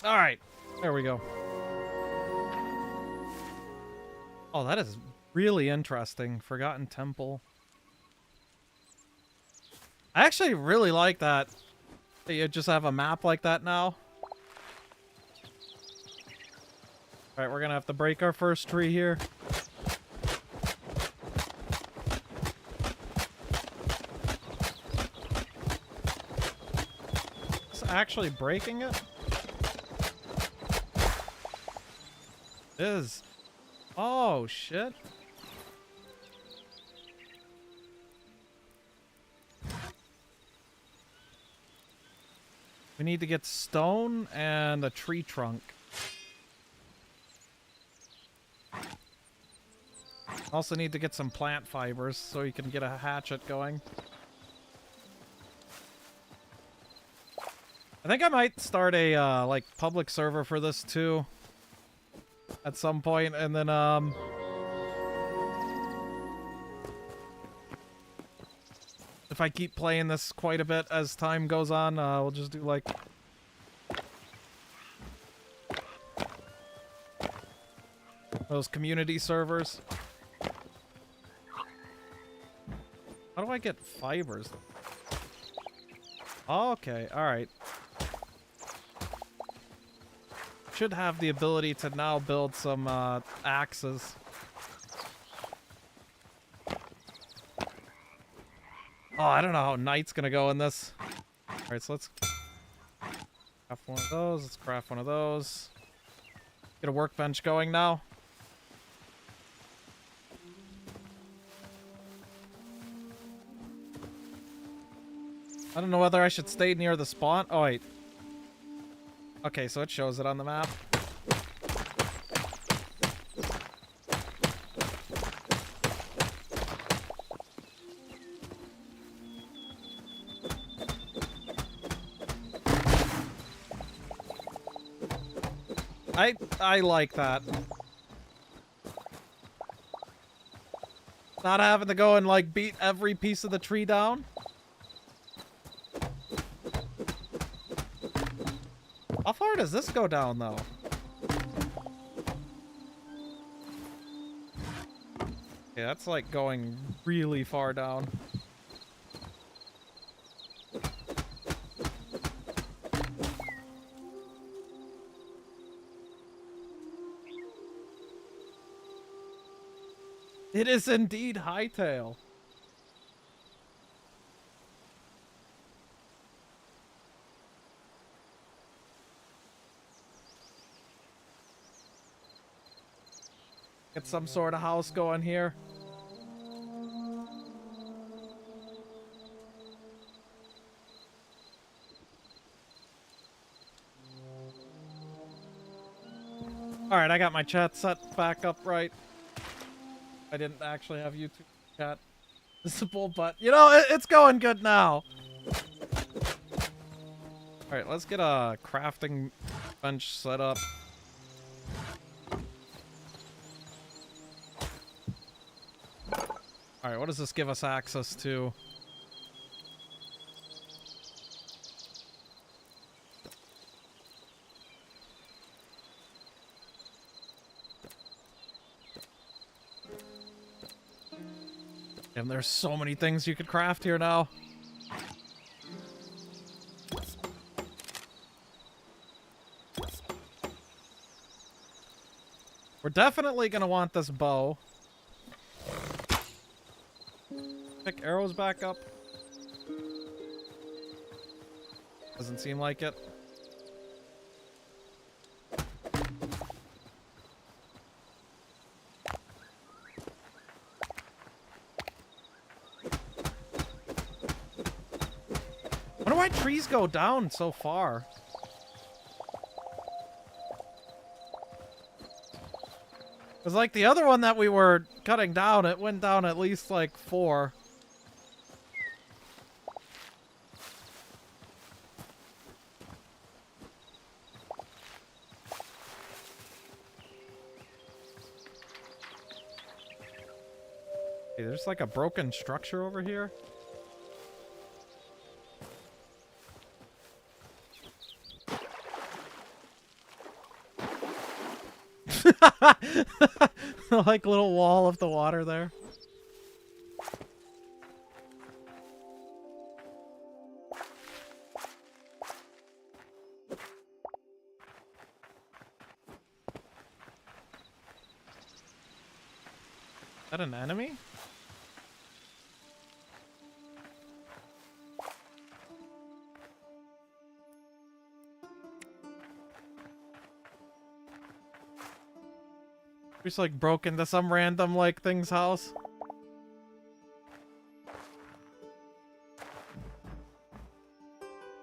All right, there we go. Oh, that is really interesting. Forgotten Temple. I actually really like that you just have a map like that now. All right, we're gonna have to break our first tree here. Is this actually breaking it? It is. Oh, shit. We need to get stone and a tree trunk. Also need to get some plant fibers so you can get a hatchet going. I think I might start a, like, public server for this, too. At some point, and then, if I keep playing this quite a bit as time goes on, we'll just do, like... those community servers. How do I get fibers? Okay, alright. Should have the ability to now build some axes. Oh, I don't know how night's gonna go in this. Alright, so let's craft one of those. Let's craft one of those. Get a workbench going now. I don't know whether I should stay near the spawn. Oh, wait. Okay, so it shows it on the map. I like that. Not having to go and, like, beat every piece of the tree down. How far does this go down, though? Yeah, that's like going really far down. It is indeed Hytale. Get some sort of house going here. Alright, I got my chat set back up right. I didn't actually have YouTube chat visible, but, you know, it's going good now. Alright, let's get a crafting bench set up. Alright, what does this give us access to? And there's so many things you could craft here now. We're definitely gonna want this bow. Pick arrows back up. Doesn't seem like it. Wonder why trees go down so far. Because, like, the other one that we were cutting down, it went down at least, like, 4. Hey, there's, like, a broken structure over here. Like little wall of the water there. Is that an enemy? Just like broke into some random like thing's house.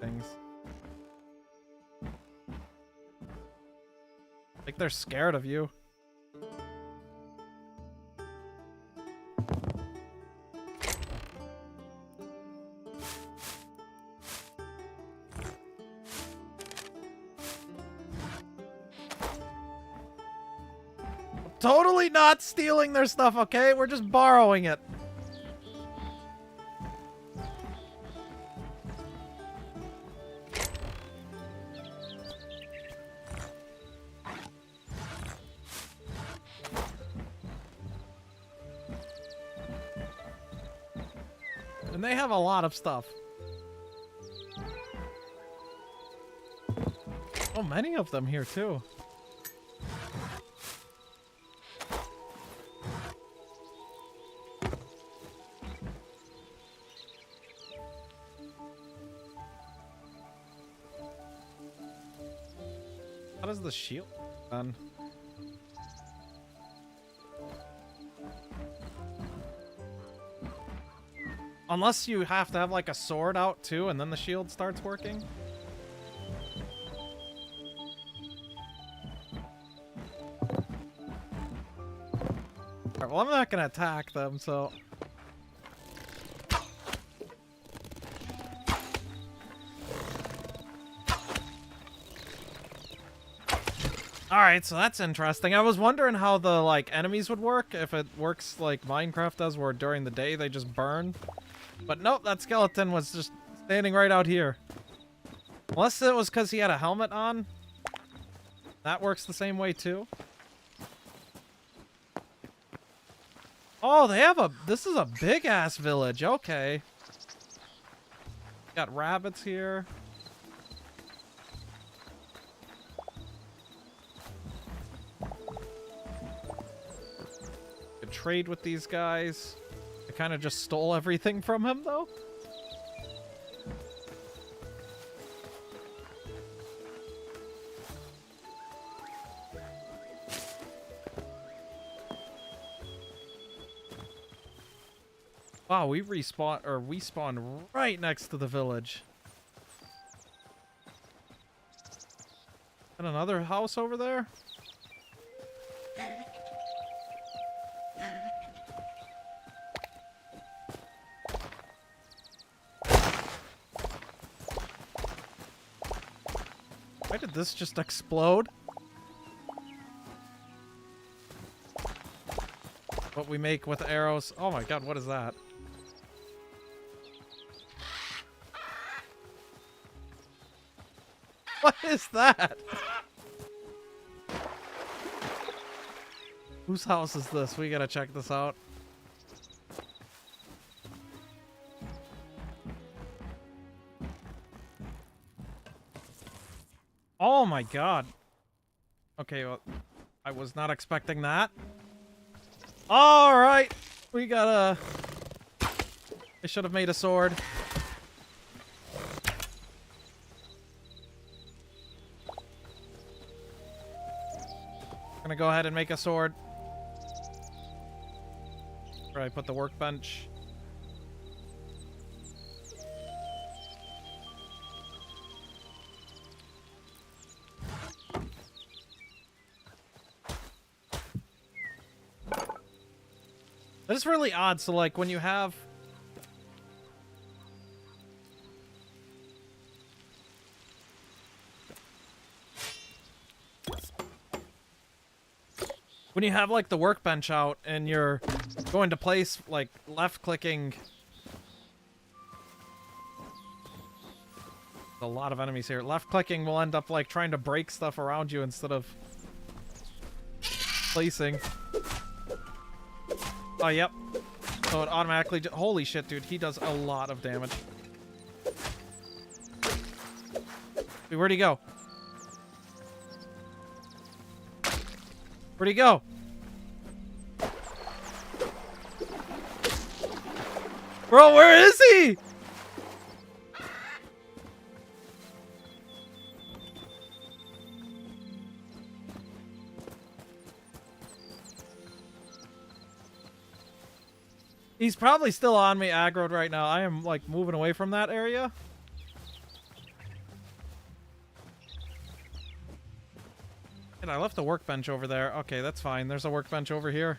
Things. Like they're scared of you. Totally not stealing their stuff, okay? We're just borrowing it. And they have a lot of stuff. Oh, many of them here, too. How does the shield done? Unless you have to have like a sword out too, and then the shield starts working. Alright, well, I'm not gonna attack them, so. Alright, so that's interesting. I was wondering how the, like, enemies would work. If it works like Minecraft does, where during the day they just burn. But nope, that skeleton was just standing right out here. Unless it was because he had a helmet on. That works the same way, too. Oh, they have a... This is a big-ass village. Okay. Got rabbits here. Could trade with these guys. I kind of just stole everything from him, though. Wow, we spawned right next to the village. And another house over there? Why did this just explode? What we make with arrows. Oh my god, what is that? What is that? Whose house is this? We gotta check this out. Oh my god. Okay, well, I was not expecting that. Alright, we gotta... I should have made a sword. Gonna go ahead and make a sword. Where I put the workbench. That is really odd. So, like, when you have... When you have, like, the workbench out and you're going to place, like, left-clicking... A lot of enemies here. Left-clicking will end up, like, trying to break stuff around you instead of... placing. Oh, yep. So it automatically... Holy shit, dude. He does a lot of damage. Dude, where'd he go? Where'd he go? Bro, where is he? He's probably still on me aggroed right now. I am, like, moving away from that area. And I left the workbench over there. Okay, that's fine. There's a workbench over here.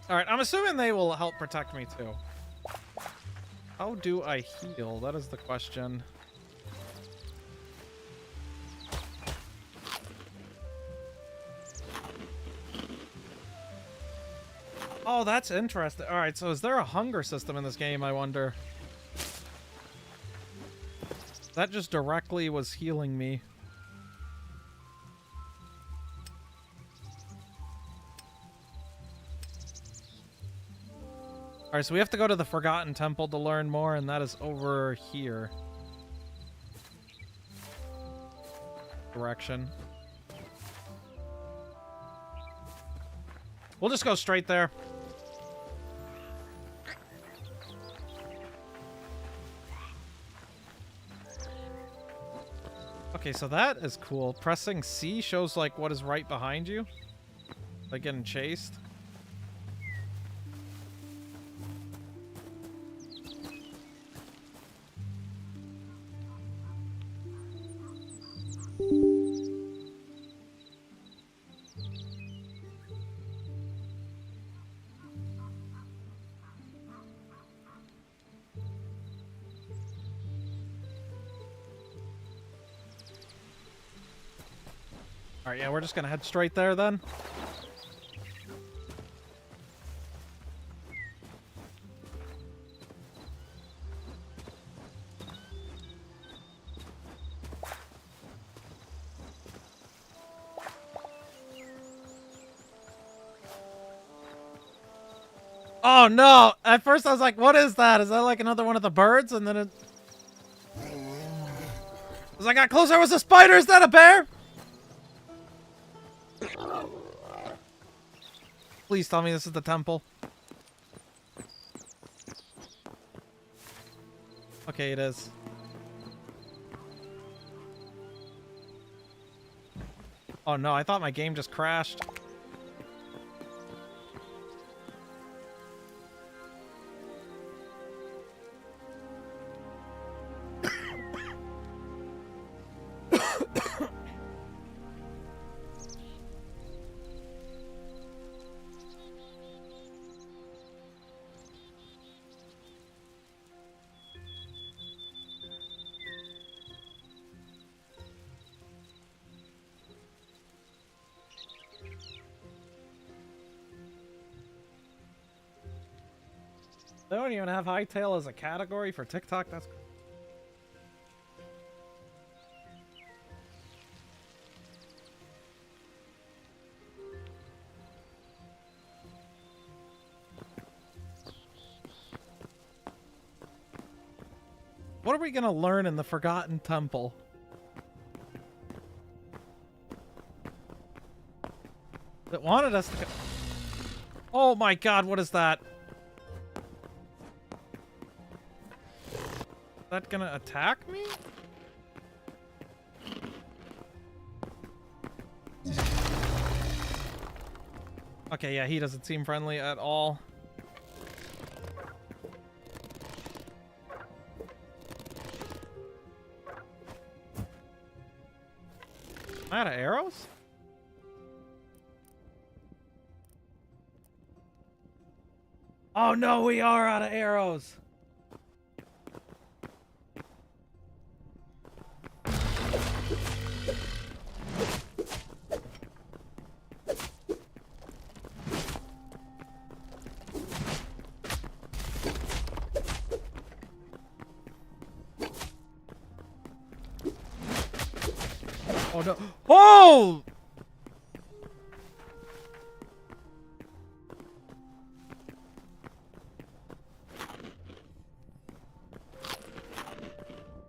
Alright, I'm assuming they will help protect me, too. How do I heal? That is the question. Oh, that's interesting. Alright, so is there a hunger system in this game, I wonder? That just directly was healing me. Alright, so we have to go to the Forgotten Temple to learn more, and that is over here. Direction. We'll just go straight there. Okay, so that is cool. Pressing C shows, like, what is right behind you. Like getting chased. Alright, yeah, we're just gonna head straight there then. Oh no! At first I was like, what is that? Is that like another one of the birds? And then it... As I got closer, it was a spider! Is that a bear? Please tell me this is the temple. Okay, it is. Oh no, I thought my game just crashed. They don't even have Hytale as a category for TikTok. That's cool. What are we gonna learn in the Forgotten Temple? That wanted us to go. Oh my god, what is that? Is that gonna attack me? Okay, yeah, he doesn't seem friendly at all. Am I out of arrows? Oh no, we are out of arrows! Oh no. Oh!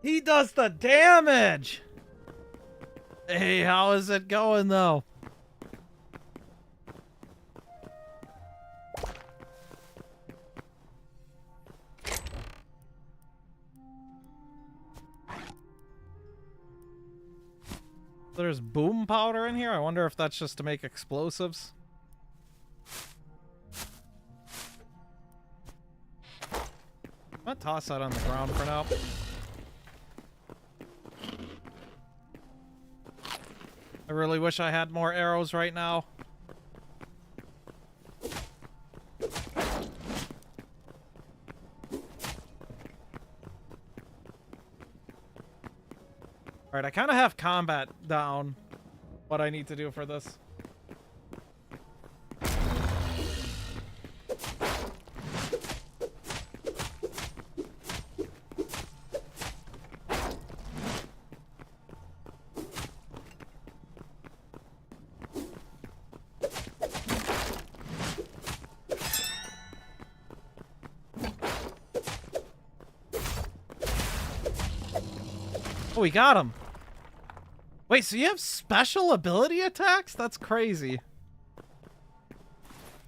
He does the damage! Hey, how is it going though? There's boom powder in here? I wonder if that's just to make explosives. I'm gonna toss that on the ground for now. I really wish I had more arrows right now. Alright, I kind of have combat down. What I need to do for this. Oh, we got him. Wait, so you have special ability attacks? That's crazy.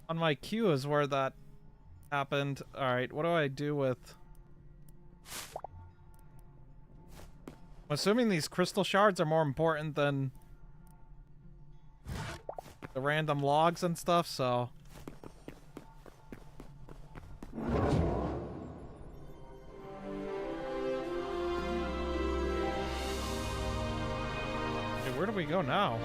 On my queue is where that happened. Alright, what do I do with... I'm assuming these crystal shards are more important than the random logs and stuff, so... Where do we go now?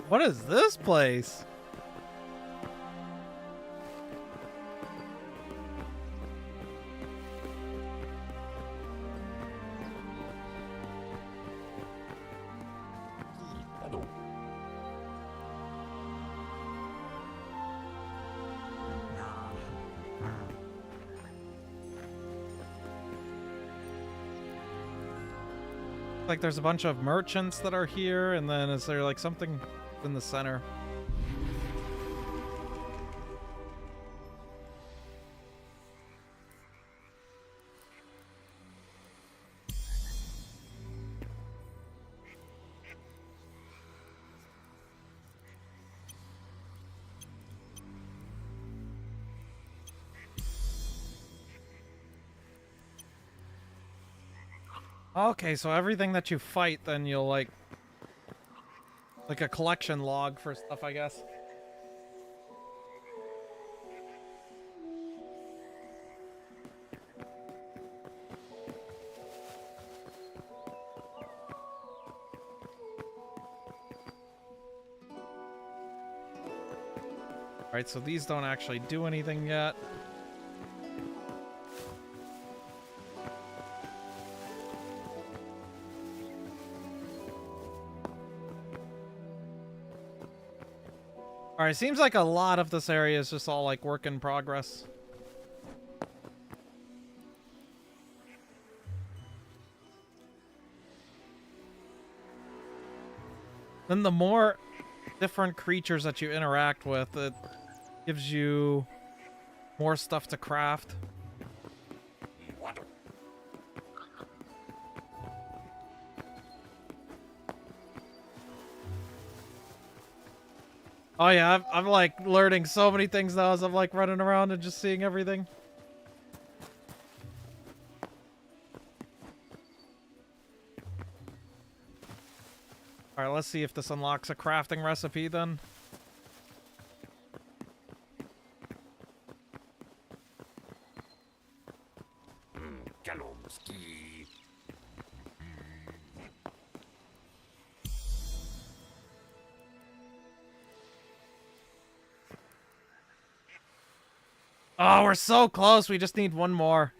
What is this place? Like there's a bunch of merchants that are here, and then is there like something in the center? Okay, so everything that you fight, then you'll like a collection log for stuff, I guess. Alright, so these don't actually do anything yet. Alright, seems like a lot of this area is just all like work in progress. Then the more different creatures that you interact with, it gives you more stuff to craft. Oh yeah, I'm like learning so many things now as I'm like running around and just seeing everything. Alright, let's see if this unlocks a crafting recipe then. Oh, we're so close. We just need one more.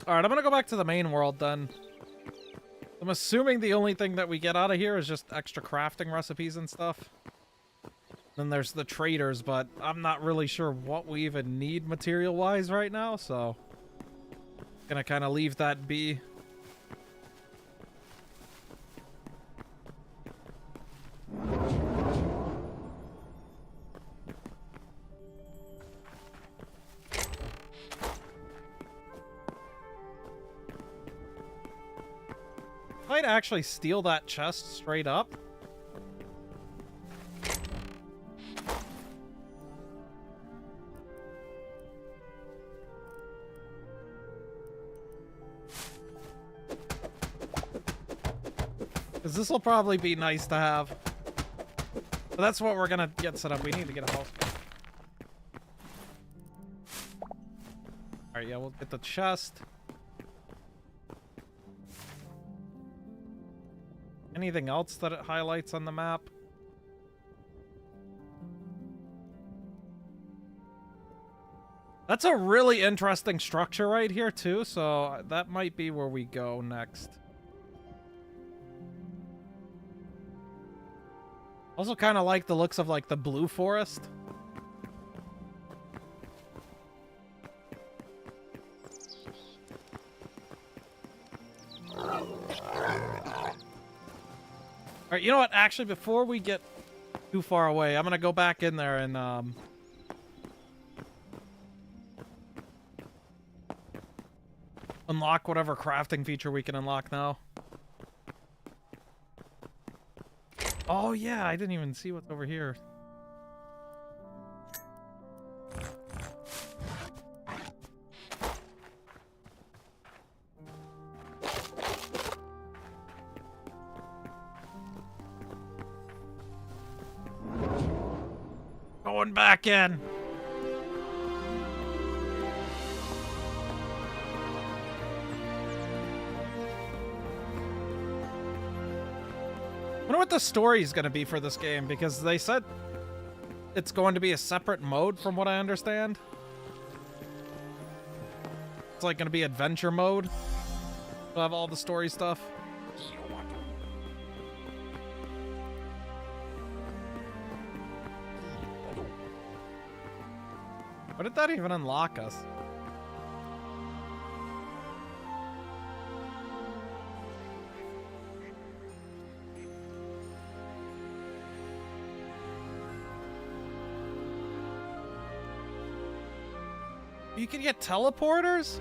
Alright, I'm gonna go back to the main world then. I'm assuming the only thing that we get out of here is just extra crafting recipes and stuff. Then there's the traders, but I'm not really sure what we even need material-wise right now, so... Gonna kind of leave that be. Might actually steal that chest straight up. Because this will probably be nice to have. But that's what we're gonna get set up. We need to get a house. Alright, yeah, we'll get the chest. Anything else that it highlights on the map? That's a really interesting structure right here, too, so that might be where we go next. Also kind of like the looks of, like, the blue forest. Alright, you know what? Actually, before we get too far away, I'm gonna go back in there and, unlock whatever crafting feature we can unlock now. Oh, yeah, I didn't even see what's over here. Going back in. I wonder what the story is going to be for this game, because they said it's going to be a separate mode from what I understand. It's like going to be adventure mode. We'll have all the story stuff. What did that even unlock us? You can get teleporters?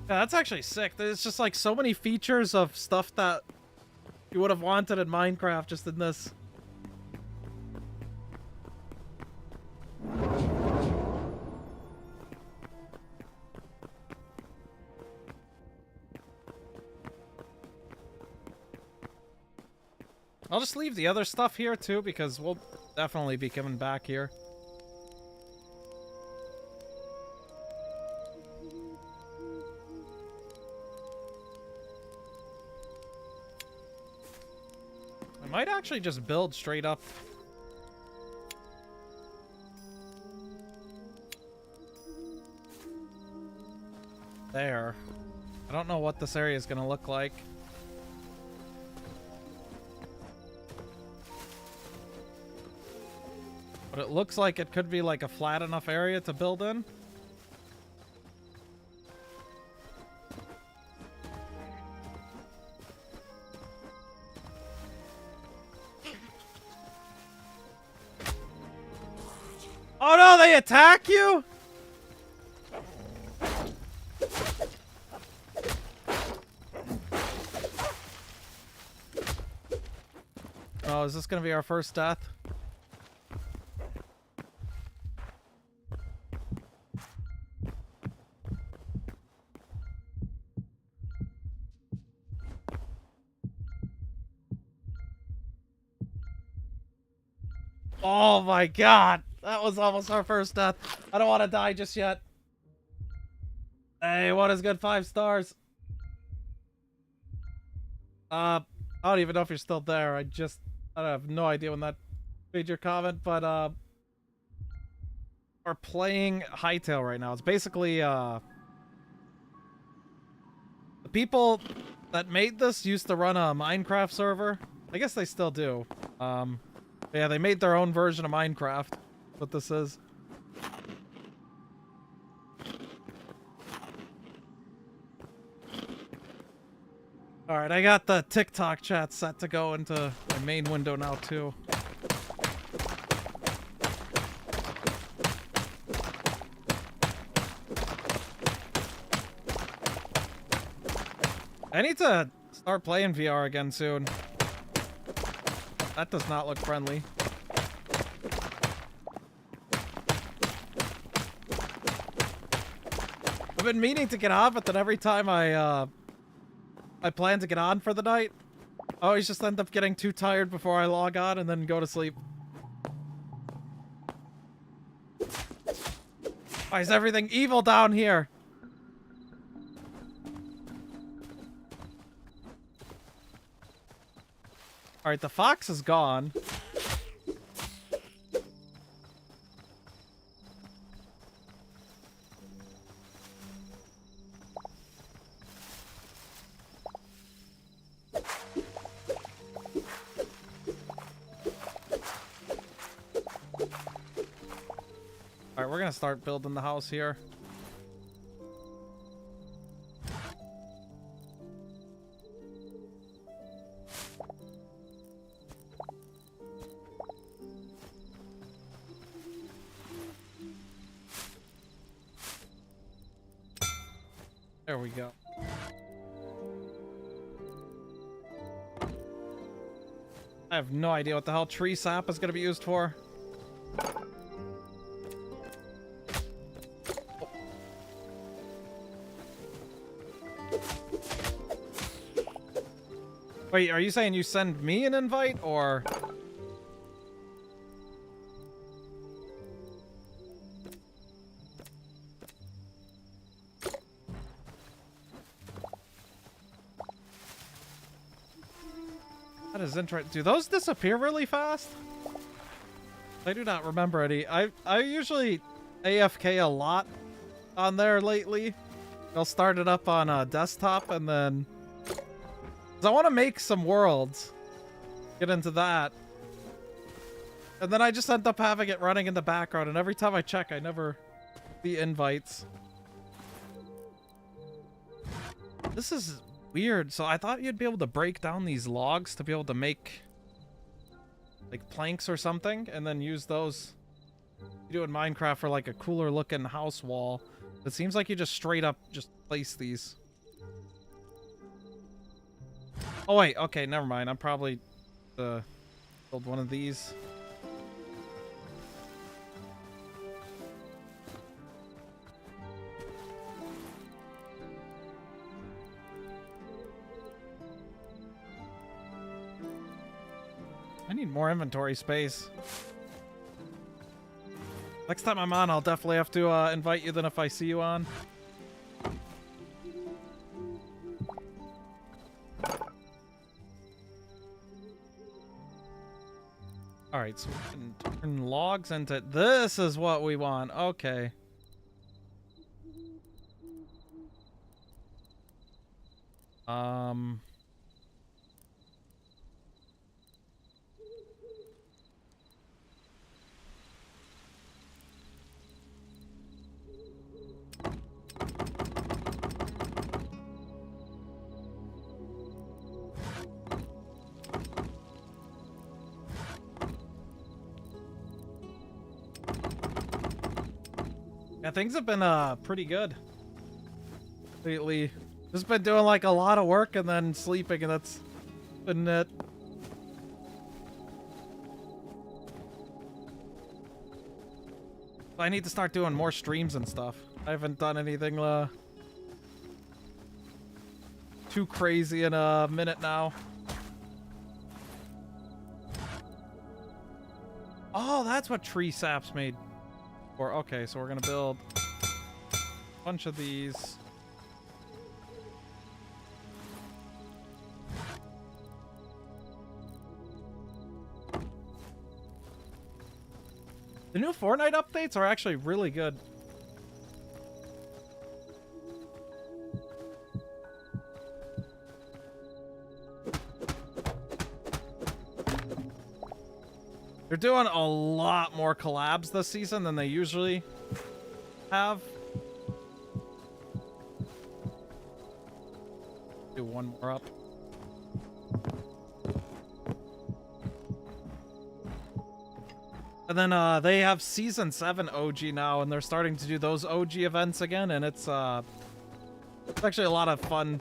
Yeah, that's actually sick. There's just like so many features of stuff that you would have wanted in Minecraft just in this. I'll just leave the other stuff here too, because we'll definitely be coming back here. I might actually just build straight up. There. I don't know what this area is going to look like. But it looks like it could be like a flat enough area to build in. Oh no, they attack you? Oh, is this gonna be our first death? Oh my god! That was almost our first death. I don't want to die just yet. Hey, what is good? 5 stars. I don't even know if you're still there. I I have no idea when that made your comment, but we're playing Hytale right now. It's basically the people that made this used to run a Minecraft server. I guess they still do. Yeah, they made their own version of Minecraft. That's what this is. Alright, I got the TikTok chat set to go into my main window now, too. I need to start playing VR again soon. That does not look friendly. I've been meaning to get on, but then every time I plan to get on for the night, I always just end up getting too tired before I log on and then go to sleep. Why is everything evil down here? Alright, the fox is gone. Alright, we're gonna start building the house here. There we go. I have no idea what the hell tree sap is gonna be used for. Wait, are you saying you send me an invite, or...? That is interesting. Do those disappear really fast? I do not remember any. I usually AFK a lot on there lately. I'll start it up on a desktop and then... Cause I want to make some worlds. Get into that. And then I just end up having it running in the background, and every time I check, I never see invites. This is weird. So I thought you'd be able to break down these logs to be able to make like planks or something, and then use those. You do in Minecraft for like a cooler looking house wall. It seems like you just straight up just place these. Oh wait, okay, never mind. I'm probably build one of these. I need more inventory space. Next time I'm on, I'll definitely have to invite you than if I see you on. Alright, so we can turn logs into... This is what we want. Okay. Yeah, things have been pretty good lately. Just been doing like a lot of work and then sleeping, and that's been it. I need to start doing more streams and stuff. I haven't done anything too crazy in a minute now. Oh, that's what tree sap's made for. Okay, so we're gonna build a bunch of these. The new Fortnite updates are actually really good. They're doing a lot more collabs this season than they usually have. Do one more up. And then they have Season 7 OG now, and they're starting to do those OG events again, and it's actually a lot of fun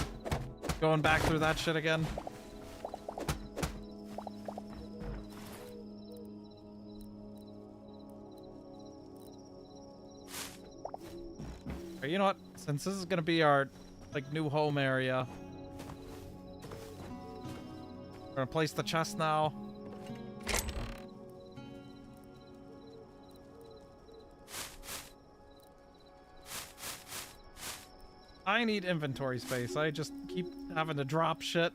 going back through that shit again. You know what? Since this is gonna be our like new home area, we're gonna place the chest now. I need inventory space. I just keep having to drop shit.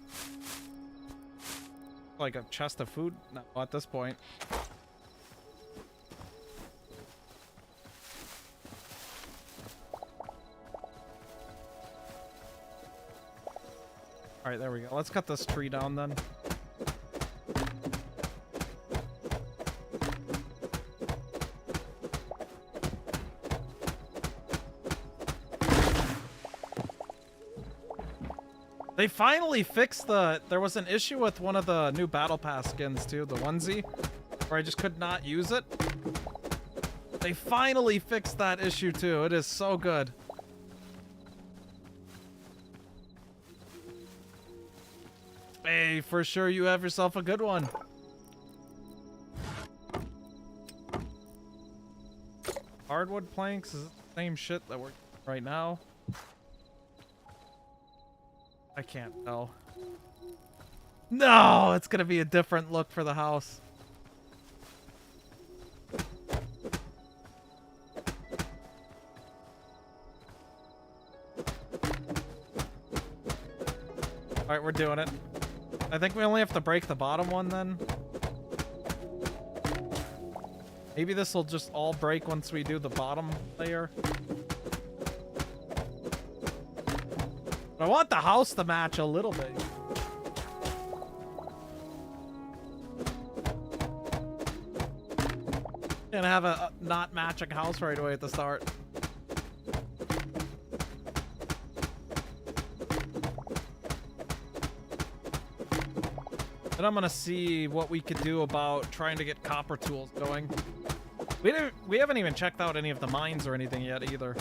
Like a chest of food? No, at this point. Alright, there we go. Let's cut this tree down then. They finally fixed there was an issue with one of the new Battle Pass skins too, the onesie, where I just could not use it. They finally fixed that issue too. It is so good. Hey, for sure you have yourself a good one. Hardwood planks is the same shit that we're right now. I can't tell. No, it's gonna be a different look for the house. Alright, we're doing it. I think we only have to break the bottom one then. Maybe this will just all break once we do the bottom layer. But I want the house to match a little bit. Gonna have a not matching house right away at the start. Then I'm gonna see what we could do about trying to get copper tools going. We haven't even checked out any of the mines or anything yet either.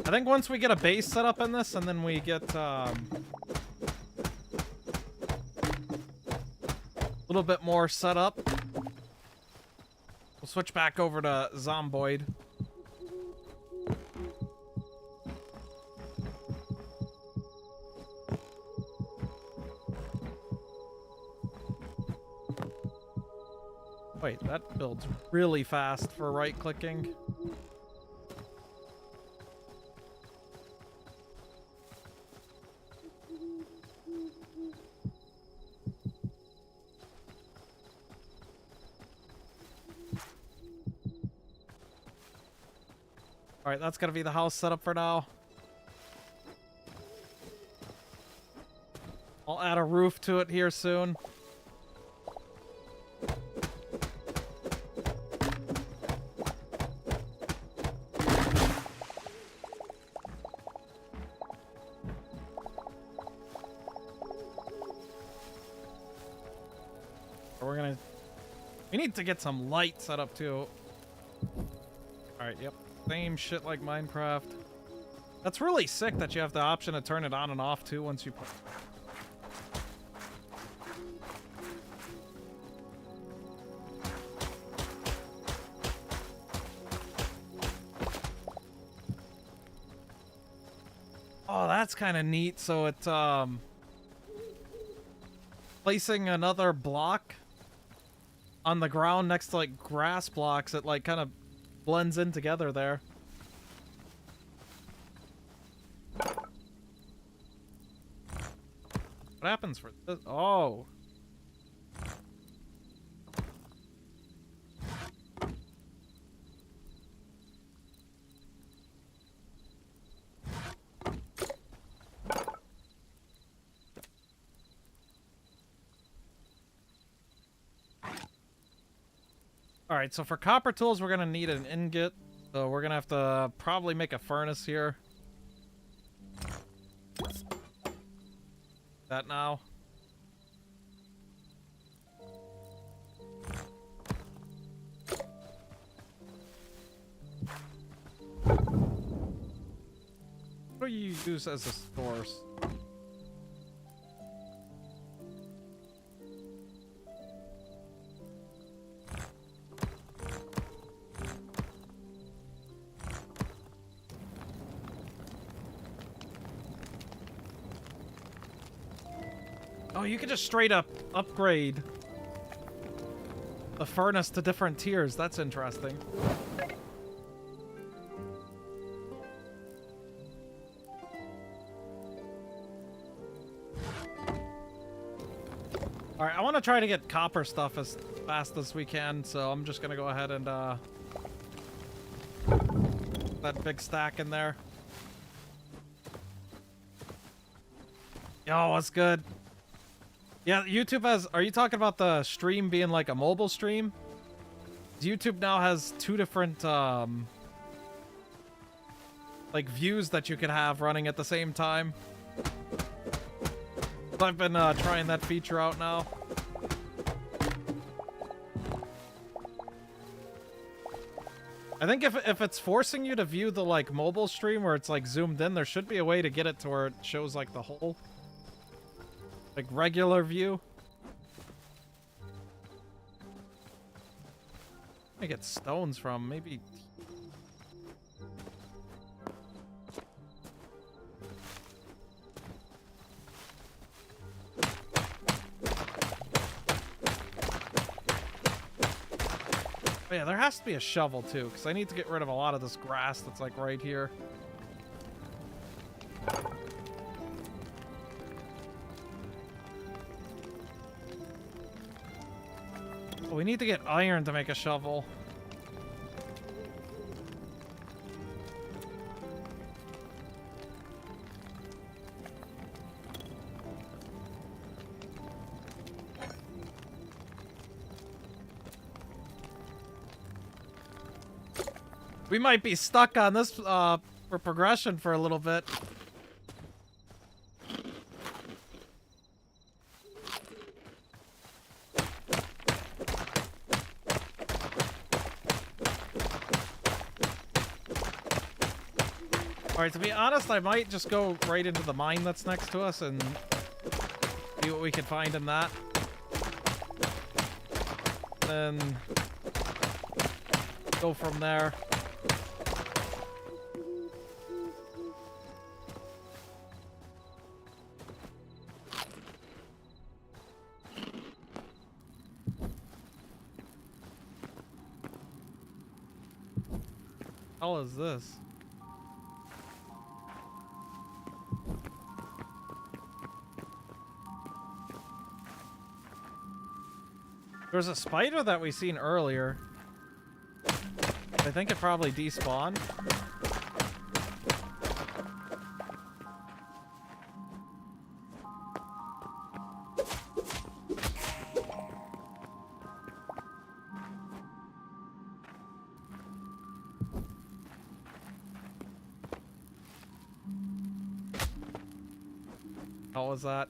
I think once we get a base set up in this and then we get a little bit more set up, we'll switch back over to Zomboid. Wait, that builds really fast for right-clicking. Alright, that's gonna be the house setup for now. I'll add a roof to it here soon. We need to get some light set up too. Alright, yep. Same shit like Minecraft. That's really sick that you have the option to turn it on and off too once you put. Oh, that's kind of neat. So it's placing another block on the ground next to like grass blocks. It like kind of blends in together there. What happens for this? Oh. All right, so for copper tools, we're gonna need an ingot. So we're gonna have to probably make a furnace here. That now. What do you use as a source? Oh, you can just straight up upgrade the furnace to different tiers. That's interesting. Alright, I want to try to get copper stuff as fast as we can, so I'm just gonna go ahead and that big stack in there. Yo, what's good? Yeah, YouTube has... Are you talking about the stream being like a mobile stream? YouTube now has two different, like, views that you can have running at the same time. I've been, trying that feature out now. I think if it's forcing you to view the, like, mobile stream where it's, like, zoomed in, there should be a way to get it to where it shows, like, the whole... like, regular view. I get stones from, maybe... Oh yeah, there has to be a shovel, too, because I need to get rid of a lot of this grass that's, like, right here. We need to get iron to make a shovel. We might be stuck on this for progression for a little bit. Alright, to be honest, I might just go right into the mine that's next to us and see what we can find in that. Then go from there. How is this? There's a spider that we seen earlier. I think it probably despawned. How was that?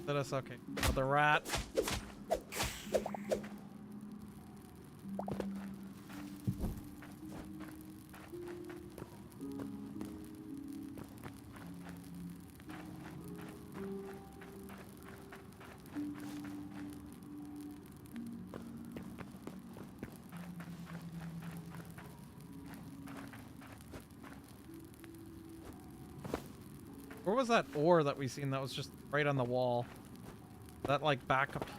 Did us okay? Another rat. Where was that ore that we seen that was just right on the wall? That, like, back up.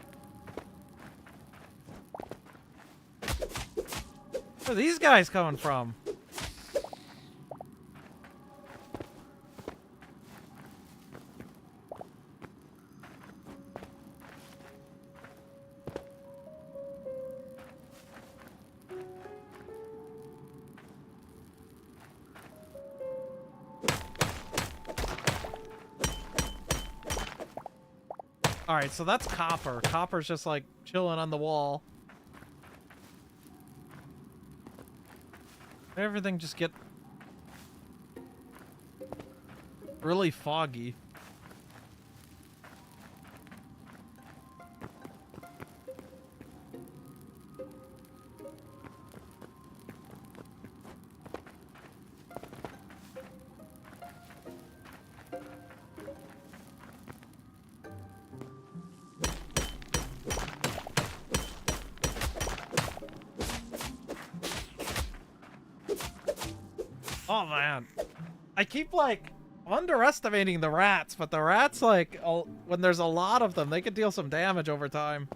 Where are these guys coming from? Alright, so that's copper. Copper's just, like, chilling on the wall. Everything just get really foggy. Oh man, I keep like underestimating the rats, but the rats, like, when there's a lot of them, they could deal some damage over time.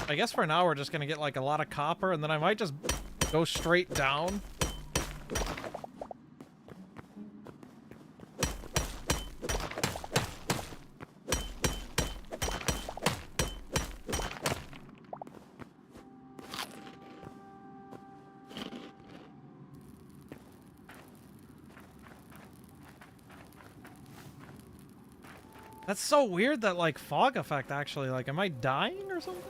I guess for now we're just gonna get like a lot of copper, and then I might just go straight down. That's so weird, that like fog effect actually. Like, am I dying or something?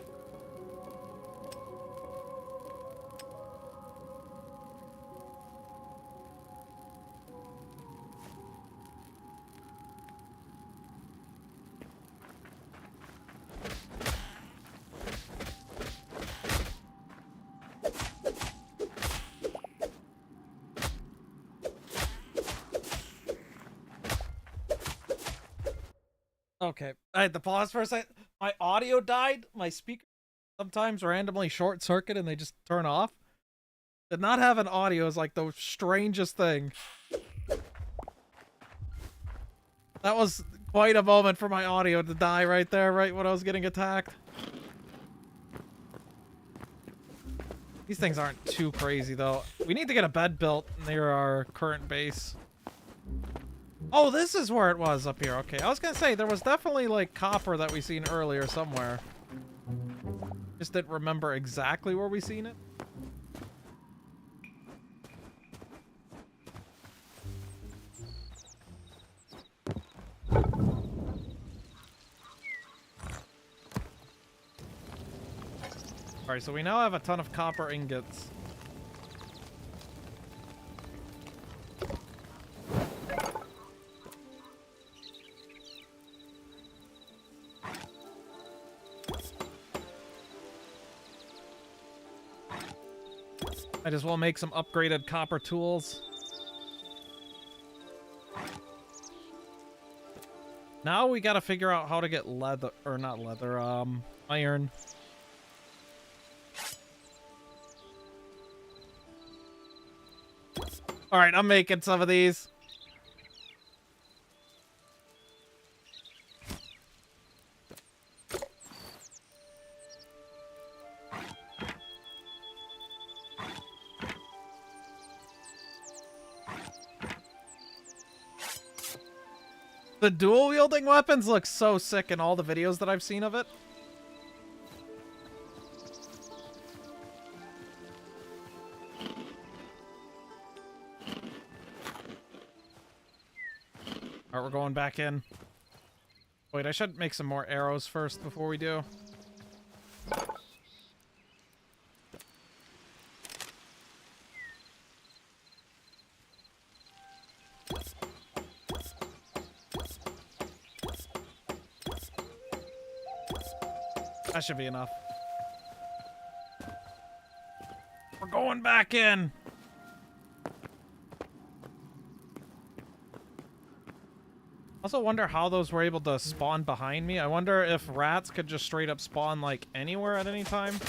Okay, I had to pause for a second. My audio died. My speaker sometimes randomly short circuit and they just turn off. Did not have an audio is like the strangest thing. That was quite a moment for my audio to die right there, right when I was getting attacked. These things aren't too crazy though. We need to get a bed built near our current base. Oh, this is where it was up here. Okay, I was gonna say, there was definitely, like, copper that we seen earlier somewhere. Just didn't remember exactly where we seen it. Alright, so we now have a ton of copper ingots. Might as well make some upgraded copper tools. Now we gotta figure out how to get leather, or not leather, iron. Alright, I'm making some of these. The dual-wielding weapons look so sick in all the videos that I've seen of it. Alright, we're going back in. Wait, I should make some more arrows first before we do. That should be enough. We're going back in. Also wonder how those were able to spawn behind me. I wonder if rats could just straight up spawn like anywhere at any time.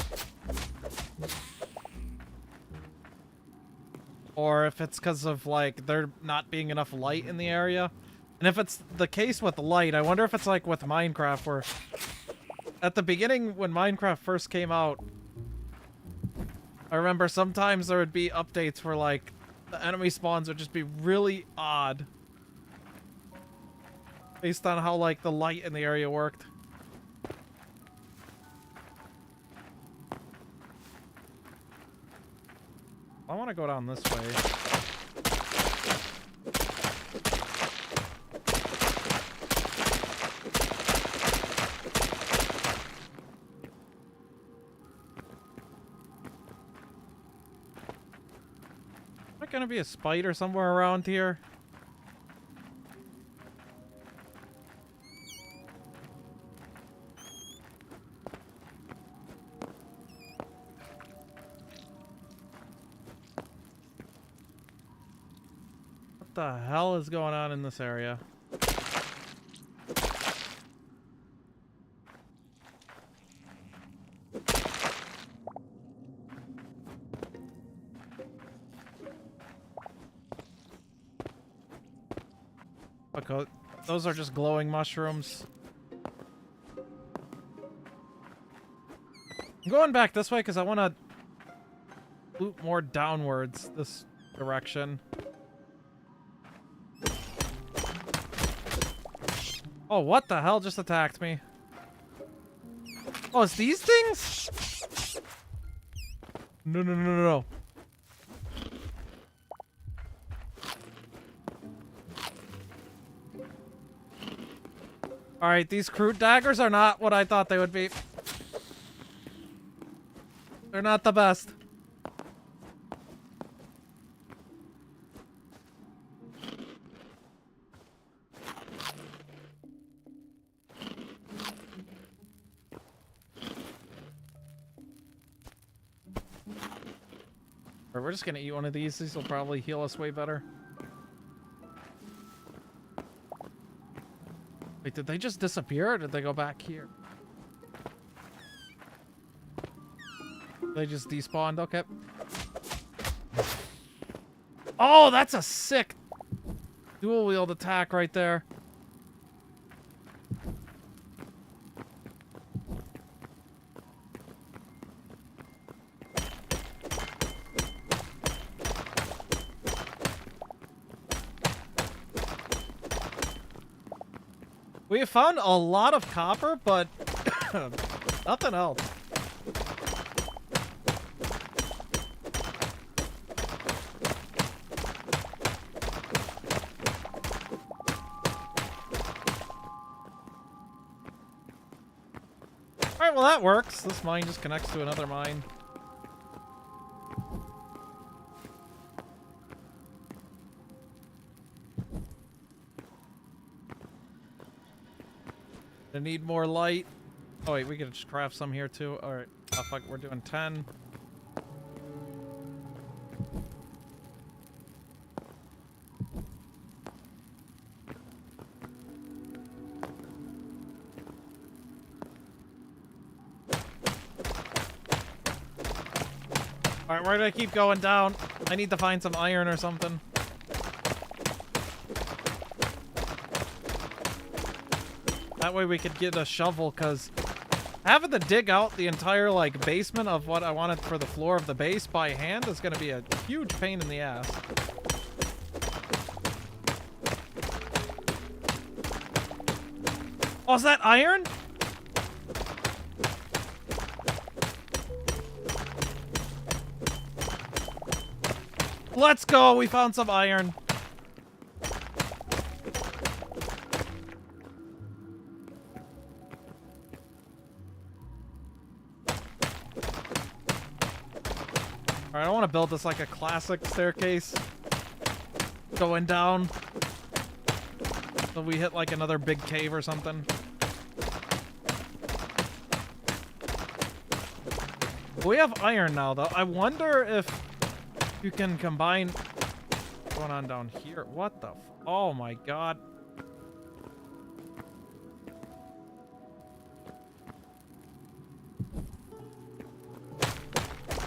Or if it's because of like there not being enough light in the area. And if it's the case with light, I wonder if it's like with Minecraft where at the beginning when Minecraft first came out, I remember sometimes there would be updates where like the enemy spawns would just be really odd. Based on how, like, the light in the area worked. I want to go down this way. gonna be a spider somewhere around here? What the hell is going on in this area? Okay, those are just glowing mushrooms. I'm going back this way because I want to loot more downwards this direction. Oh, what the hell just attacked me? Oh, it's these things? No, no, no, no, no. Alright, these crude daggers are not what I thought they would be. They're not the best. Alright, we're just gonna eat one of these. These will probably heal us way better. Wait, did they just disappear or did they go back here? They just despawned, okay. Oh, that's a sick dual-wield attack right there. We have found a lot of copper, but nothing else. Alright, well that works. This mine just connects to another mine. I need more light. Oh wait, we can just craft some here too. Alright, oh, fuck, we're doing 10. Alright, where do I keep going down? I need to find some iron or something. That way we could get a shovel, because having to dig out the entire, like, basement of what I wanted for the floor of the base by hand is going to be a huge pain in the ass. Oh, is that iron? Let's go! We found some iron. Alright, I want to build this like a classic staircase. Going down. So we hit like another big cave or something. We have iron now, though. I wonder if you can combine... What's going on down here? What the f... Oh my god.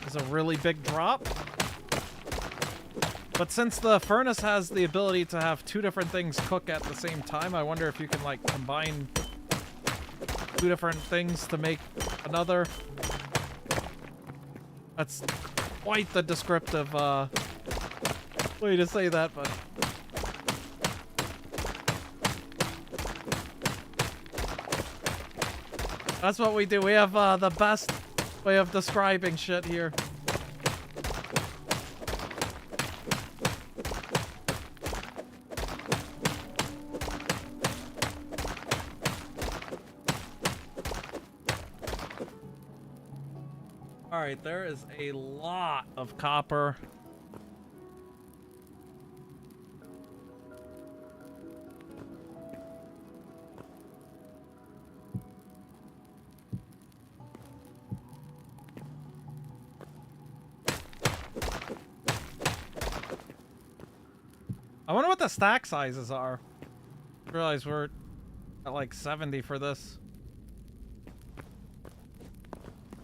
Is a really big drop. But since the furnace has the ability to have two different things cook at the same time, I wonder if you can like combine two different things to make another. That's quite the descriptive way to say that, but that's what we do. We have the best way of describing shit here. Alright, there is a lot of copper. I wonder what the stack sizes are. I realize we're at like 70 for this.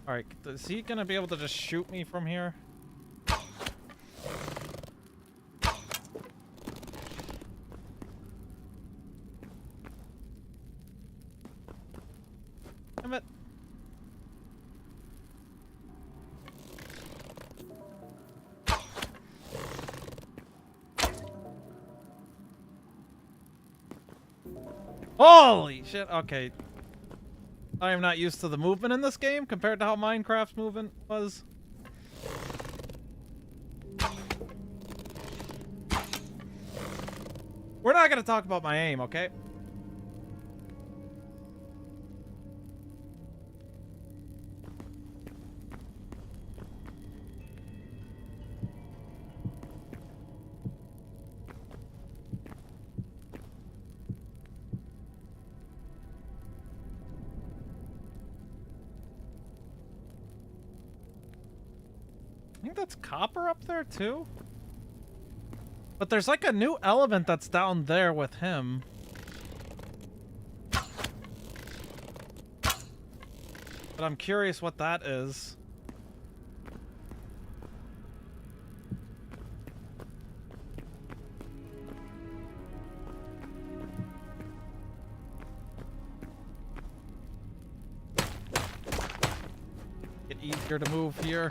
Alright, is he gonna be able to just shoot me from here? Damn it. Holy shit, okay. I am not used to the movement in this game compared to how Minecraft's movement was. We're not gonna talk about my aim, okay? I think that's copper up there too. But there's like a new element that's down there with him. But I'm curious what that is. Get easier to move here.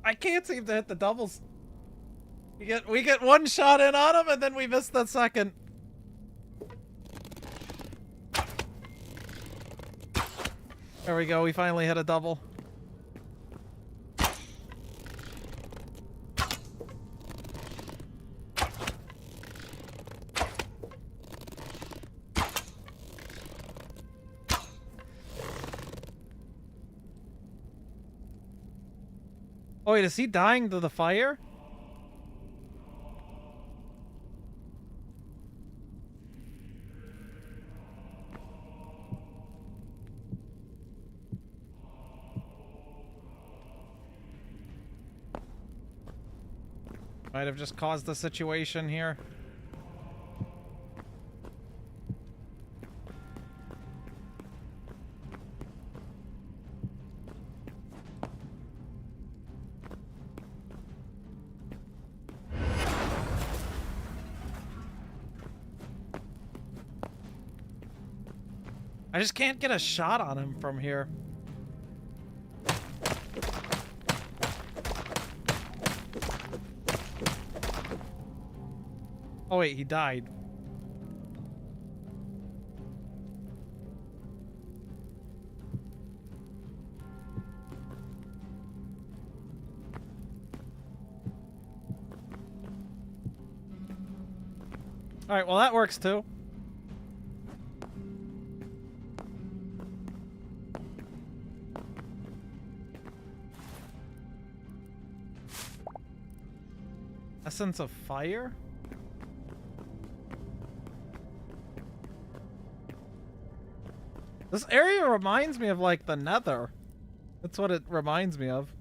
I can't seem to hit the doubles. We get one shot in on him and then we miss the second. There we go, we finally hit a double. Oh wait, is he dying to the fire? Might have just caused the situation here. I just can't get a shot on him from here. Oh wait, he died. Alright, well that works too. Essence of fire? This area reminds me of like the Nether. That's what it reminds me of.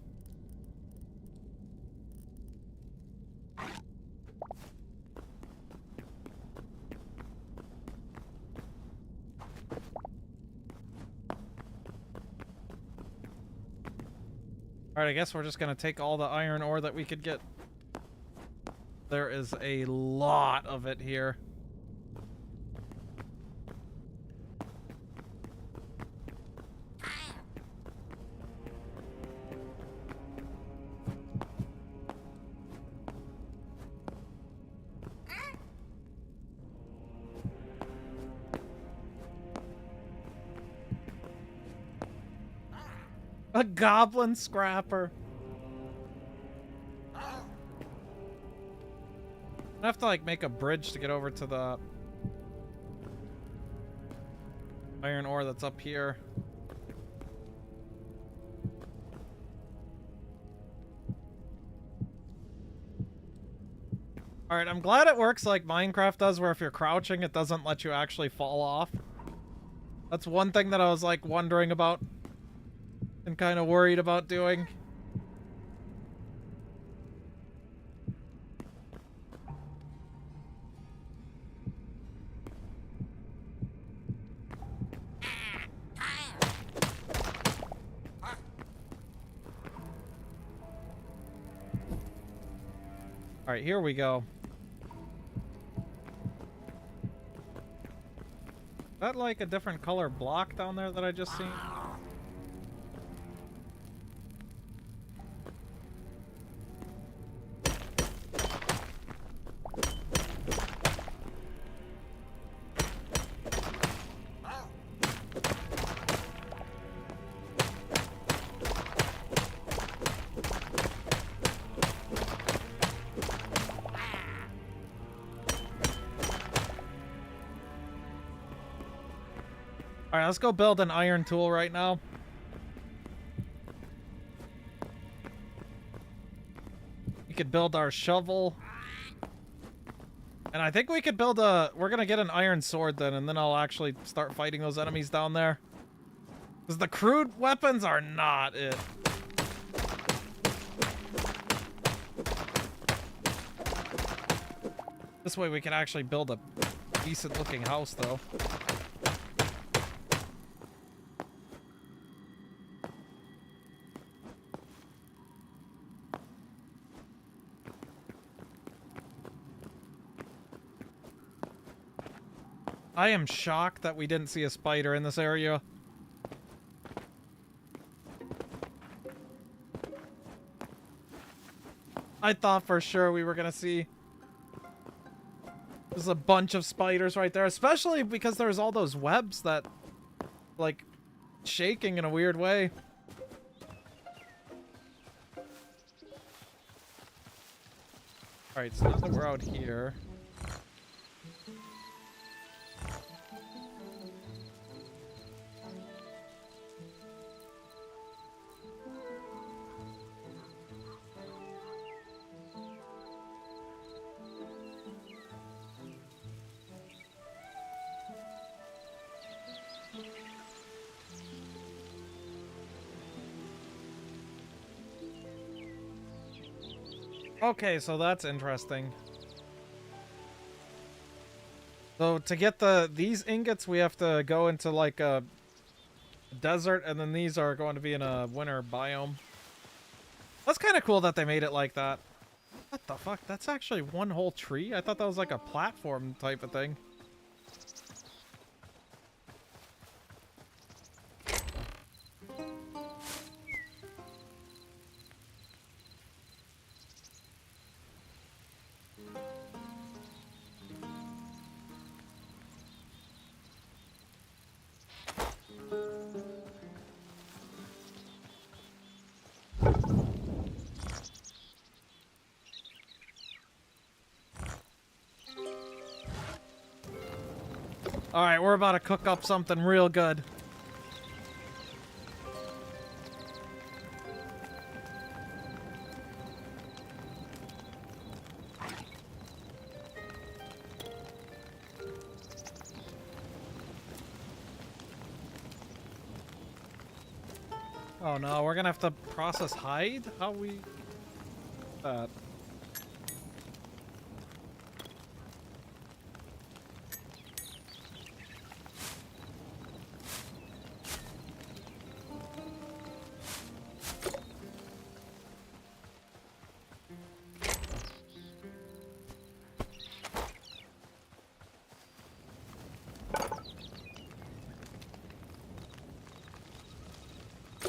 Alright, I guess we're just gonna take all the iron ore that we could get. There is a lot of it here. A goblin scrapper. I have to like make a bridge to get over to the iron ore that's up here. Alright, I'm glad it works like Minecraft does, where if you're crouching, it doesn't let you actually fall off. That's one thing that I was, like, wondering about and kind of worried about doing. Alright, here we go. Is that like a different color block down there that I just seen? Alright, let's go build an iron tool right now. We could build our shovel. And I think we could build a... We're gonna get an iron sword then, and then I'll actually start fighting those enemies down there. Because the crude weapons are not it. This way we can actually build a decent looking house though. I am shocked that we didn't see a spider in this area. I thought for sure we were gonna see. There's a bunch of spiders right there, especially because there's all those webs that, like, shaking in a weird way. Alright, so now that we're out here... Okay, so that's interesting. So to get these ingots, we have to go into like a desert, and then these are going to be in a winter biome. That's kind of cool that they made it like that. What the fuck? That's actually one whole tree? I thought that was like a platform type of thing. Alright, we're about to cook up something real good. Oh no, we're gonna have to process hide? How we... that?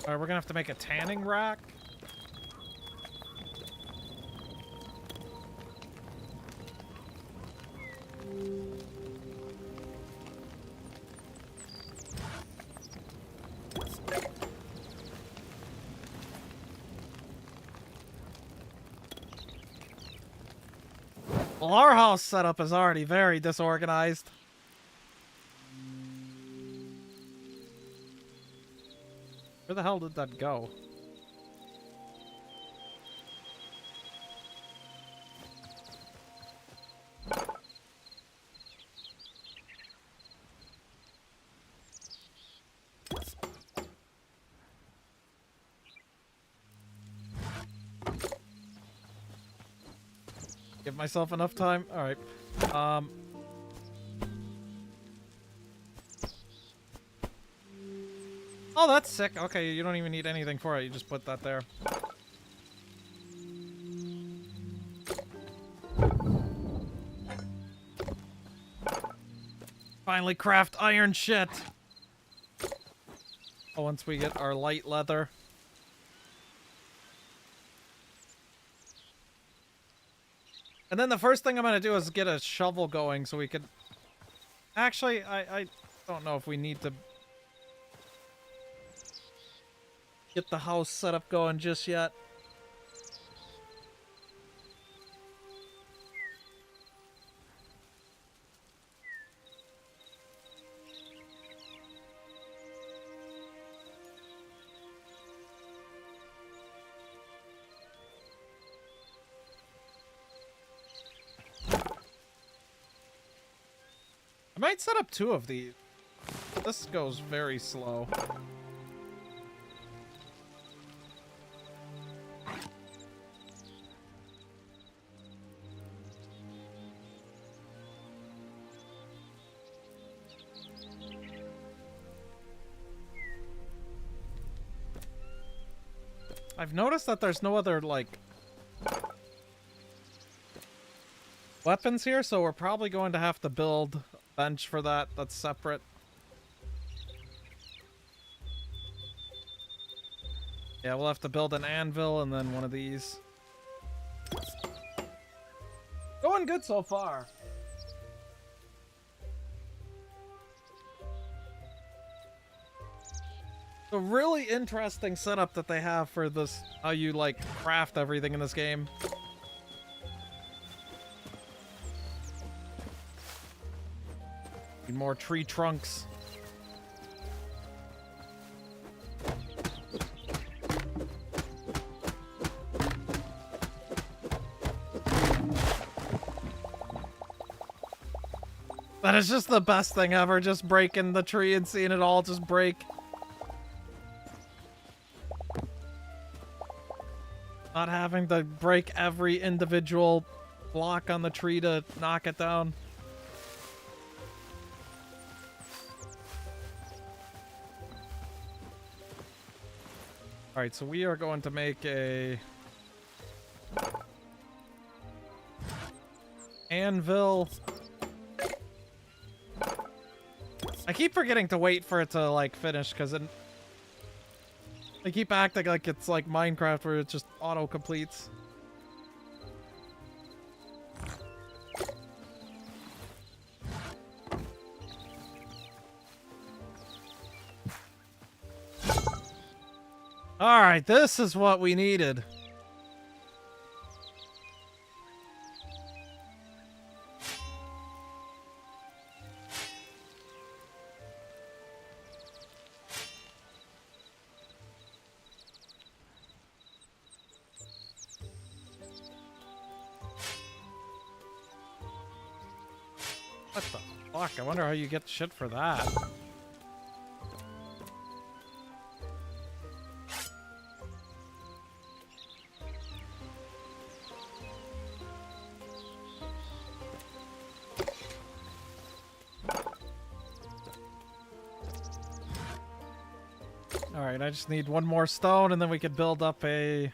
Alright, we're gonna have to make a tanning rack. Well, our house setup is already very disorganized. Where the hell did that go? Give myself enough time. All right. Oh, that's sick. Okay, you don't even need anything for it. You just put that there. Finally craft iron shit. Oh, once we get our light leather. And then the first thing I'm going to do is get a shovel going so we could... Actually, I don't know if we need to get the house set up going just yet. I might set up 2 of these. This goes very slow. I've noticed that there's no other, like, weapons here, so we're probably going to have to build a bench for that. That's separate. Yeah, we'll have to build an anvil and then one of these. Going good so far. A really interesting setup that they have for this, how you, like, craft everything in this game. Need more tree trunks. That is just the best thing ever, just breaking the tree and seeing it all just break. Not having to break every individual block on the tree to knock it down. Alright, so we are going to make a anvil. I keep forgetting to wait for it to, like, finish, because it... I keep acting like it's like Minecraft where it just auto-completes. Alright, this is what we needed. What the fuck? I wonder how you get shit for that. Alright, I just need one more stone and then we could build up a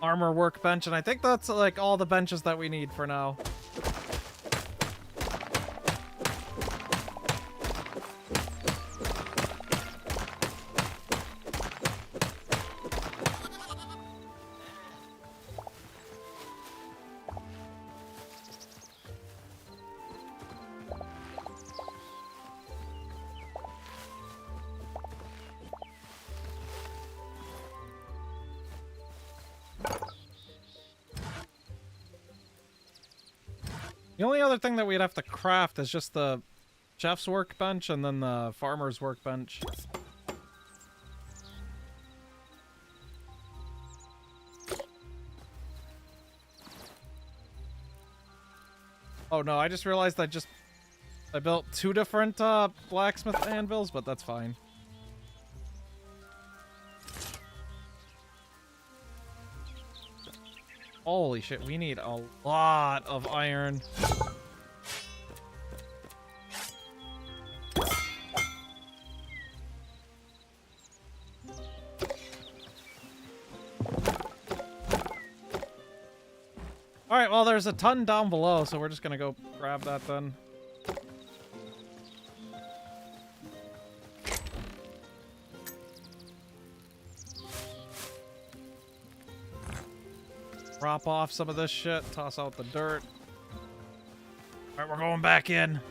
armor workbench, and I think that's like all the benches that we need for now. The only other thing that we'd have to craft is just the chef's workbench and then the farmer's workbench. Oh no, I just realized I built 2 different blacksmith anvils, but that's fine. Holy shit, we need a lot of iron. Alright, well, there's a ton down below, so we're just gonna go grab that then. Drop off some of this shit, toss out the dirt. Alright, we're going back in.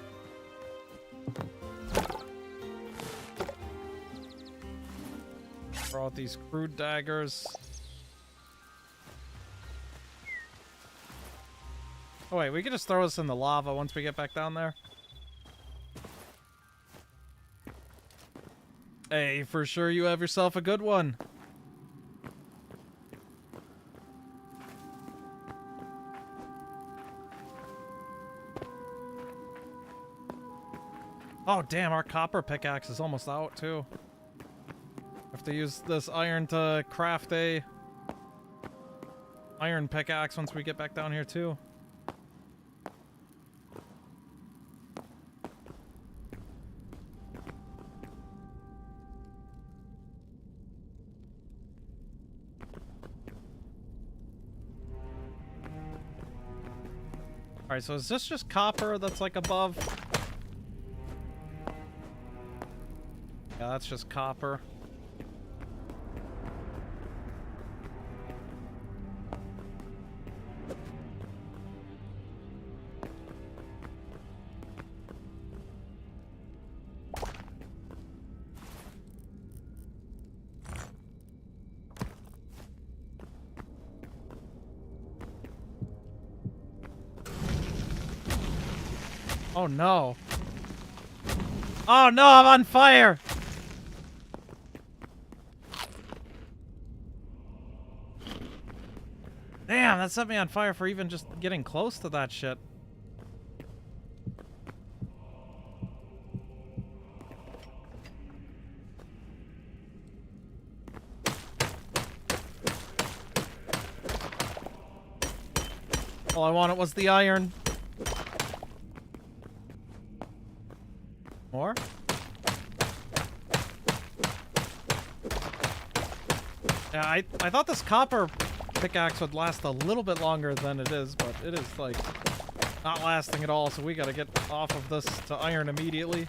Throw out these crude daggers. Oh wait, we can just throw this in the lava once we get back down there. Hey, for sure you have yourself a good one. Oh damn, our copper pickaxe is almost out too. Have to use this iron to craft a iron pickaxe once we get back down here too. Alright, so is this just copper that's like above? Yeah, that's just copper. Oh no. Oh no, I'm on fire! Damn, that set me on fire for even just getting close to that shit. All I wanted was the iron. More? Yeah, I thought this copper pickaxe would last a little bit longer than it is, but it is, like, not lasting at all, so we gotta get off of this to iron immediately.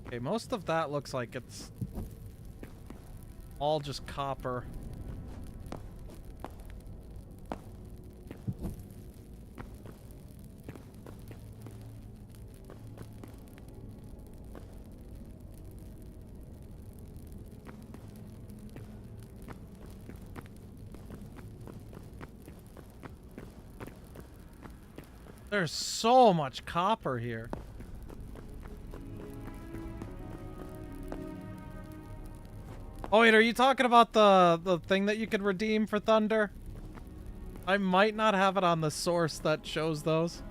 Okay, most of that looks like it's all just copper. There's so much copper here. Oh wait, are you talking about the thing that you could redeem for thunder? I might not have it on the source that shows those.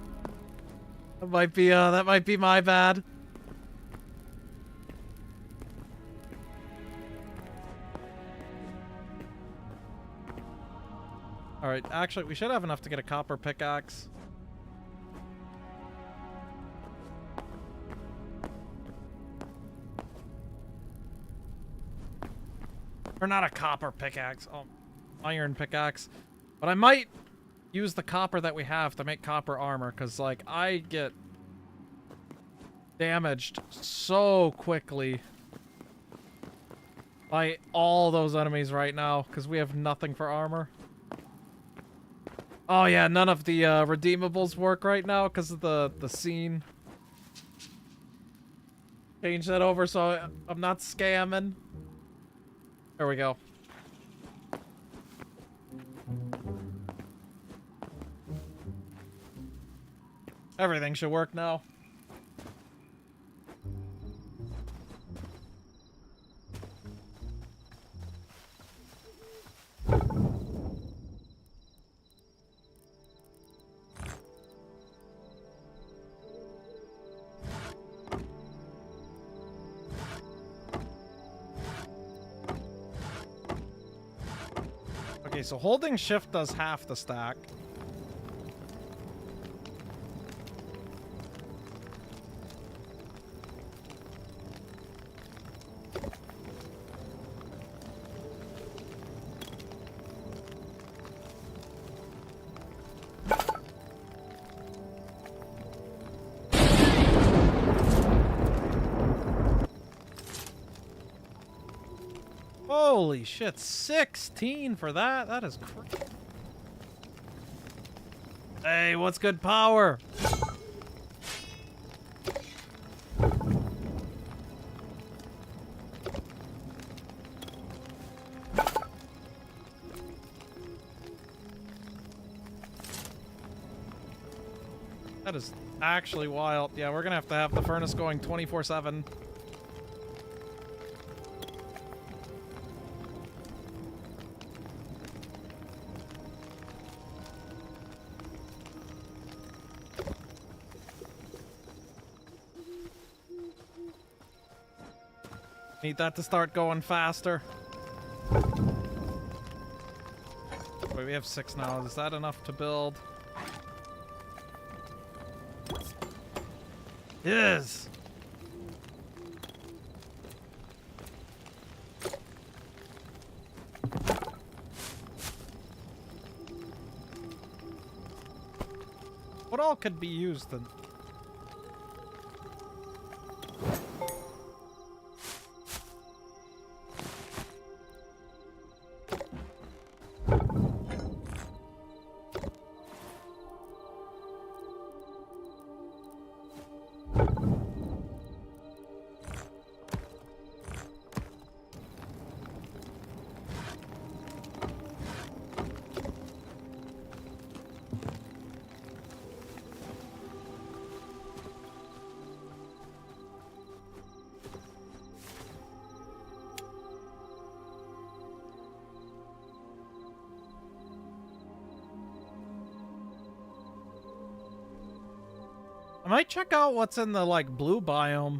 That might be my bad. All right, actually, we should have enough to get a copper pickaxe. Or not a copper pickaxe, oh, iron pickaxe. But I might use the copper that we have to make copper armor, because, like, I get damaged so quickly by all those enemies right now, because we have nothing for armor. Oh yeah, none of the redeemables work right now because of the scene. Change that over so I'm not scamming. There we go. Everything should work now. Okay, so holding shift does half the stack. Holy shit, 16 for that? That is crazy. Hey, what's good power? That is actually wild. Yeah, we're gonna have the furnace going 24/7. Need that to start going faster. Wait, we have 6 now. Is that enough to build? Yes. What all could be used then? I might check out what's in the, like, blue biome.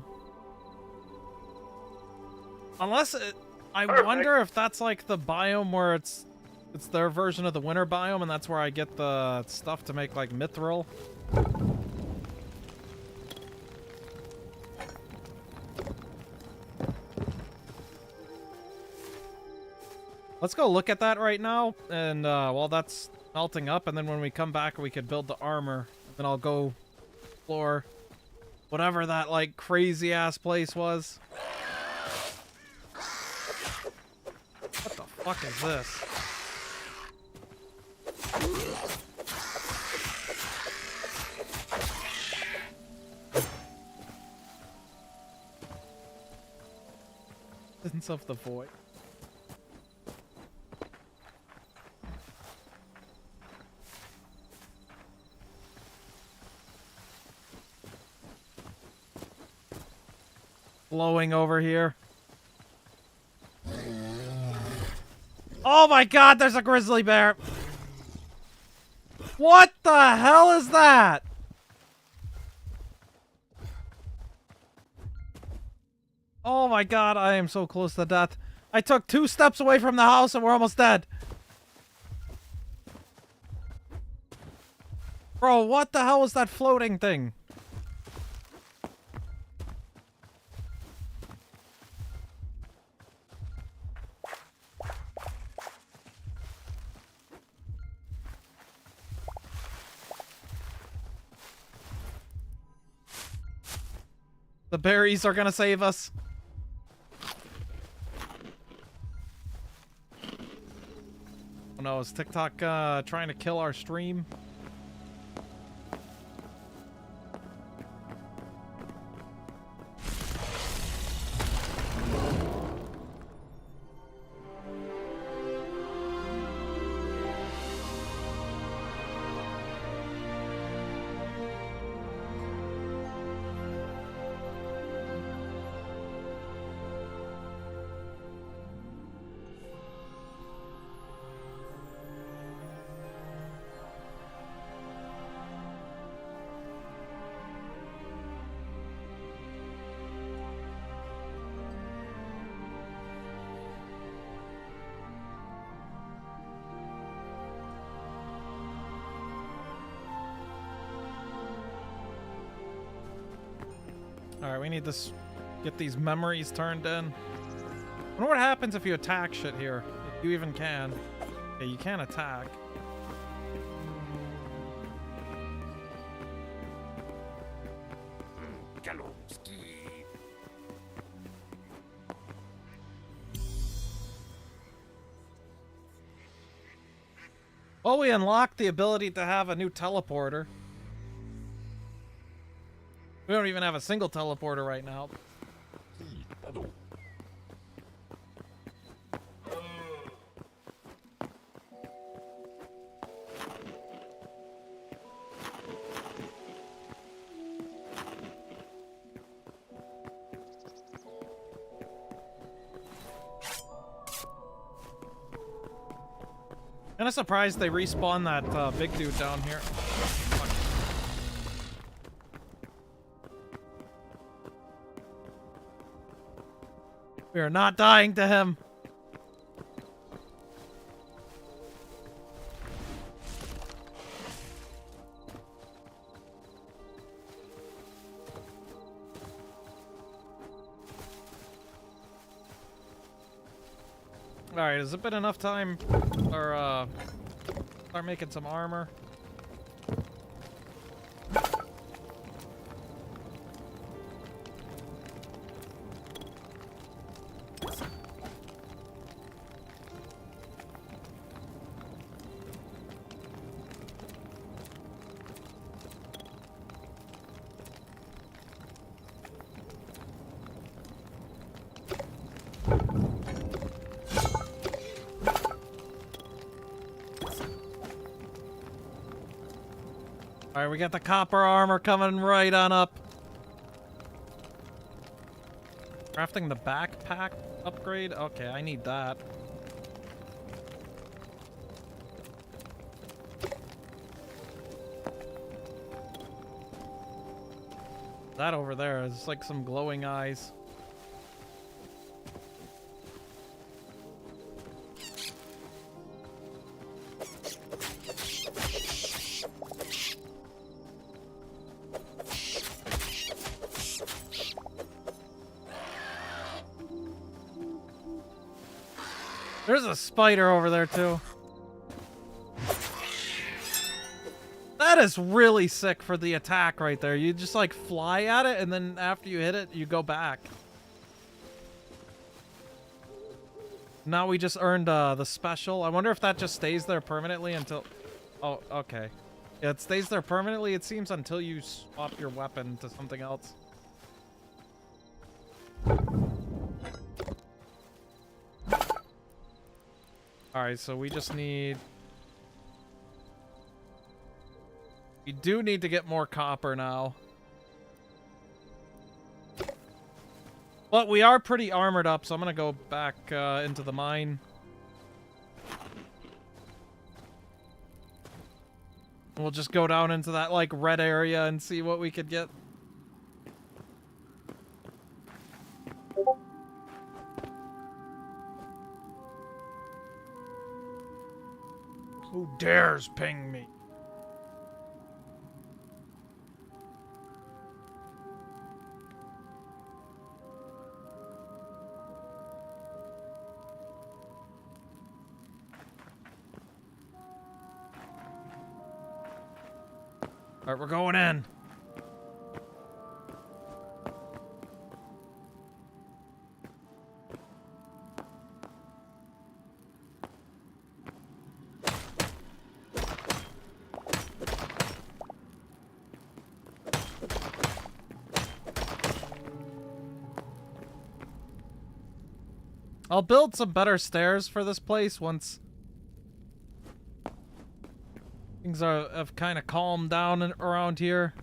Unless it... I wonder if that's, like, the biome where it's their version of the winter biome, and that's where I get the stuff to make, like, mithril. Let's go look at that right now, and while that's melting up, and then when we come back, we could build the armor. Then I'll go explore whatever that, like, crazy-ass place was. What the fuck is this? Essence of the Void. Blowing over here. Oh my god, there's a grizzly bear! What the hell is that? Oh my god, I am so close to death. I took 2 steps away from the house and we're almost dead. Bro, what the hell was that floating thing? The berries are gonna save us. Oh no, is TikTok trying to kill our stream? Alright, we need to get these memories turned in. I wonder what happens if you attack shit here. If you even can. Yeah, you can attack. Well, we unlocked the ability to have a new teleporter. We don't even have a single teleporter right now. Kinda surprised they respawned that big dude down here. Fuck. We are not dying to him. Alright, has it been enough time? Or, start making some armor? Alright, we got the copper armor coming right on up. Crafting the backpack upgrade? Okay, I need that. That over there is like some glowing eyes. There's a spider over there, too. That is really sick for the attack right there. You just, like, fly at it, and then after you hit it, you go back. Now we just earned the special. I wonder if that just stays there permanently until... Oh, okay. Yeah, it stays there permanently, it seems, until you swap your weapon to something else. Alright, so we just need... We do need to get more copper now. But we are pretty armored up, so I'm gonna go back into the mine. We'll just go down into that, like, red area and see what we could get. Who dares ping me? Alright, we're going in. I'll build some better stairs for this place once things have kind of calmed down around here.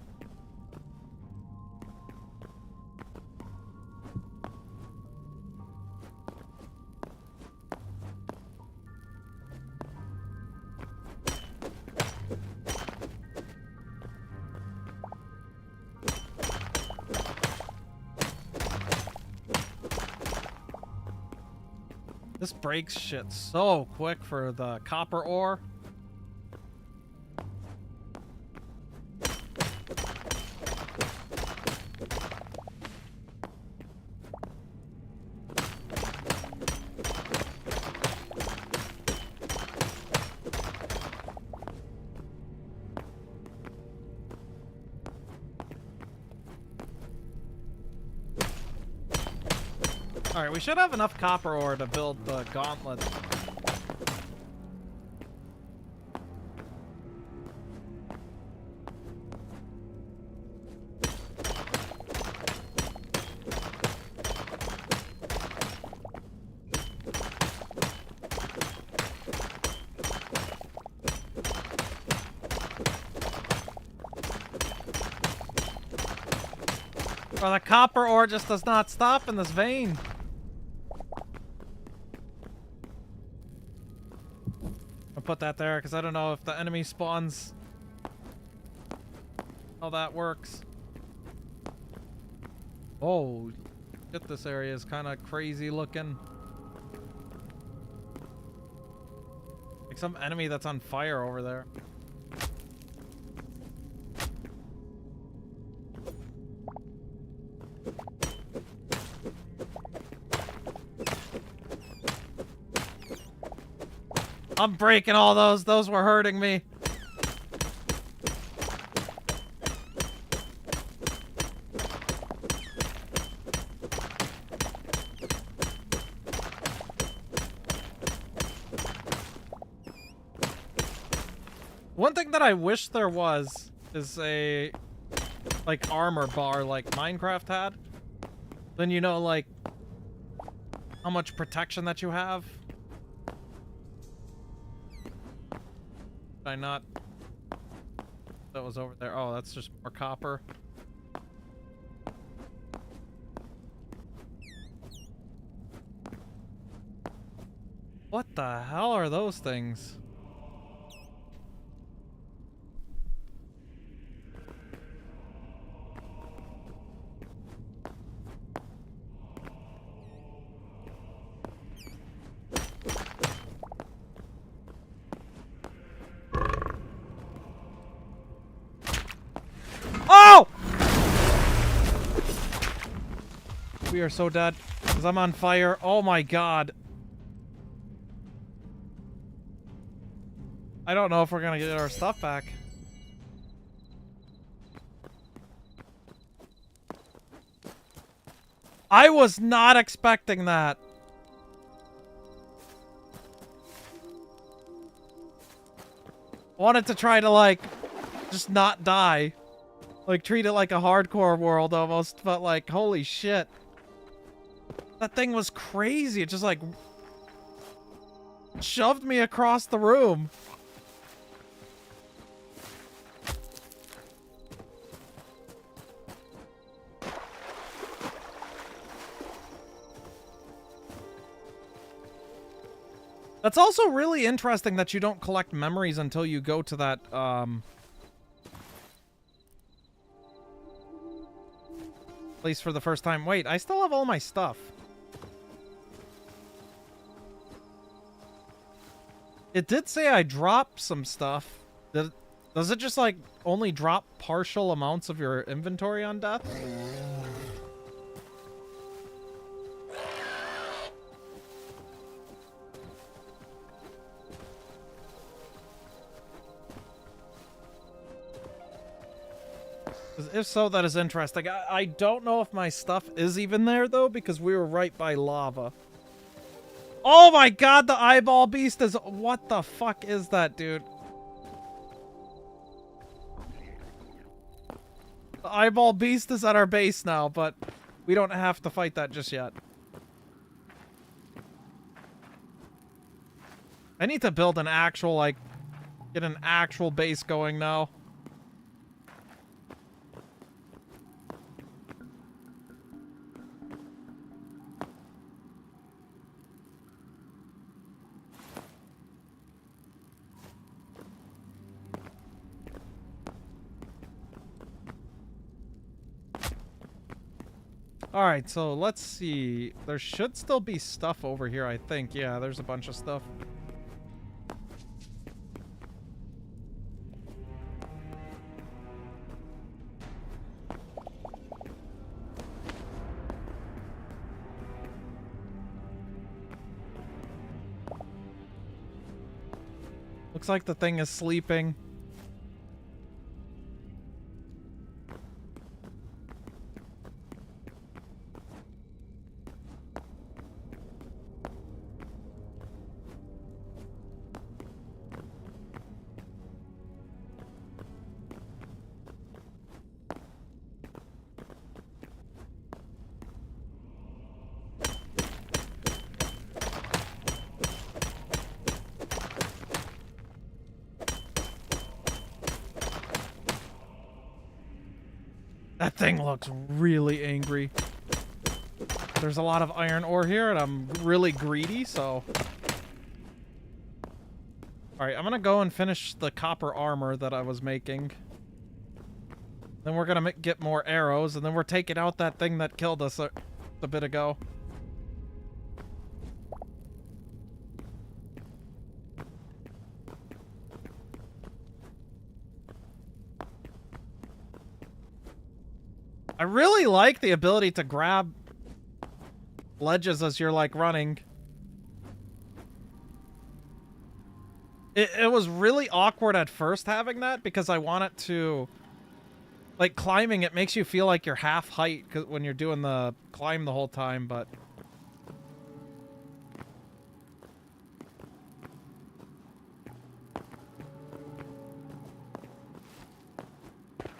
This breaks shit so quick for the copper ore. Alright, we should have enough copper ore to build the gauntlet. Or the copper ore just does not stop in this vein. I'll put that there because I don't know if the enemy spawns. How that works. Oh, shit, this area is kind of crazy looking. Like some enemy that's on fire over there. I'm breaking all those. Those were hurting me. One thing that I wish there was is a, like, armor bar like Minecraft had. Then you know, like, how much protection that you have. Did I not? That was over there. Oh, that's just more copper. What the hell are those things? Oh! We are so dead because I'm on fire. Oh my god. I don't know if we're gonna get our stuff back. I was not expecting that. Wanted to try to, like, just not die. Like, treat it like a hardcore world almost, but like, holy shit. That thing was crazy. It just, like, shoved me across the room. That's also really interesting that you don't collect memories until you go to that, place for the first time. Wait, I still have all my stuff. It did say I dropped some stuff. Does it just, like, only drop partial amounts of your inventory on death? If so, that is interesting. I don't know if my stuff is even there, though, because we were right by lava. Oh my god, the eyeball beast is... What the fuck is that, dude? The eyeball beast is at our base now, but we don't have to fight that just yet. I need to build an actual, like... Get an actual base going now. Alright, so let's see. There should still be stuff over here, I think. Yeah, there's a bunch of stuff. Looks like the thing is sleeping. That thing looks really angry. There's a lot of iron ore here, and I'm really greedy, so... Alright, I'm gonna go and finish the copper armor that I was making. Then we're gonna get more arrows, and then we're taking out that thing that killed us a bit ago. I really like the ability to grab ledges as you're, like, running. It was really awkward at first having that, because I want it to... Like, climbing, it makes you feel like you're half height when you're doing the climb the whole time, but...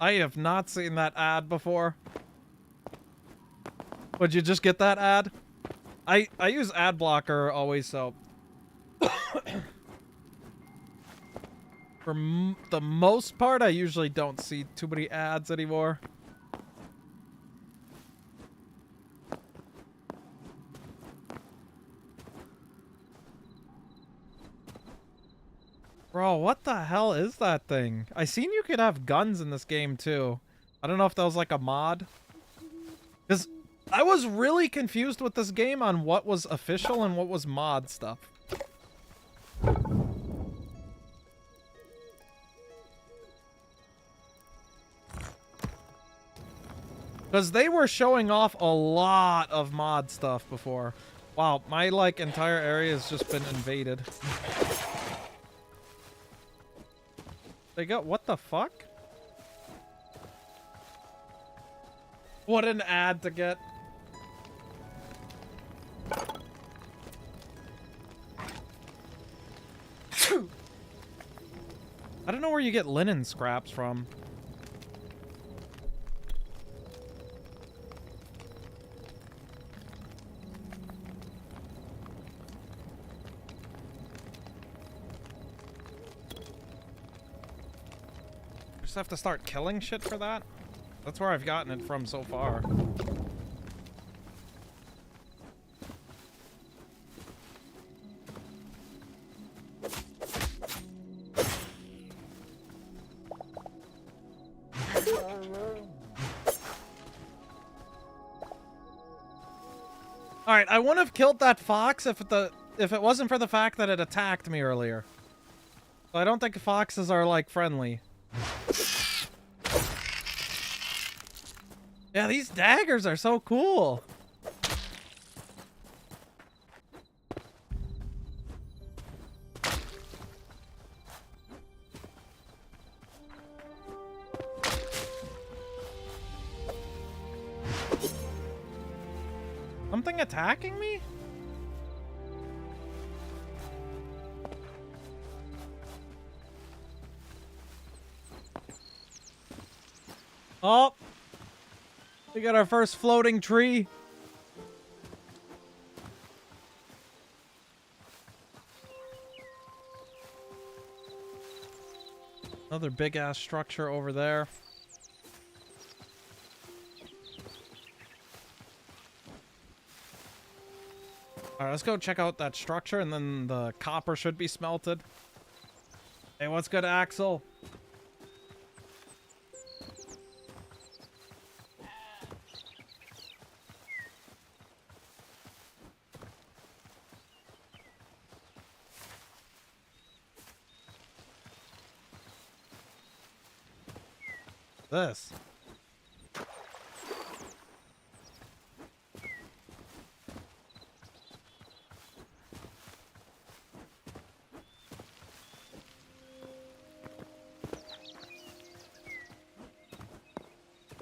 I have not seen that ad before. Would you just get that ad? I use ad blocker always, so... For the most part, I usually don't see too many ads anymore. Bro, what the hell is that thing? I seen you could have guns in this game, too. I don't know if that was like a mod. Because I was really confused with this game on what was official and what was mod stuff. Because they were showing off a lot of mod stuff before. Wow, my, like, entire area has just been invaded. They got... What the fuck? What an ad to get. I don't know where you get linen scraps from. Just have to start killing shit for that? That's where I've gotten it from so far. Alright, I wouldn't have killed that fox if it wasn't for the fact that it attacked me earlier. So I don't think foxes are, like, friendly. Yeah, these daggers are so cool. Something attacking me? Oh! We got our first floating tree. Another big ass structure over there. Alright, let's go check out that structure and then the copper should be smelted. Hey, what's good, Axel? This.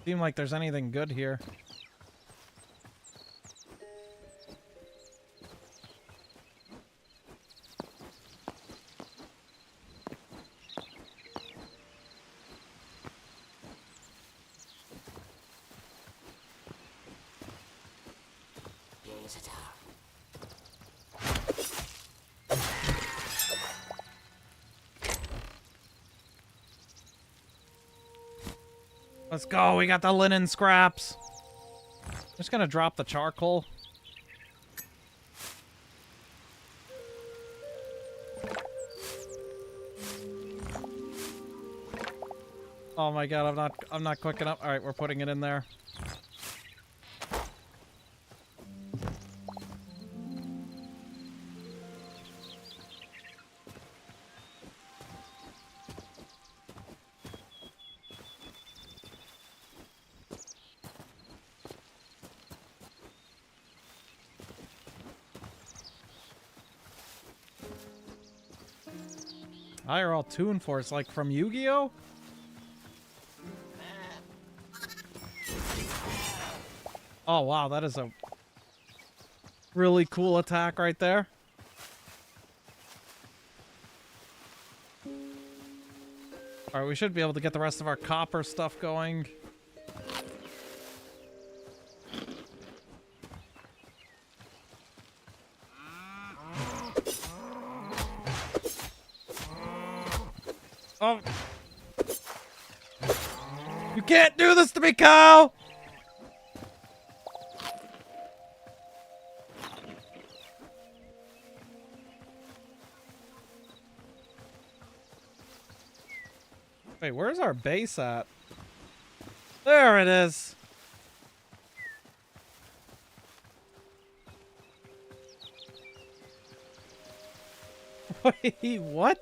Seem like there's anything good here. Let's go. We got the linen scraps. Just gonna drop the charcoal. Oh my god, I'm not quick enough. All right, we're putting it in there. Higher all tuned for it's like from Yu-Gi-Oh? Oh wow, that is a really cool attack right there. Alright, we should be able to get the rest of our copper stuff going. Oh. You can't do this to me, cow! Wait, where's our base at? There it is. Wait, what?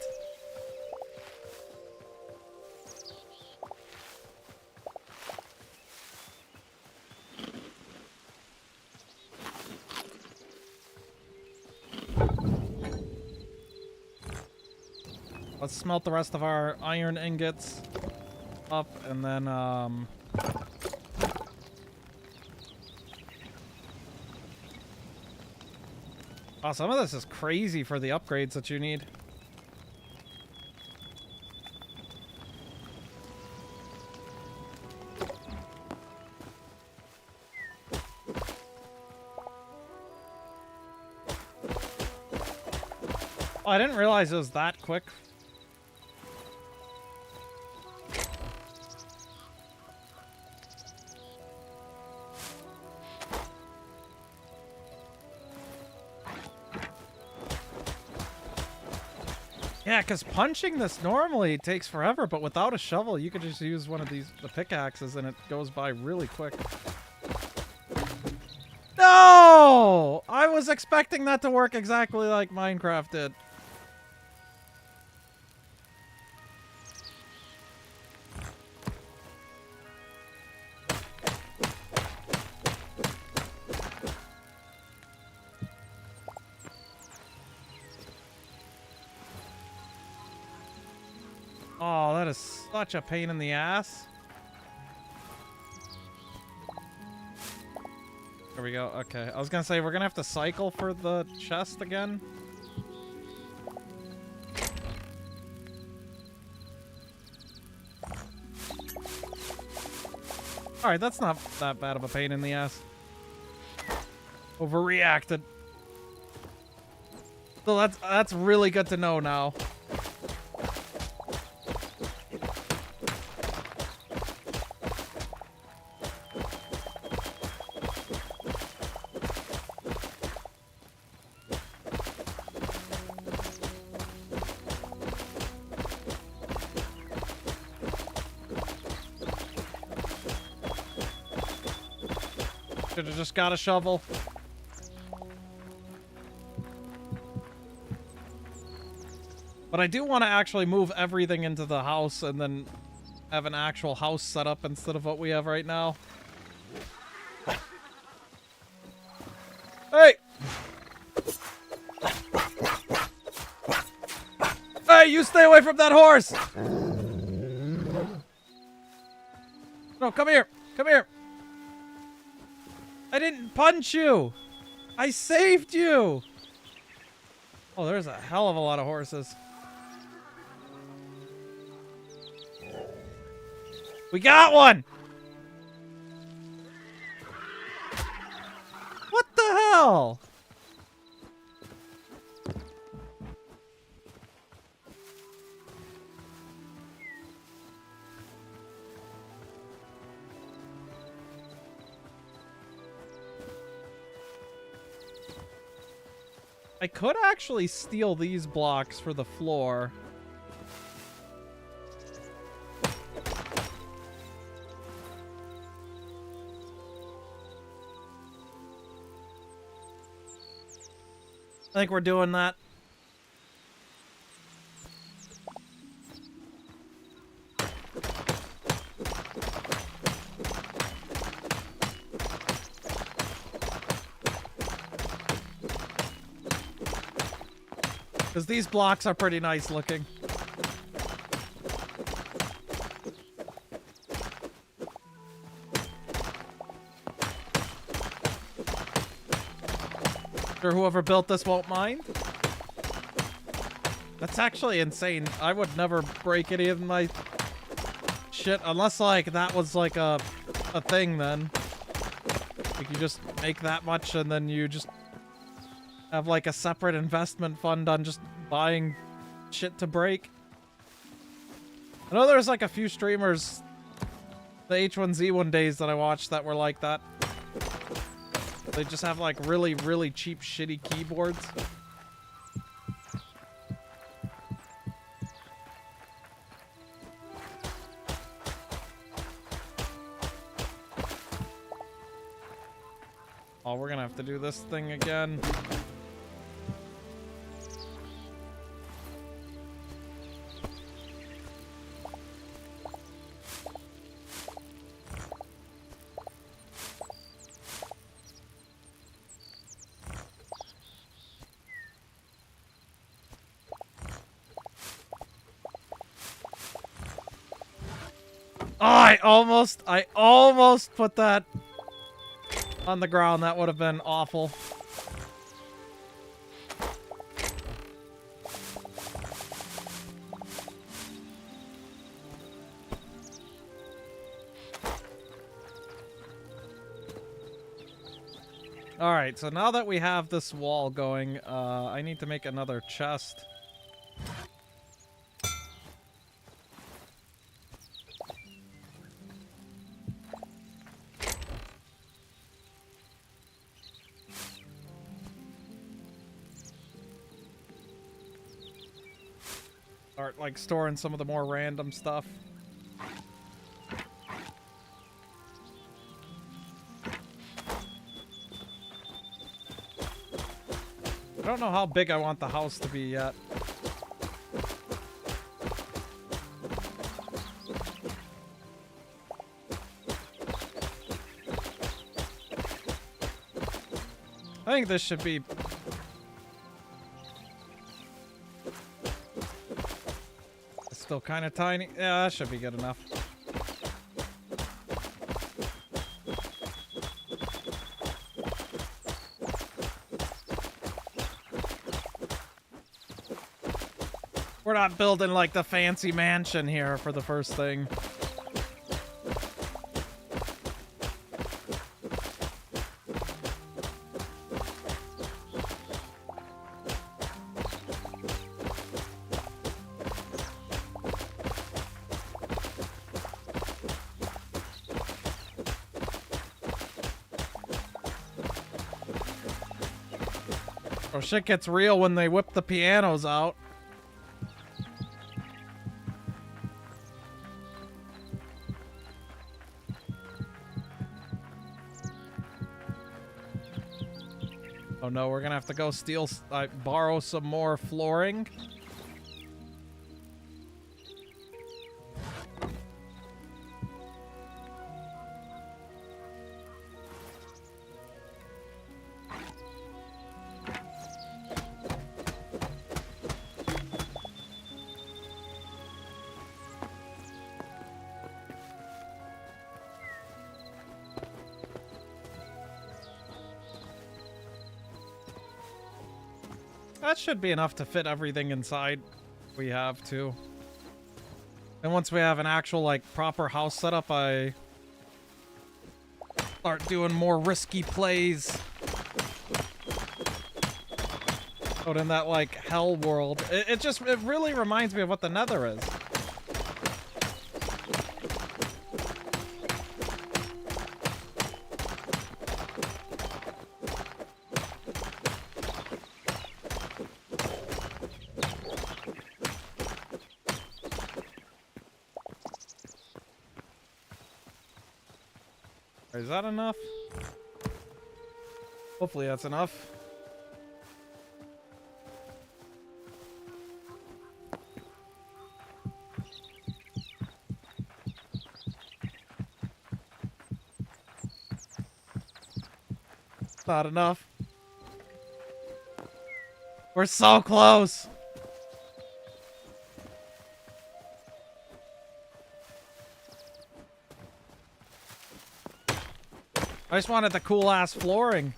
Let's smelt the rest of our iron ingots up, and then, oh, some of this is crazy for the upgrades that you need. Oh, I didn't realize it was that quick. Yeah, because punching this normally takes forever, but without a shovel, you could just use one of the pickaxes and it goes by really quick. No! I was expecting that to work exactly like Minecraft did. Oh, that is such a pain in the ass. There we go. Okay. I was gonna say, we're gonna have to cycle for the chest again. Alright, that's not that bad of a pain in the ass. Overreacted. So that's really good to know now. Should've just got a shovel. But I do want to actually move everything into the house and then have an actual house set up instead of what we have right now. Hey! Hey, you stay away from that horse! No, come here! Come here! I didn't punch you! I saved you! Oh, there's a hell of a lot of horses. We got one! What the hell? I could actually steal these blocks for the floor. I think we're doing that. Because these blocks are pretty nice looking. Sure, whoever built this won't mind. That's actually insane. I would never break any of my shit unless, like, that was like a thing then. Like, you just make that much and then you just have like a separate investment fund on just buying shit to break. I know there's like a few streamers, the H1Z1 days that I watched, that were like that. They just have like really, really cheap, shitty keyboards. Oh, we're gonna have to do this thing again. Oh, I almost put that on the ground. That would have been awful. Alright, so now that we have this wall going, I need to make another chest. Start, like, storing some of the more random stuff. I don't know how big I want the house to be yet. I think this should be... It's still kind of tiny. Yeah, that should be good enough. We're not building like the fancy mansion here for the first thing. Oh, shit gets real when they whip the pianos out. Oh no, we're gonna have to go borrow some more flooring. That should be enough to fit everything inside we have, too. And once we have an actual, like, proper house setup, I start doing more risky plays out in that, like, hell world. It really reminds me of what the Nether is. Is that enough? Hopefully that's enough. Not enough. We're so close. I just wanted the cool ass flooring.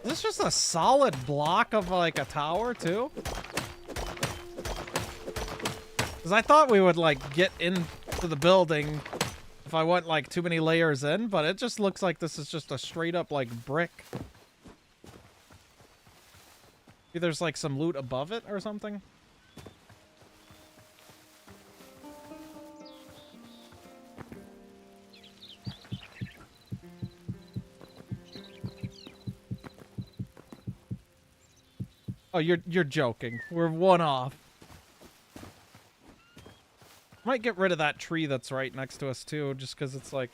Is this just a solid block of like a tower too? Because I thought we would like get into the building if I went like too many layers in, but it just looks like this is just a straight up like brick. Maybe there's like some loot above it or something. Oh, you're joking. We're one off. Might get rid of that tree that's right next to us too, just because it's like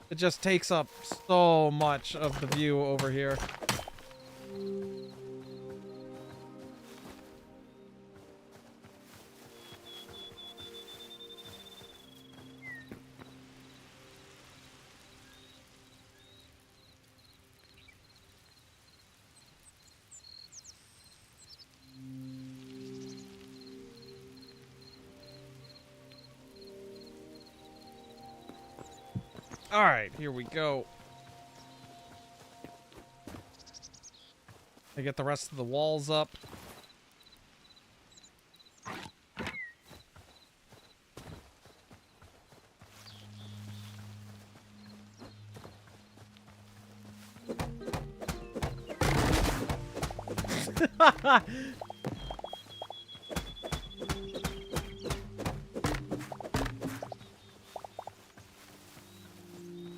it just takes up so much of the view over here. All right, here we go. I get the rest of the walls up.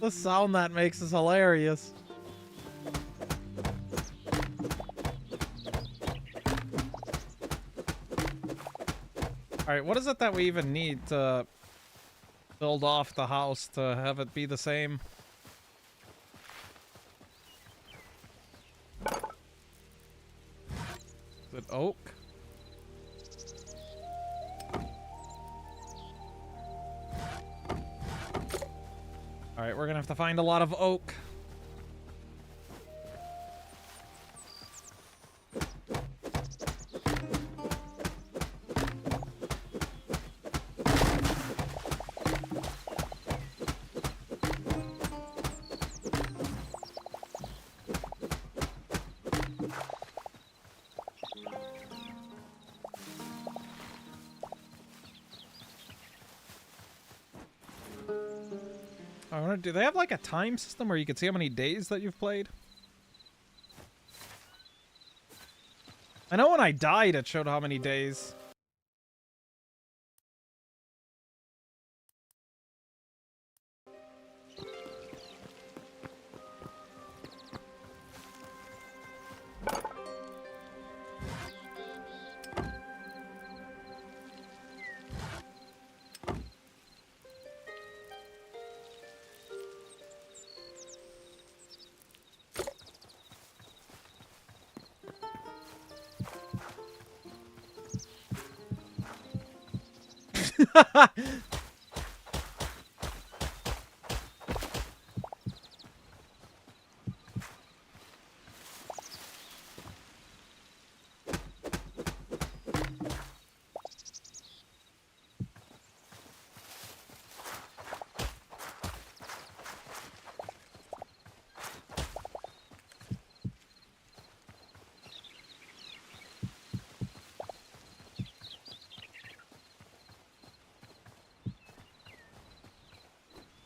The sound that makes is hilarious. Alright, what is it that we even need to build off the house to have it be the same? Is it oak? Alright, we're gonna have to find a lot of oak. Do they have like a time system where you can see how many days that you've played? I know when I died it showed how many days.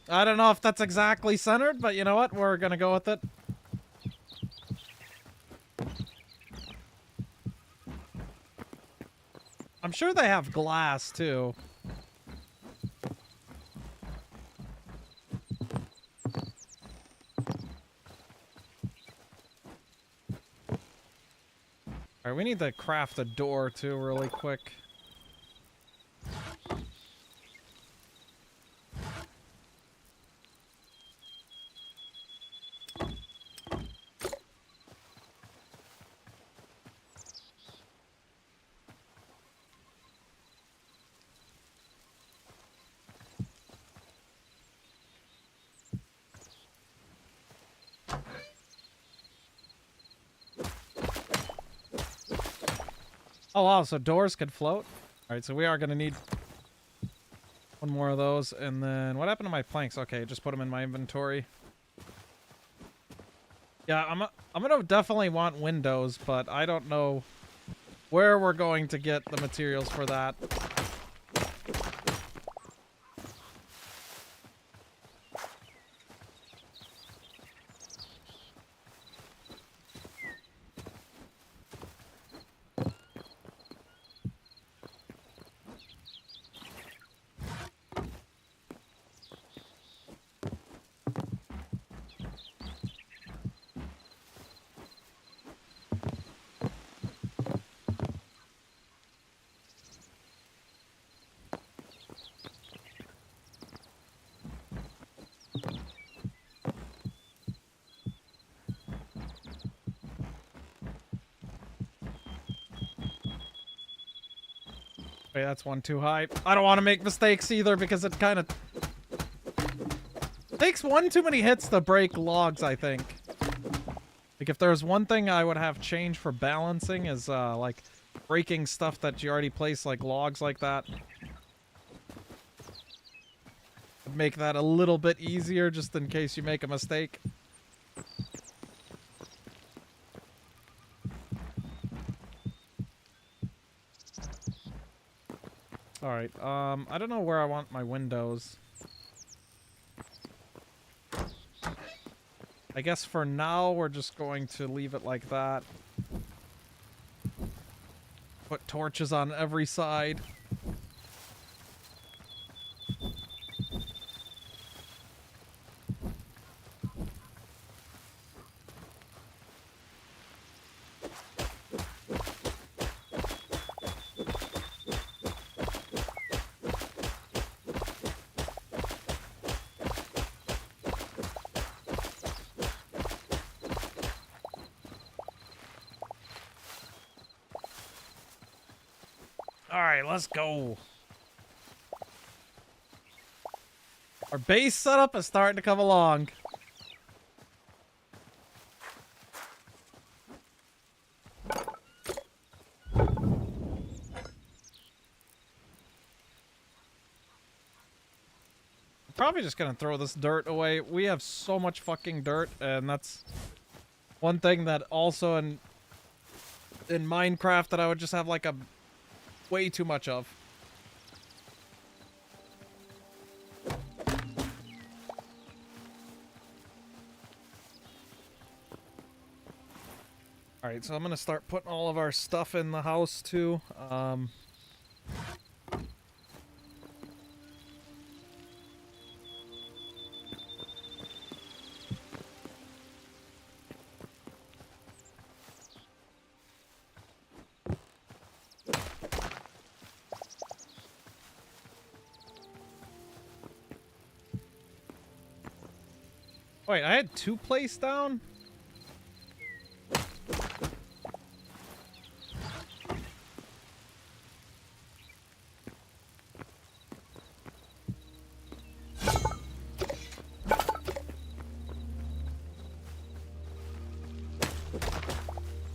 I don't know if that's exactly centered, but you know what? We're gonna go with it. I'm sure they have glass, too. Alright, we need to craft a door, too, really quick. Oh, wow, so doors could float? Alright, so we are going to need one more of those. And then, what happened to my planks? Okay, just put them in my inventory. Yeah, I'm going to definitely want windows, but I don't know where we're going to get the materials for that. Wait, that's one too high. I don't want to make mistakes either because it kind of takes one too many hits to break logs, I think. Like, if there's one thing I would have changed for balancing is, like, breaking stuff that you already placed, like logs like that. Would make that a little bit easier just in case you make a mistake. Alright, I don't know where I want my windows. I guess for now, we're just going to leave it like that. Put torches on every side. Alright, let's go. Our base setup is starting to come along. Probably just gonna throw this dirt away. We have so much fucking dirt, and that's one thing that also in Minecraft that I would just have like a way too much of. Alright, so I'm gonna start putting all of our stuff in the house too. Wait, I had 2 placed down?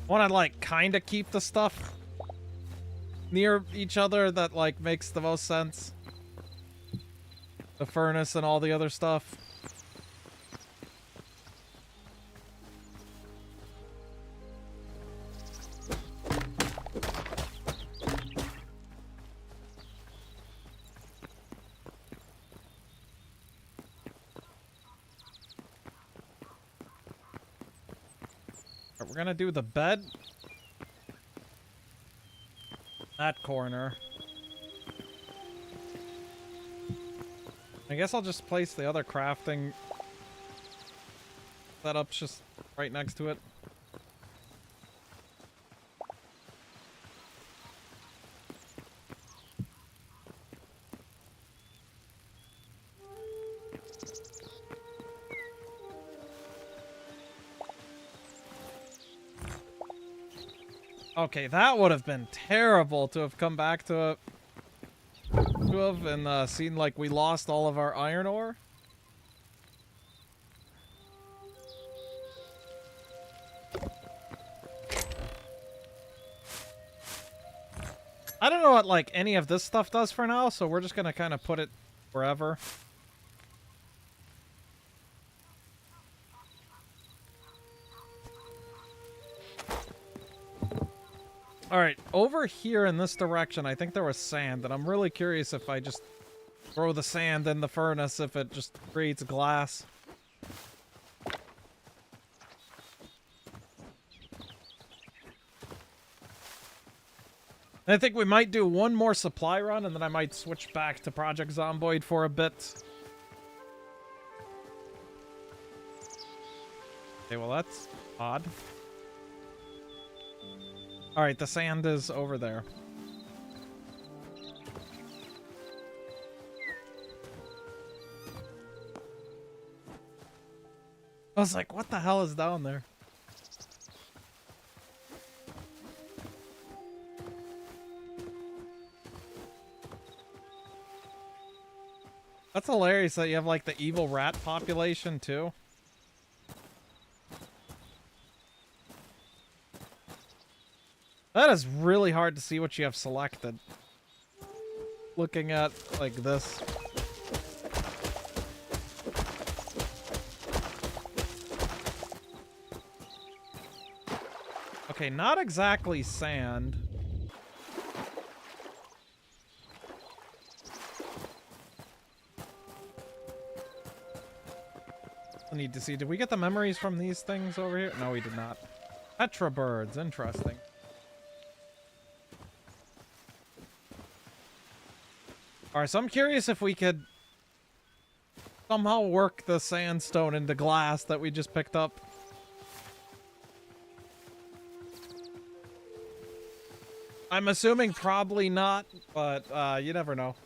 I want to, like, kind of keep the stuff near each other that, like, makes the most sense. The furnace and all the other stuff. We're gonna do the bed. That corner. I guess I'll just place the other crafting setups just right next to it. Okay, that would have been terrible to have come back to it. And seen like we lost all of our iron ore. I don't know what, like, any of this stuff does for now, so we're just gonna kind of put it wherever. Alright, over here in this direction, I think there was sand, and I'm really curious if I just throw the sand in the furnace, if it just creates glass. I think we might do one more supply run, and then I might switch back to Project Zomboid for a bit. Okay, well that's odd. Alright, the sand is over there. I was like, what the hell is down there? That's hilarious that you have, like, the evil rat population, too. That is really hard to see what you have selected. Looking at, like, this. Okay, not exactly sand. I need to see, did we get the memories from these things over here? No, we did not. Petra birds, interesting. Alright, so I'm curious if we could somehow work the sandstone into glass that we just picked up. I'm assuming probably not, but you never know.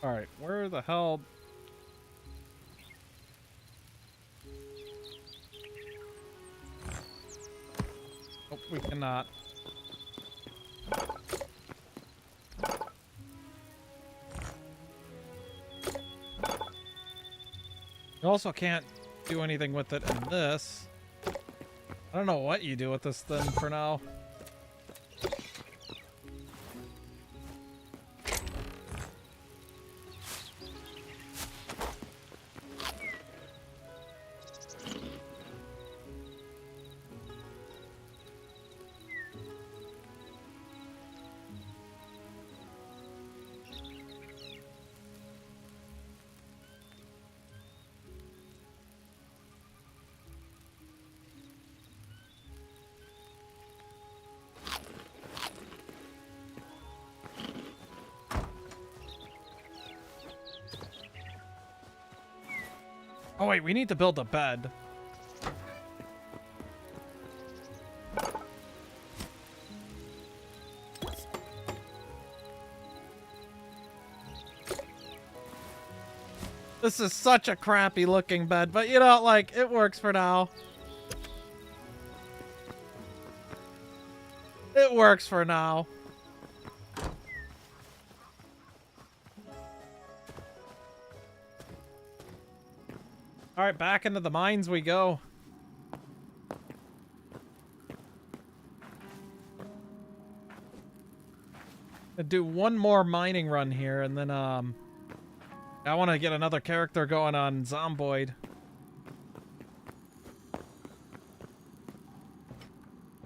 Alright, where the hell... Oh, we cannot. You also can't do anything with it in this. I don't know what you do with this thing for now. Oh wait, we need to build a bed. This is such a crappy looking bed, but you know, like, it works for now. It works for now. Alright, back into the mines we go. I'll do one more mining run here, and then, I want to get another character going on Zomboid.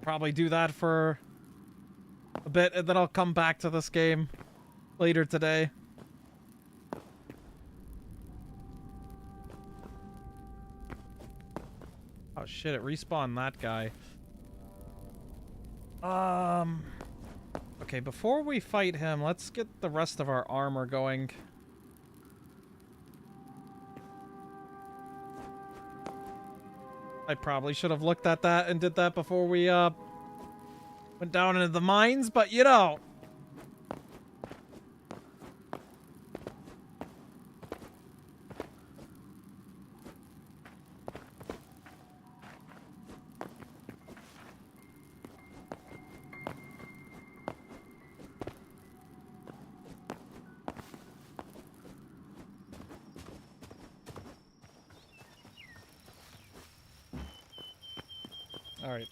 Probably do that for a bit, and then I'll come back to this game later today. Oh shit, it respawned that guy. Okay, before we fight him, let's get the rest of our armor going. I probably should have looked at that and did that before we, went down into the mines, but you know. All right.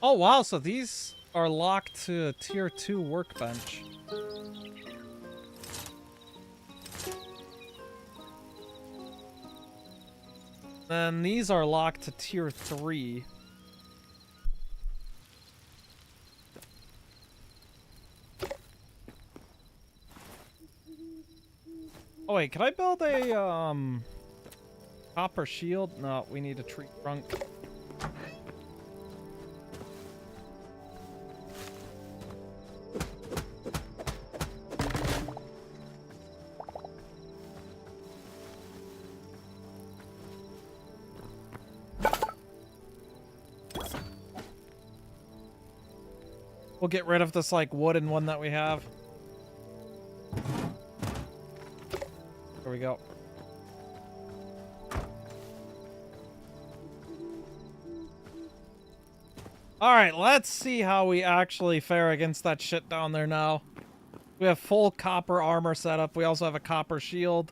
Oh, wow. So these are locked to a tier 2 workbench. Then these are locked to tier 3. Oh, wait. Can I build a, copper shield? No, we need a tree trunk. We'll get rid of this, like, wooden one that we have. There we go. Alright, let's see how we actually fare against that shit down there now. We have full copper armor setup. We also have a copper shield.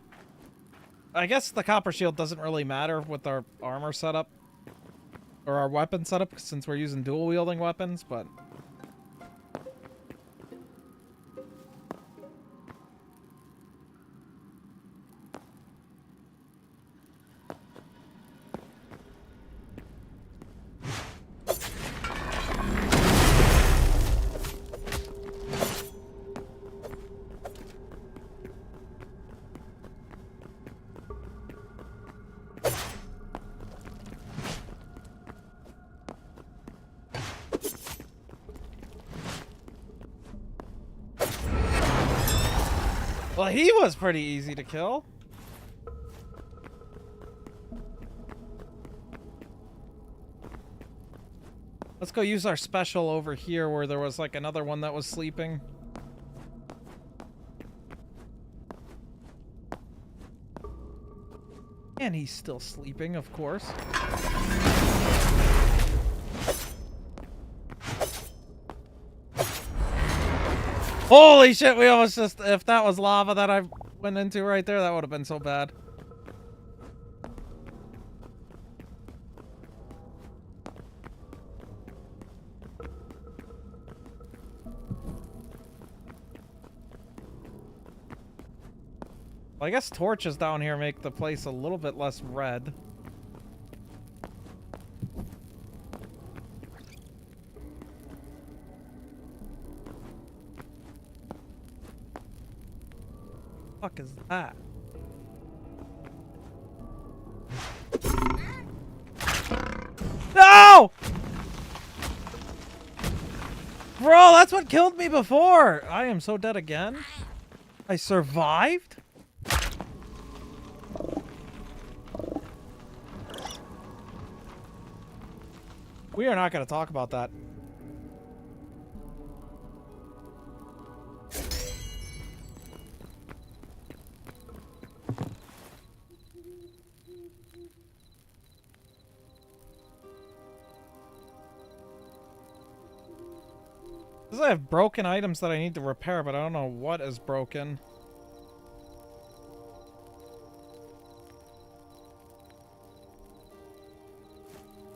I guess the copper shield doesn't really matter with our armor setup. Or our weapon setup, since we're using dual-wielding weapons, but... Well, he was pretty easy to kill. Let's go use our special over here where there was like another one that was sleeping. And he's still sleeping, of course. Holy shit, we almost just... If that was lava that I went into right there, that would have been so bad. Well, I guess torches down here make the place a little bit less red. What the fuck is that? No! Bro, that's what killed me before. I am so dead again. I survived? We are not going to talk about that. Because I have broken items that I need to repair, but I don't know what is broken.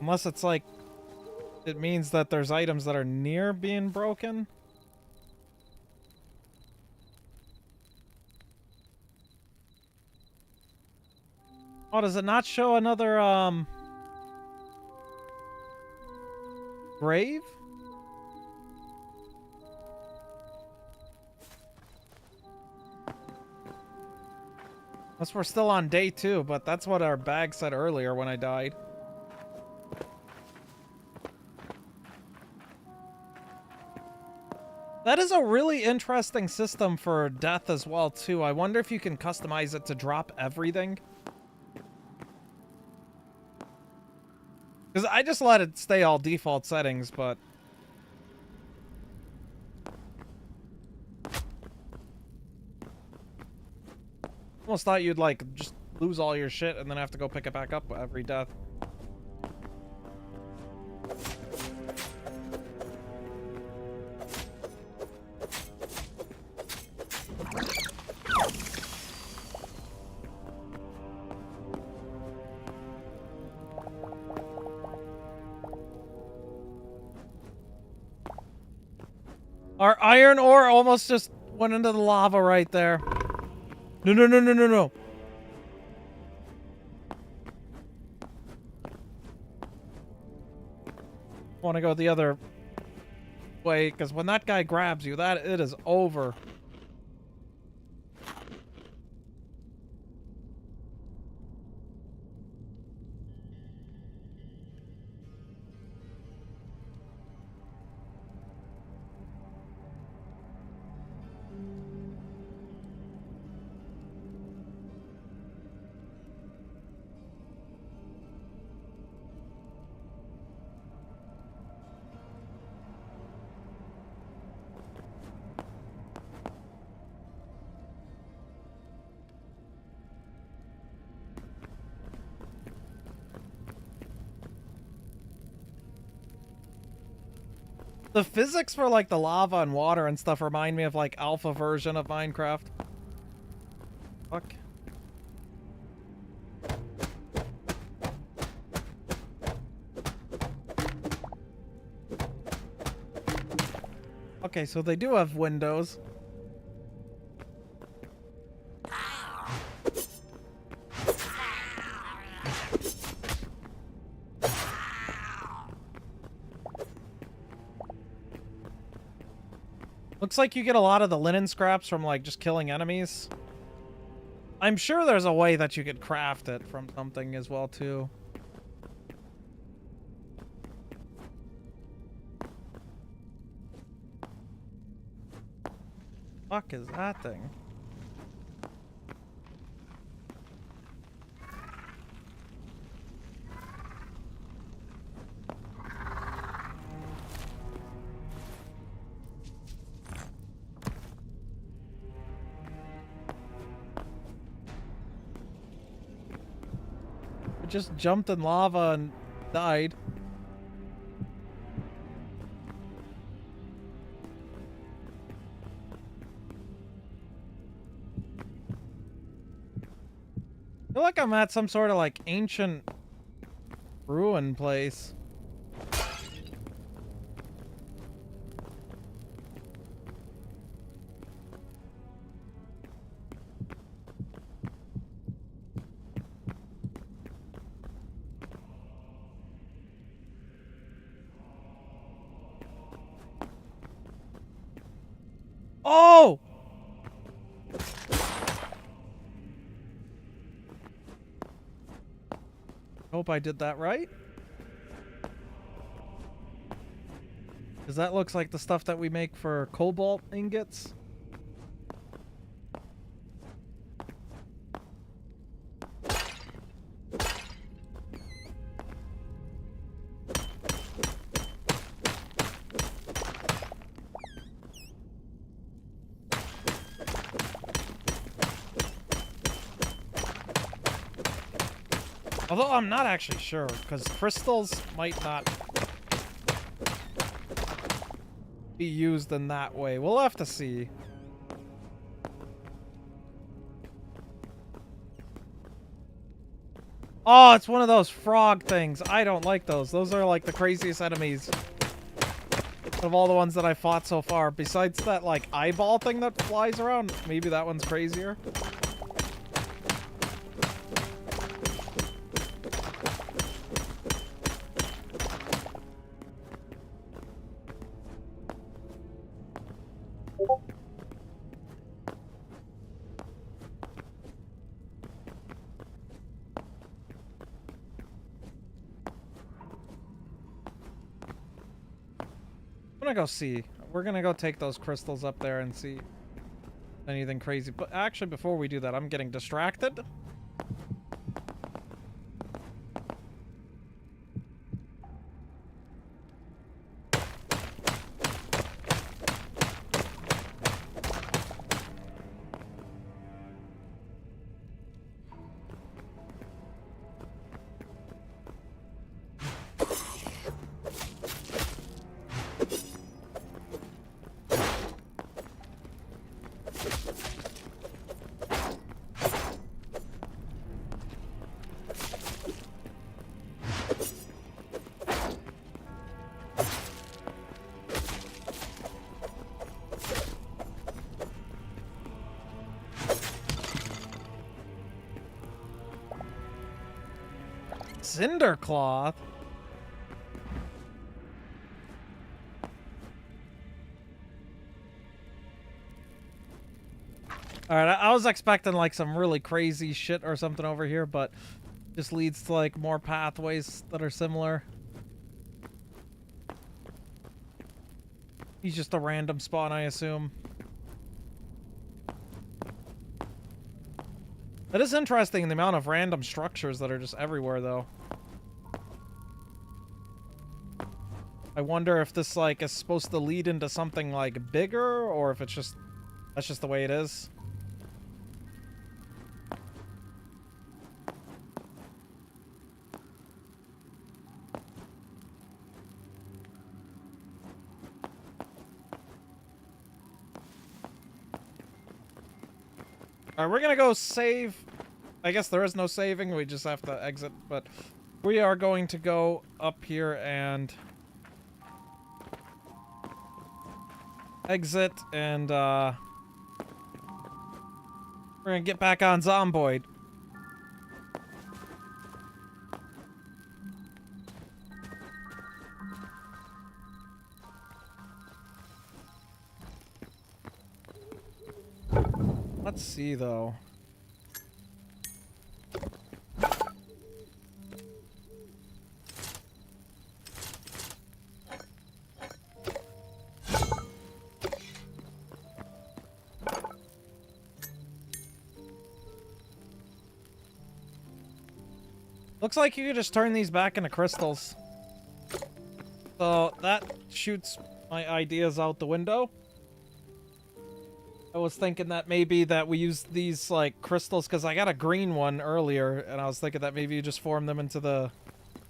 Unless it's like... It means that there's items that are near being broken. Oh, does it not show another, grave? Unless we're still on day 2, but that's what our bag said earlier when I died. That is a really interesting system for death as well, too. I wonder if you can customize it to drop everything. Because I just let it stay all default settings, but... Almost thought you'd, like, just lose all your shit and then have to go pick it back up every death. Our iron ore almost just went into the lava right there. No, no, no, no, no, no. Want to go the other way, because when that guy grabs you, that it is over. The physics for, like, the lava and water and stuff remind me of, like, alpha version of Minecraft. Fuck. Okay, so they do have windows. Looks like you get a lot of the linen scraps from, like, just killing enemies. I'm sure there's a way that you could craft it from something as well, too. Fuck is that thing? It just jumped in lava and died. I feel like I'm at some sort of, like, ancient ruin place. Oh! Hope I did that right. Because that looks like the stuff that we make for cobalt ingots. Although I'm not actually sure, because crystals might not be used in that way. We'll have to see. Oh, it's one of those frog things. I don't like those. Those are like the craziest enemies of all the ones that I fought so far. Besides that, like, eyeball thing that flies around, maybe that one's crazier. I'm gonna go see. We're gonna go take those crystals up there and see anything crazy. But actually, before we do that, I'm getting distracted. Cinder cloth? Alright, I was expecting like some really crazy shit or something over here, but just leads to like more pathways that are similar. He's just a random spawn, I assume. That is interesting, the amount of random structures that are just everywhere, though. I wonder if this, like, is supposed to lead into something, like, bigger, or if it's just... that's just the way it is. Alright, we're gonna go save. I guess there is no saving, we just have to exit, but we are going to go up here and exit, and we're gonna get back on Zomboid. Let's see, though. Looks like you could just turn these back into crystals. So that shoots my ideas out the window. I was thinking that maybe that we use these, like, crystals, because I got a green one earlier, and I was thinking that maybe you just form them into the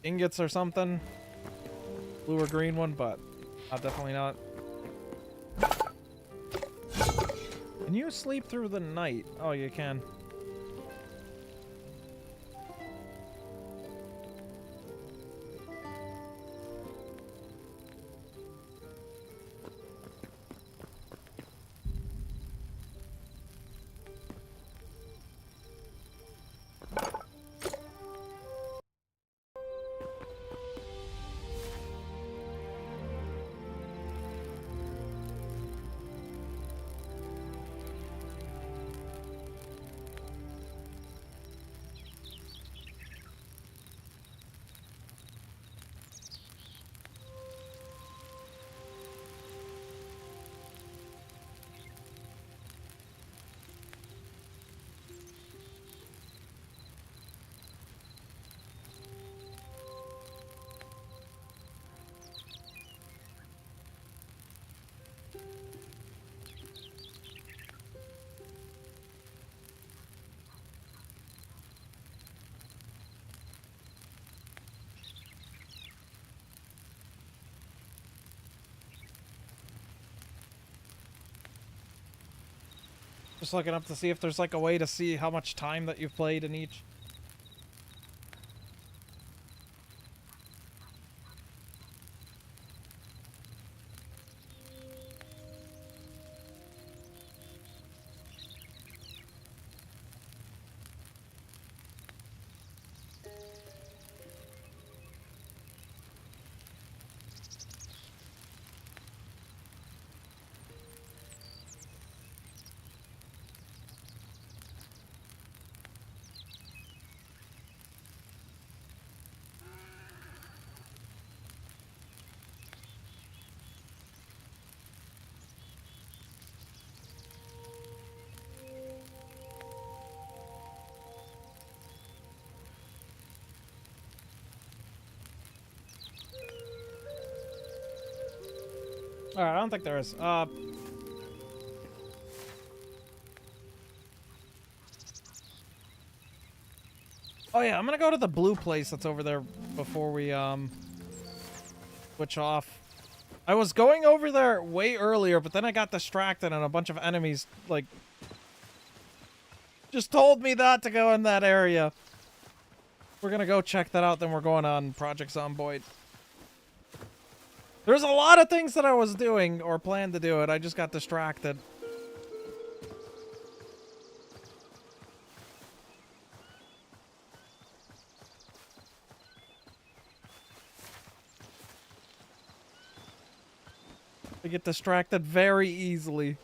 ingots or something. Blue or green one, but definitely not. Can you sleep through the night? Oh, you can. Just looking up to see if there's like a way to see how much time that you've played in each. Alright, I don't think there is. Oh yeah, I'm gonna go to the blue place that's over there before we, switch off. I was going over there way earlier, but then I got distracted and a bunch of enemies, like, just told me not to go in that area. We're gonna go check that out, then we're going on Project Zomboid. There's a lot of things that I was doing, or planned to do it, I just got distracted. I get distracted very easily.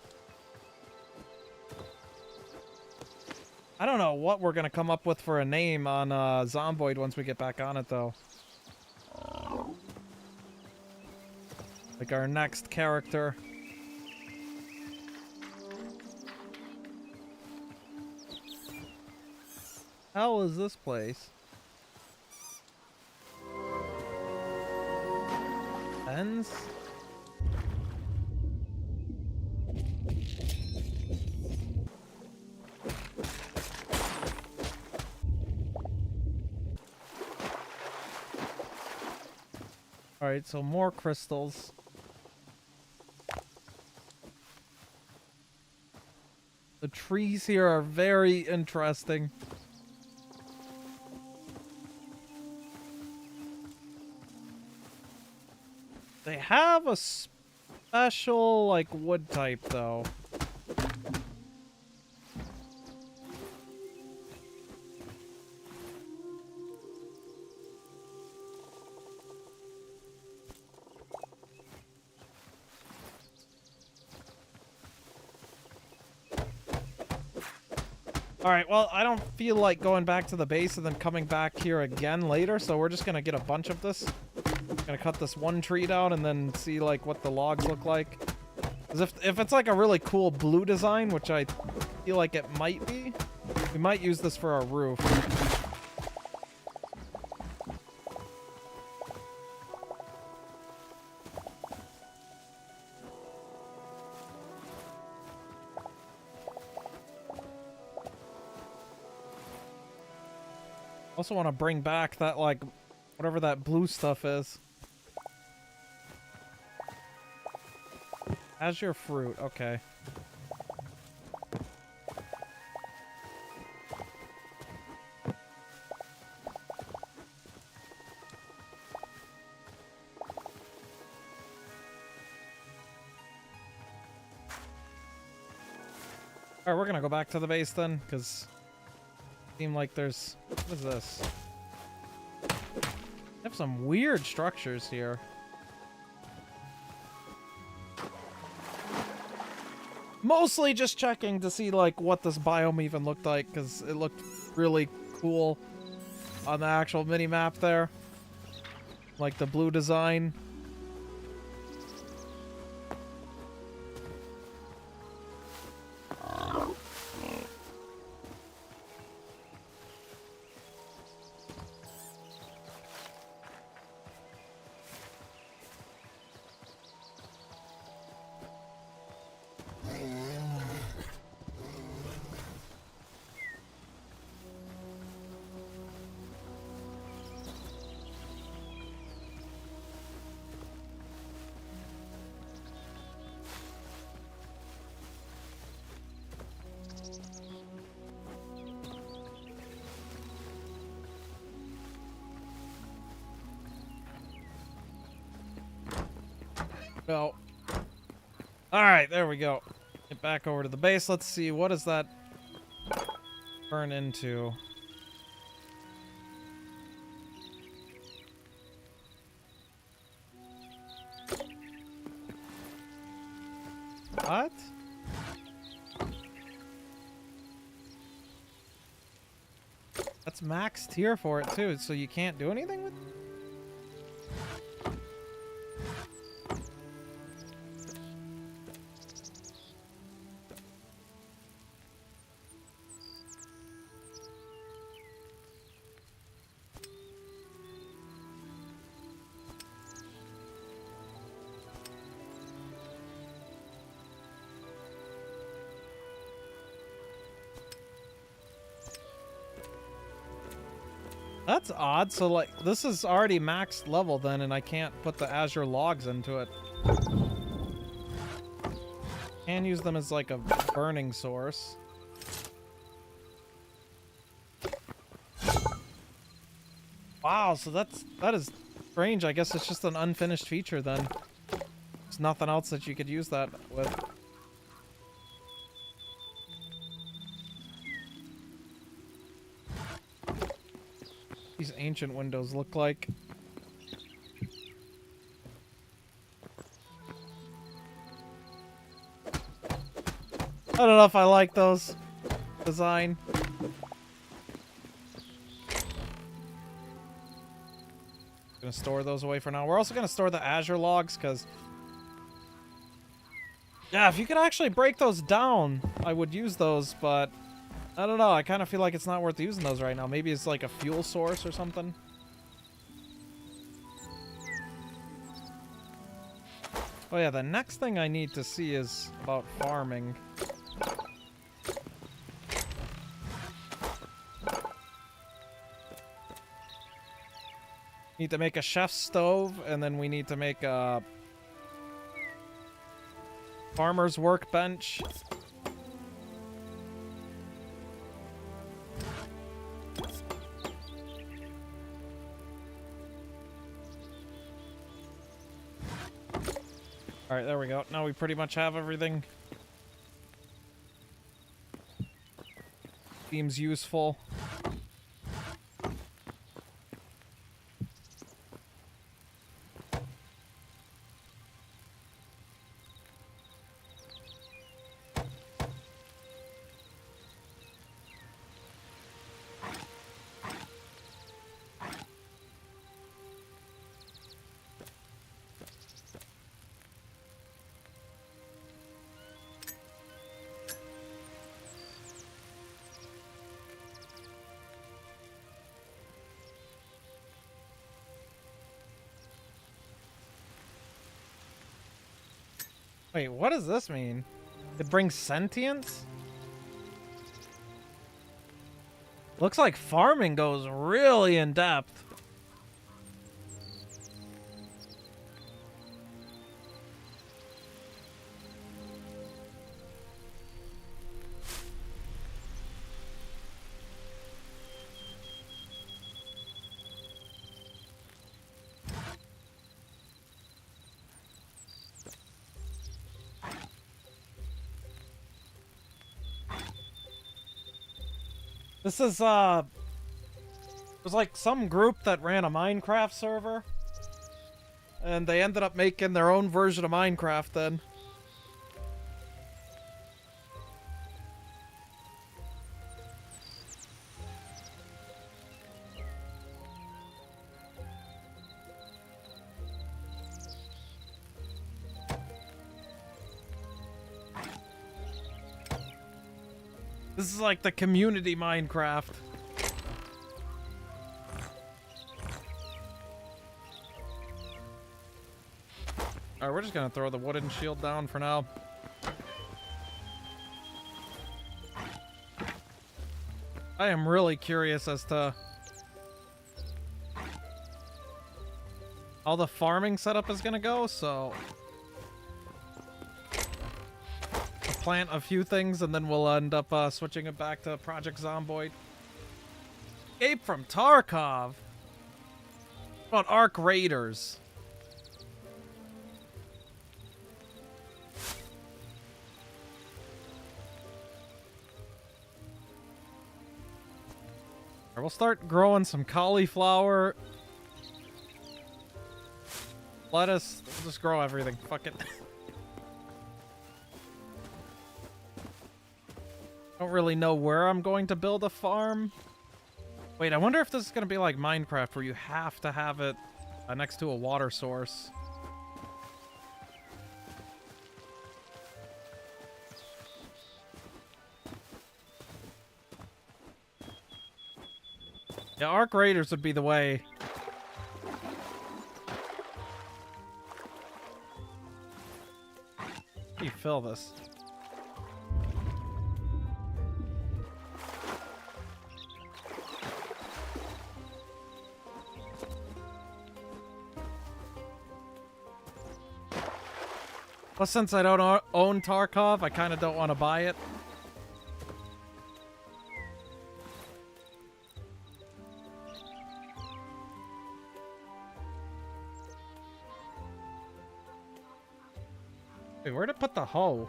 I don't know what we're gonna come up with for a name on Zomboid once we get back on it, though. Like our next character. How is this place? Ends? Alright, so more crystals. The trees here are very interesting. They have a special, like, wood type, though. Alright, well, I don't feel like going back to the base and then coming back here again later, so we're just gonna get a bunch of this. Gonna cut this one tree down and then see, like, what the logs look like. Because if it's, like, a really cool blue design, which I feel like it might be, we might use this for our roof. Also want to bring back that, like, whatever that blue stuff is. Azure fruit, okay. Alright, we're gonna go back to the base then, because it seemed like there's... What is this? They have some weird structures here. Mostly just checking to see, like, what this biome even looked like, because it looked really cool on the actual mini-map there. Like the blue design. No. Alright, there we go. Get back over to the base. Let's see, what does that turn into? What? That's max tier for it too, so you can't do anything with it? That's odd. So, like, this is already maxed level then, and I can't put the Azure logs into it. Can use them as, like, a burning source. Wow, so that is strange. I guess it's just an unfinished feature then. There's nothing else that you could use that with. These ancient windows look like. I don't know if I like those design. Gonna store those away for now. We're also gonna store the Azure logs because, yeah, if you could actually break those down, I would use those, but I don't know. I kind of feel like it's not worth using those right now. Maybe it's like a fuel source or something. Oh yeah, the next thing I need to see is about farming. Need to make a chef's stove, and then we need to make a farmer's workbench. Alright, there we go. Now we pretty much have everything. Seems useful. Wait, what does this mean? It brings sentience? Looks like farming goes really in depth. This is, it was like some group that ran a Minecraft server. And they ended up making their own version of Minecraft then. This is like the community Minecraft. Alright, we're just gonna throw the wooden shield down for now. I am really curious as to how the farming setup is gonna go, so I'll plant a few things and then we'll end up switching it back to Project Zomboid. Escape from Tarkov. What about Arc Raiders? We'll start growing some cauliflower. Lettuce. We'll just grow everything. Fuck it. Don't really know where I'm going to build a farm. Wait, I wonder if this is going to be like Minecraft where you have to have it next to a water source. Yeah, Arc Raiders would be the way. How do you fill this? Well, since I don't own Tarkov, I kind of don't want to buy it. Wait, where'd it put the hoe?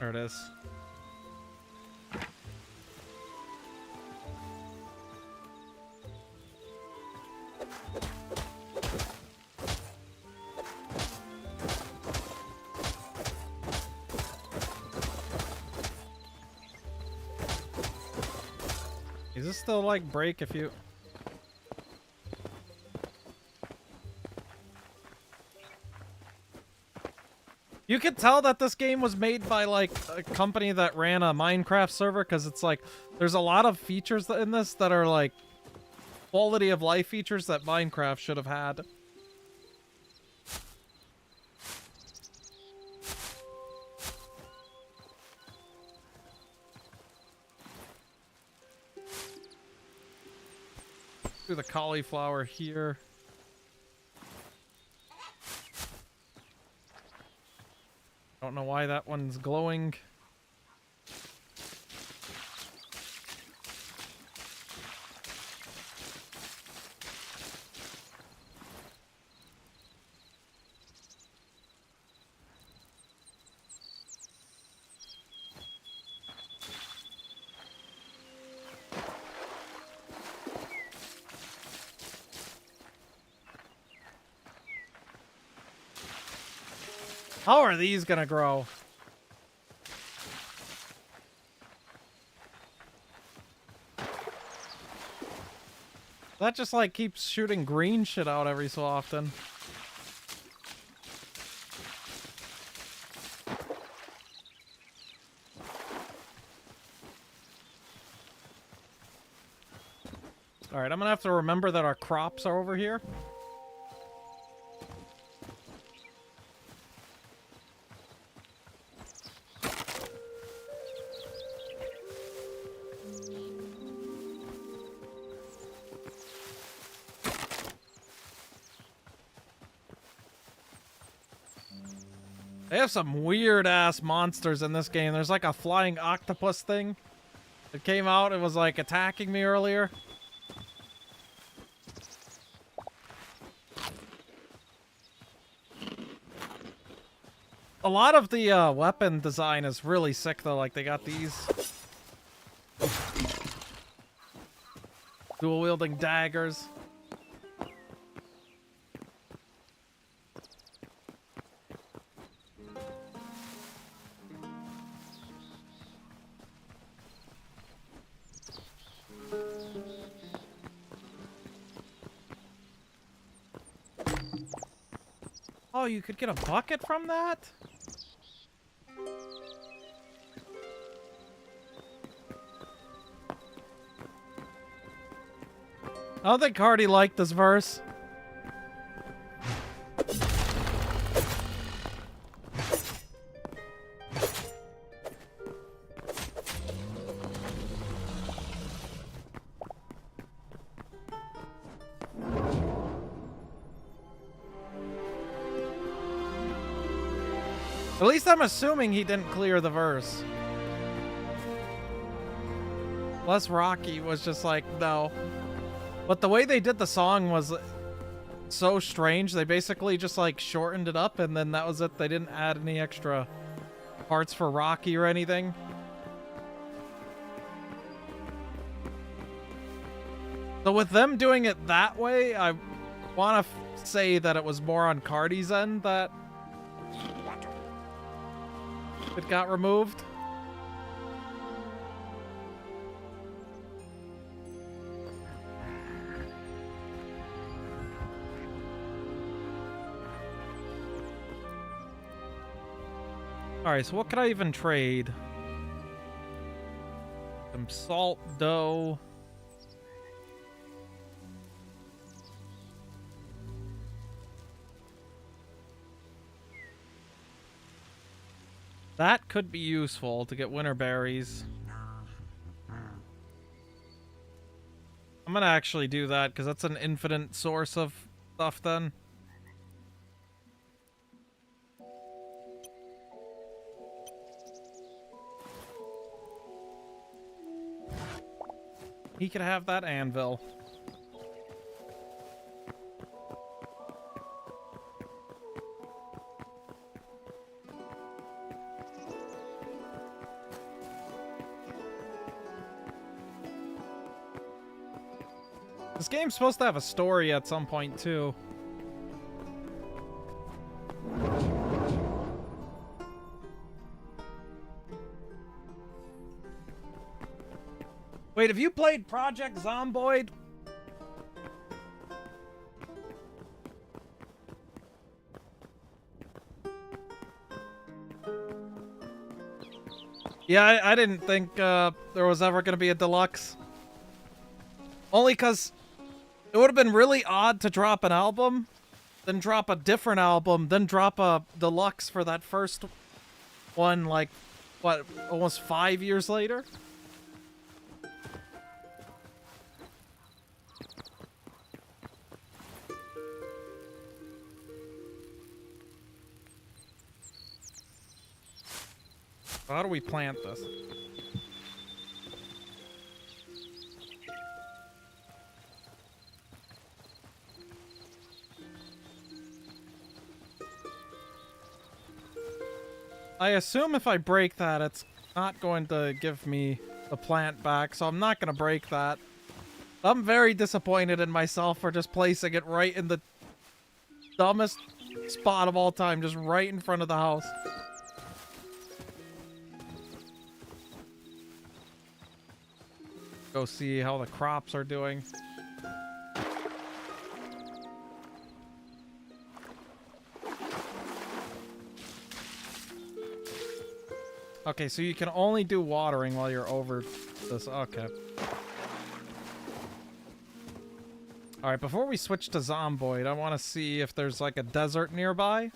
There it is. Is this still like break if you... You could tell that this game was made by like a company that ran a Minecraft server, because it's like there's a lot of features in this that are like quality of life features that Minecraft should have had. Do the cauliflower here. Don't know why that one's glowing. How are these gonna grow? That just like keeps shooting green shit out every so often. Alright, I'm gonna have to remember that our crops are over here. They have some weird-ass monsters in this game. There's like a flying octopus thing that came out. It was like attacking me earlier. A lot of the weapon design is really sick, though. Like, they got these dual-wielding daggers. Oh, you could get a bucket from that? I don't think Hardy liked this verse. At least I'm assuming he didn't clear the verse. Unless Rocky was just like, no. But the way they did the song was so strange. They basically just like shortened it up and then that was it. They didn't add any extra parts for Rocky or anything. So with them doing it that way, I want to say that it was more on Cardi's end that it got removed. Alright, so what could I even trade? Some salt dough. That could be useful to get winter berries. I'm gonna actually do that because that's an infinite source of stuff then. He could have that anvil. This game's supposed to have a story at some point, too. Wait, have you played Project Zomboid? Yeah, I didn't think there was ever going to be a deluxe. Only because it would have been really odd to drop an album, then drop a different album, then drop a deluxe for that first one, like, what, almost 5 years later? How do we plant this? I assume if I break that, it's not going to give me the plant back, so I'm not going to break that. I'm very disappointed in myself for just placing it right in the dumbest spot of all time, just right in front of the house. Go see how the crops are doing. Okay, so you can only do watering while you're over this. Okay. Alright, before we switch to Zomboid, I want to see if there's like a desert nearby.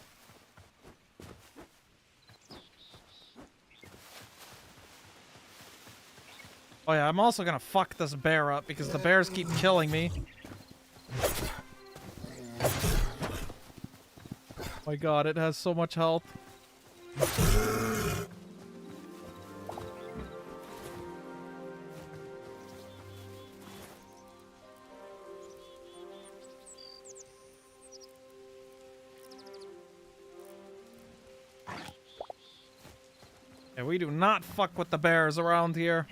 Oh yeah, I'm also gonna fuck this bear up because the bears keep killing me. Oh my god, it has so much health. Yeah, we do not fuck with the bears around here.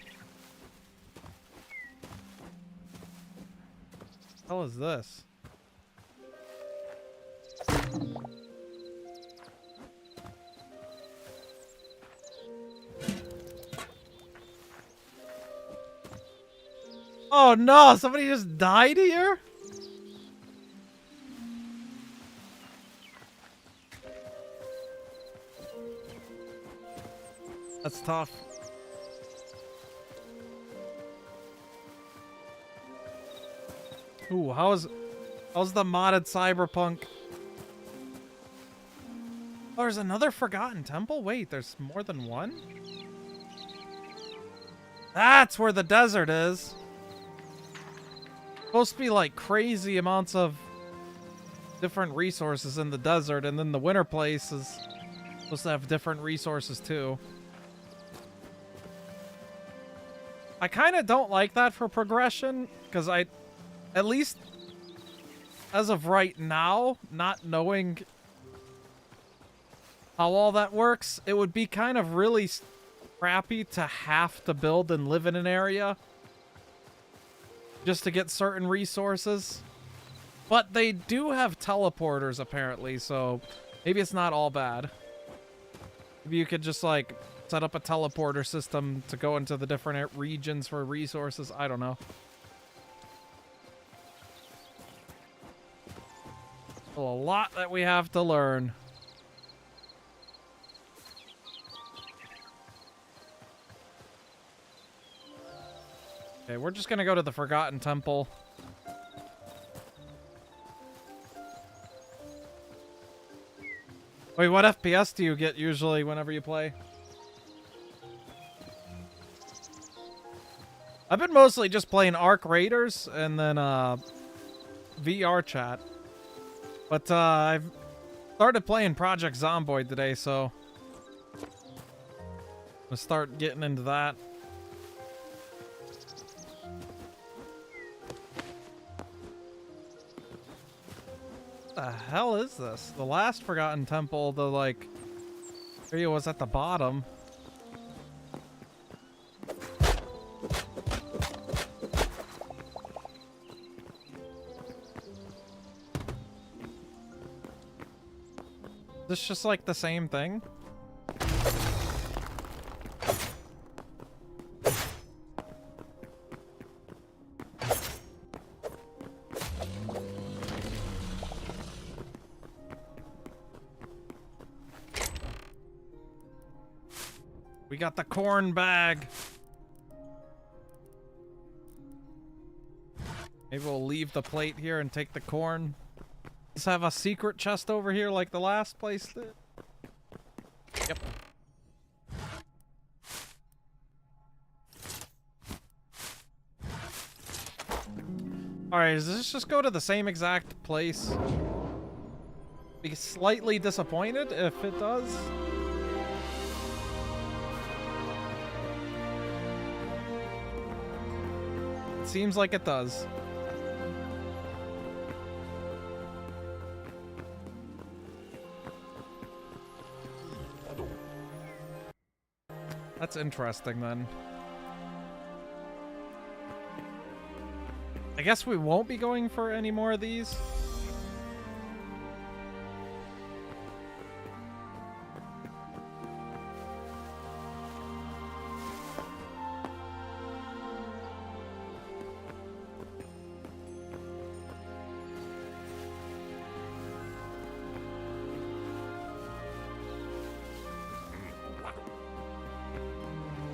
What the hell is this? Oh no, somebody just died here? That's tough. Ooh, how's the modded cyberpunk? Oh, there's another forgotten temple? Wait, there's more than one? That's where the desert is. Supposed to be like crazy amounts of different resources in the desert, and then the winter place is supposed to have different resources too. I kind of don't like that for progression, because at least as of right now, not knowing how all that works, it would be kind of really crappy to have to build and live in an area just to get certain resources. But they do have teleporters apparently, so maybe it's not all bad. Maybe you could just like set up a teleporter system to go into the different regions for resources. I don't know. Still a lot that we have to learn. Okay, we're just gonna go to the Forgotten Temple. Wait, what FPS do you get usually whenever you play? I've been mostly just playing Arc Raiders and then VR chat. But I've started playing Project Zomboid today, so I'm gonna start getting into that. What the hell is this? The last Forgotten Temple, the like area was at the bottom. Is this just like the same thing? We got the corn bag. Maybe we'll leave the plate here and take the corn. Let's have a secret chest over here like the last place did. Yep. Alright, does this just go to the same exact place? Be slightly disappointed if it does. It seems like it does. That's interesting then. I guess we won't be going for any more of these.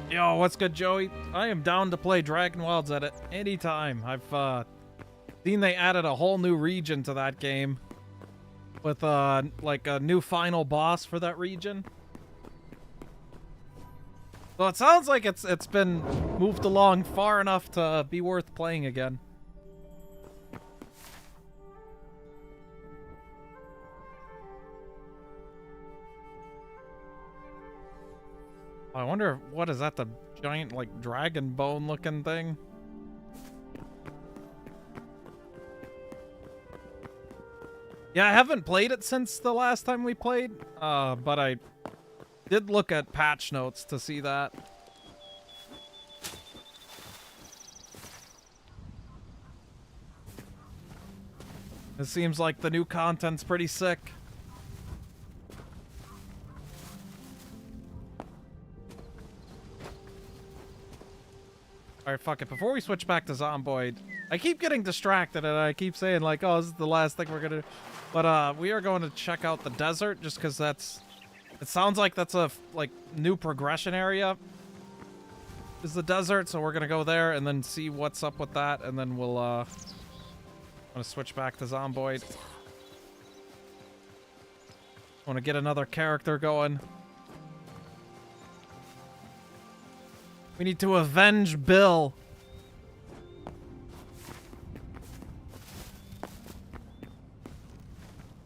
Yo, what's good, Joey? I am down to play Dragon Wilds at any time. I've seen they added a whole new region to that game with like a new final boss for that region. So it sounds like it's been moved along far enough to be worth playing again. I wonder, what is that, the giant, like, dragon bone looking thing? Yeah, I haven't played it since the last time we played, but I did look at patch notes to see that. It seems like the new content's pretty sick. Alright, fuck it. Before we switch back to Zomboid, I keep getting distracted and I keep saying like, oh, this is the last thing we're gonna do. But we are going to check out the desert just because that's... It sounds like that's a, like, new progression area. Is the desert, so we're gonna go there and then see what's up with that, and then we'll, I'm gonna switch back to Zomboid. Want to get another character going. We need to avenge Bill.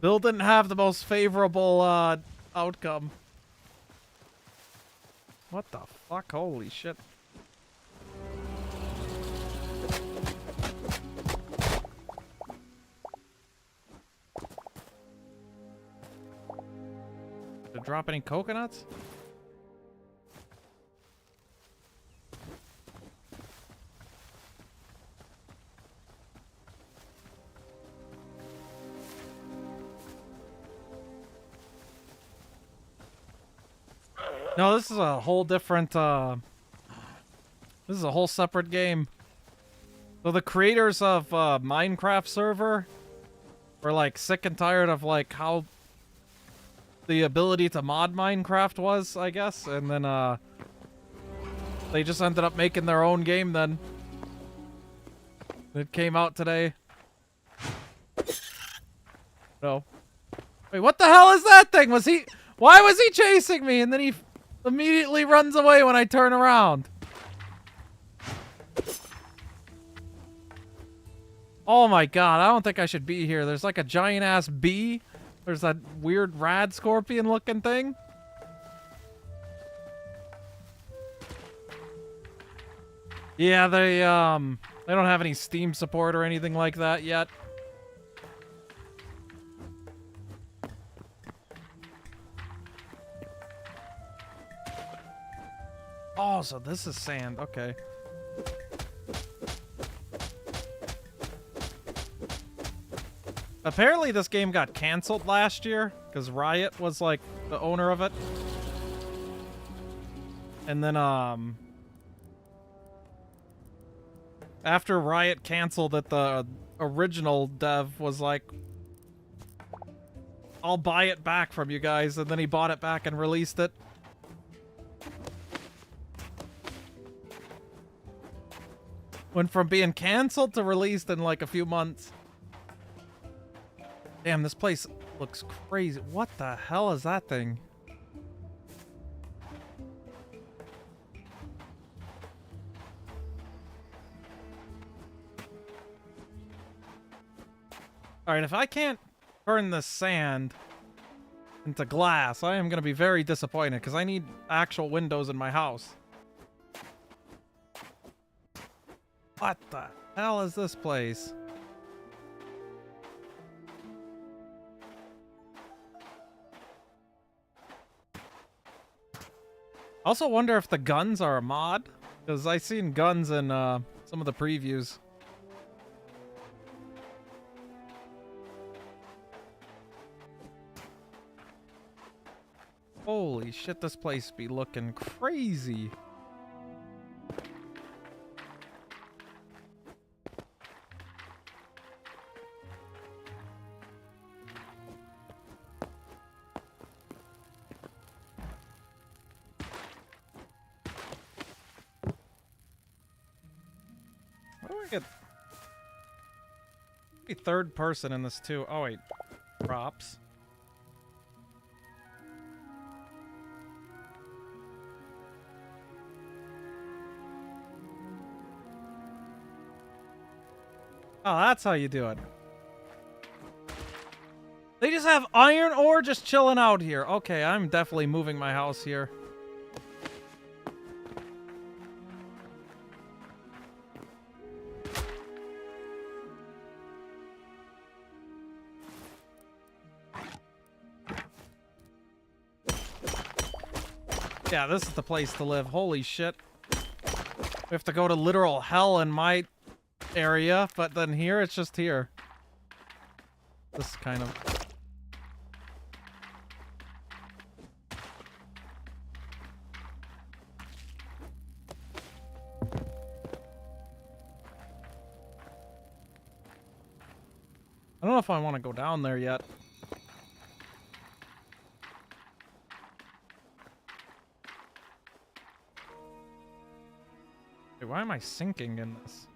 Bill didn't have the most favorable outcome. What the fuck? Holy shit. Did it drop any coconuts? No, this is a whole different, this is a whole separate game. So the creators of Minecraft server were like sick and tired of like how the ability to mod Minecraft was, I guess, and then they just ended up making their own game then. It came out today. No. Wait, what the hell is that thing? Why was he chasing me? And then he immediately runs away when I turn around. Oh my god, I don't think I should be here. There's like a giant ass bee. There's that weird rad scorpion looking thing. Yeah, they don't have any Steam support or anything like that yet. Oh, so this is sand. Okay. Apparently this game got canceled last year because Riot was like the owner of it. And then after Riot canceled it, the original dev was like, I'll buy it back from you guys, and then he bought it back and released it. Went from being canceled to released in like a few months. Damn, this place looks crazy. What the hell is that thing? Alright, if I can't turn the sand into glass, I am going to be very disappointed because I need actual windows in my house. What the hell is this place? Also wonder if the guns are a mod, because I seen guns in some of the previews. Holy shit, this place be looking crazy. How do I get... Be third person in this too. Oh wait, props. Oh, that's how you do it. They just have iron ore just chilling out here. Okay, I'm definitely moving my house here. Yeah, this is the place to live. Holy shit. We have to go to literal hell in my area, but then here, it's just here. This kind of... I don't know if I want to go down there yet. Wait, why am I sinking in this?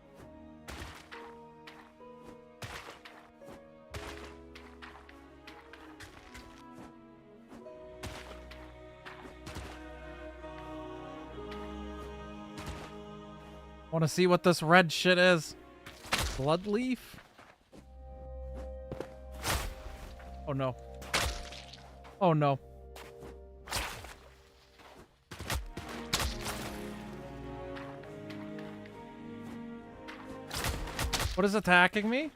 Want to see what this red shit is? Blood leaf? Oh no. Oh no. What is attacking me?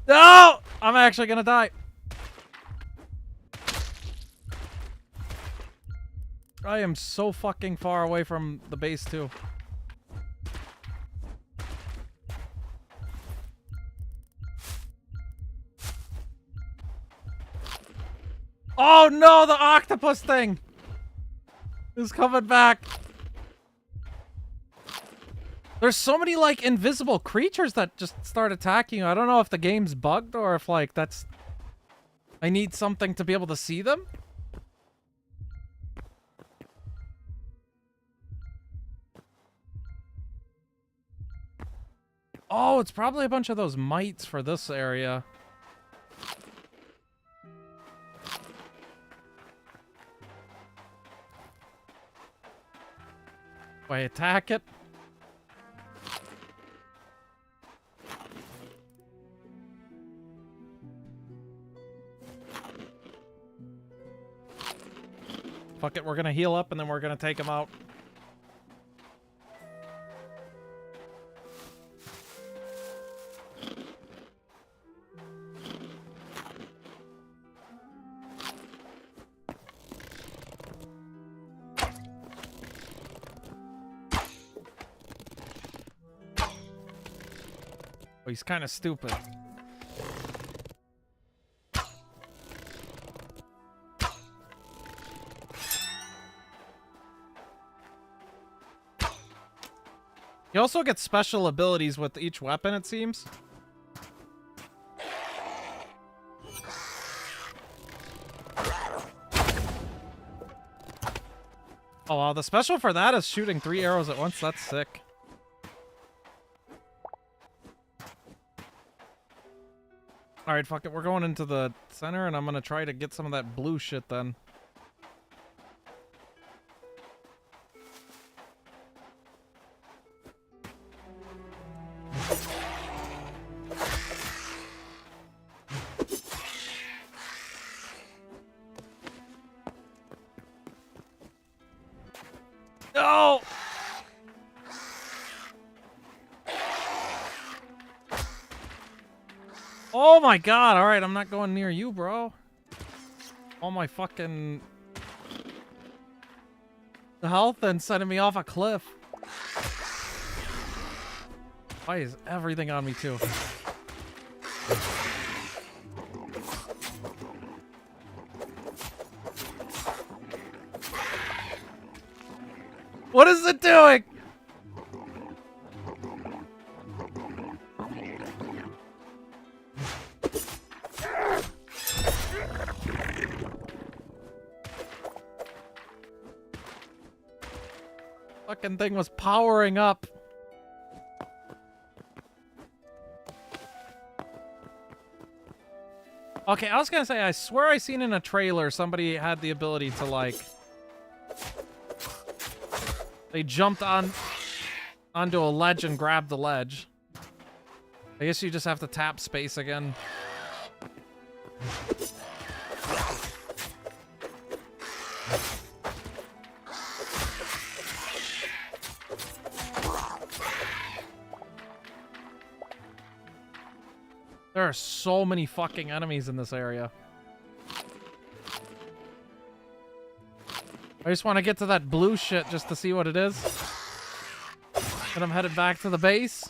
No! I'm actually gonna die. I am so fucking far away from the base too. Oh no, the octopus thing is coming back. There's so many like invisible creatures that just start attacking you. I don't know if the game's bugged or if like that's... I need something to be able to see them. Oh, it's probably a bunch of those mites for this area. Do I attack it? Fuck it, we're gonna heal up and then we're gonna take him out. Oh, he's kind of stupid. You also get special abilities with each weapon, it seems. Oh, wow. The special for that is shooting 3 arrows at once. That's sick. Alright, fuck it. We're going into the center, and I'm gonna try to get some of that blue shit then. No! Oh my god, alright, I'm not going near you, bro. All my fucking health and sending me off a cliff. Why is everything on me too? What is it doing? Fucking thing was powering up. Okay, I was gonna say, I swear I seen in a trailer somebody had the ability to, like, they jumped onto a ledge and grabbed the ledge. I guess you just have to tap space again. There are so many fucking enemies in this area. I just want to get to that blue shit just to see what it is. And I'm headed back to the base.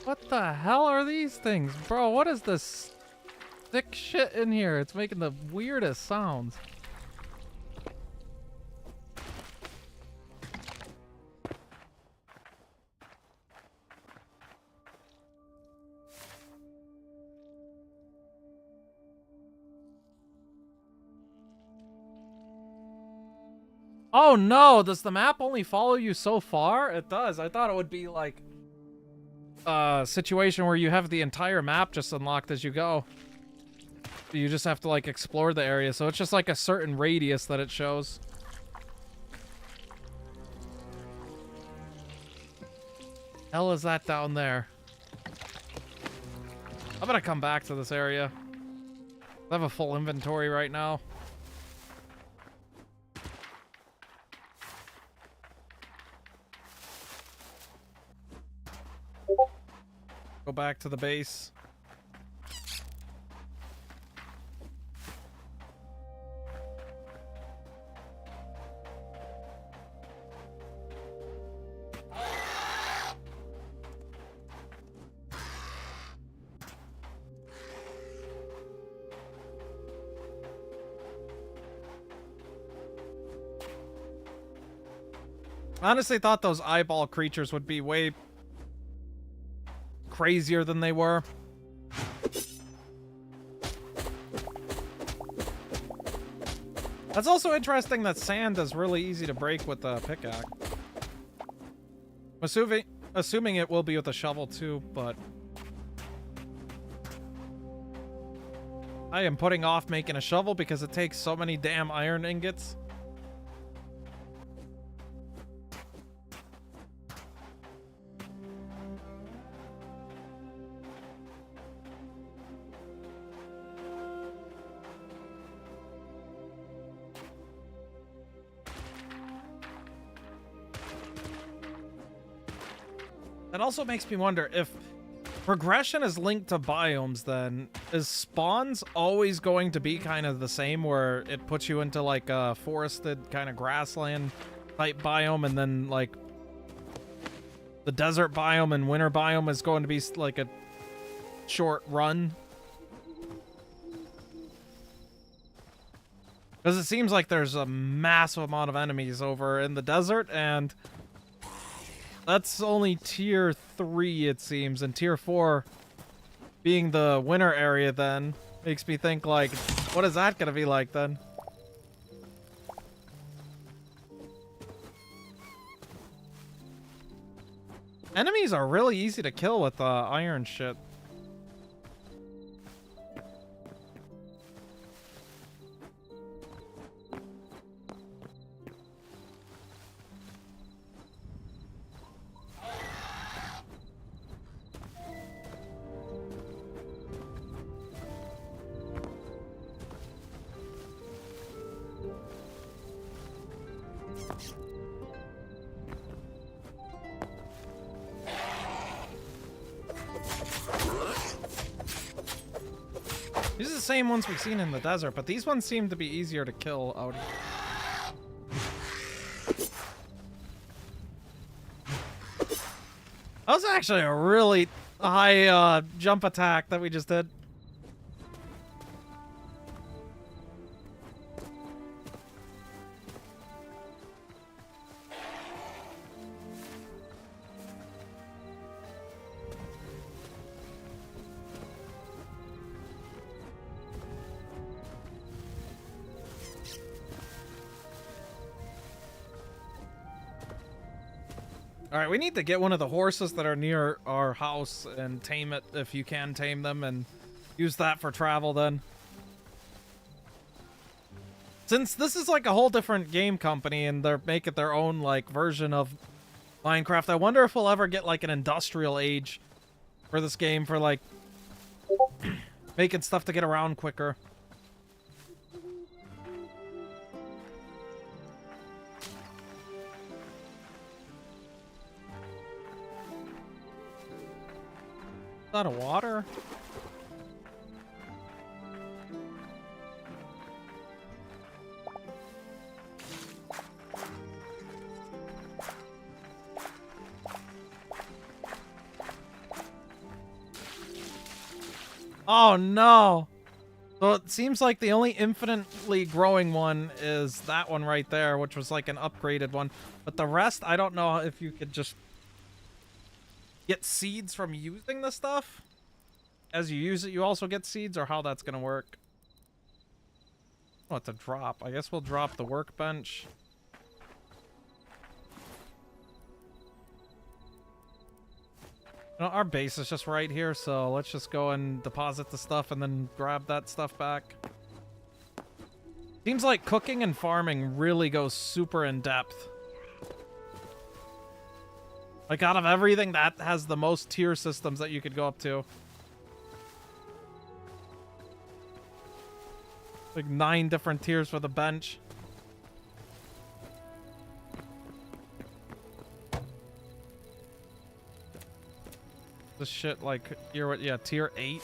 What the hell are these things? Bro, what is this thick shit in here? It's making the weirdest sounds. Oh no, does the map only follow you so far? It does. I thought it would be like a situation where you have the entire map just unlocked as you go. You just have to like explore the area, so it's just like a certain radius that it shows. Hell is that down there? I'm gonna come back to this area. I have a full inventory right now. Go back to the base. I honestly thought those eyeball creatures would be way crazier than they were. That's also interesting that sand is really easy to break with a pickaxe. Assuming it will be with a shovel too, but I am putting off making a shovel because it takes so many damn iron ingots. That also makes me wonder if progression is linked to biomes, then is spawns always going to be kind of the same, where it puts you into like a forested kind of grassland type biome, and then like the desert biome and winter biome is going to be like a short run? Because it seems like there's a massive amount of enemies over in the desert, and that's only tier 3, it seems, and tier 4 being the winter area then makes me think, like, what is that gonna be like then? Enemies are really easy to kill with iron shit. These are the same ones we've seen in the desert, but these ones seem to be easier to kill out here. That was actually a really high jump attack that we just did. Alright, we need to get one of the horses that are near our house and tame it if you can tame them and use that for travel then. Since this is like a whole different game company and they're making their own like version of Minecraft, I wonder if we'll ever get like an industrial age for this game for like making stuff to get around quicker. Out of water? Oh no! So it seems like the only infinitely growing one is that one right there, which was like an upgraded one. But the rest, I don't know if you could just get seeds from using the stuff. As you use it, you also get seeds, or how that's gonna work. Oh, it's a drop. I guess we'll drop the workbench. No, our base is just right here, so let's just go and deposit the stuff and then grab that stuff back. Seems like cooking and farming really goes super in depth. Like, out of everything, that has the most tier systems that you could go up to. Like 9 different tiers for the bench. This shit, like, tier what? Yeah, tier 8.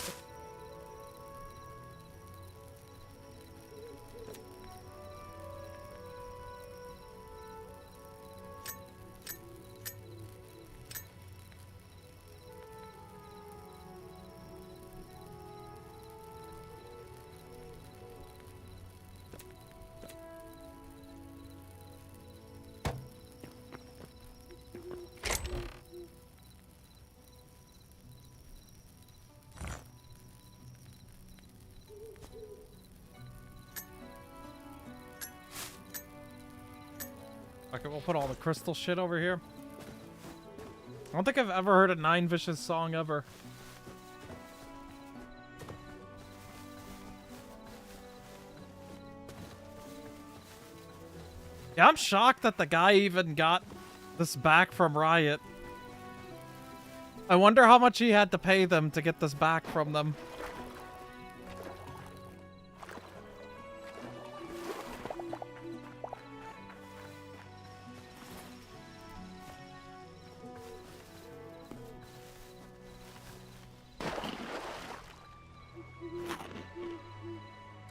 Okay, we'll put all the crystal shit over here. I don't think I've ever heard a Nine Vicious song ever. Yeah, I'm shocked that the guy even got this back from Riot. I wonder how much he had to pay them to get this back from them.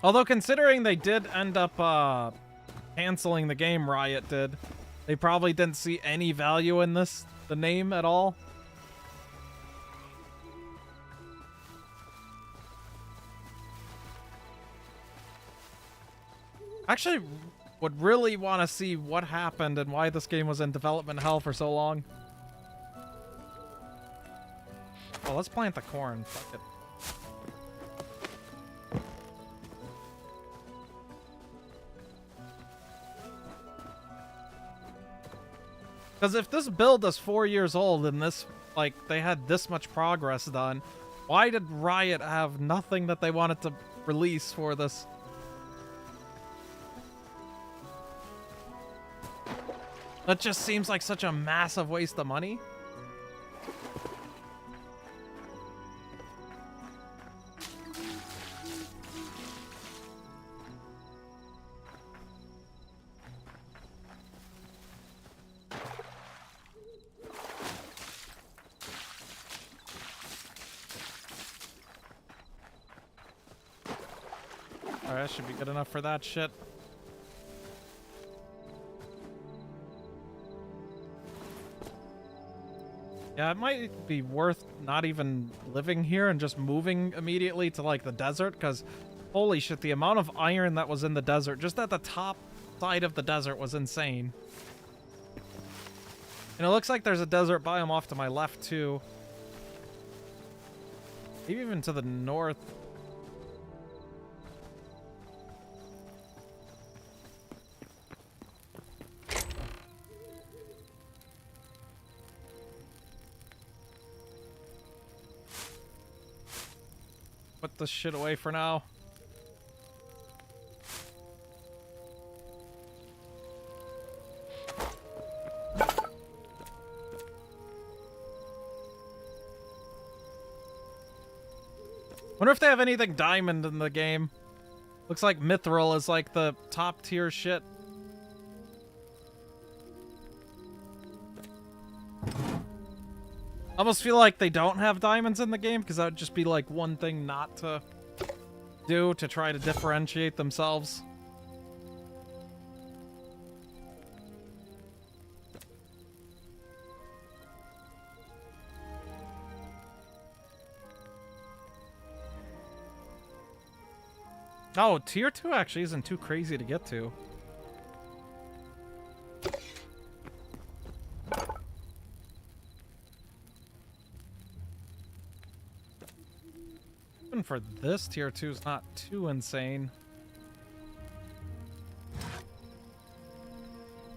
Although considering they did end up canceling the game, Riot did, they probably didn't see any value in this, the name at all. Actually, would really want to see what happened and why this game was in development hell for so long. Oh, let's plant the corn. Fuck it. Because if this build is 4 years old and this, like, they had this much progress done, why did Riot have nothing that they wanted to release for this? That just seems like such a massive waste of money. Alright, that should be good enough for that shit. Yeah, it might be worth not even living here and just moving immediately to, like, the desert, because holy shit, the amount of iron that was in the desert, just at the top side of the desert, was insane. And it looks like there's a desert biome off to my left, too. Maybe even to the north. Put this shit away for now. Wonder if they have anything diamond in the game. Looks like mithril is like the top tier shit. I almost feel like they don't have diamonds in the game, because that would just be like one thing not to do to try to differentiate themselves. Oh, tier 2 actually isn't too crazy to get to. Even for this, tier 2 is not too insane.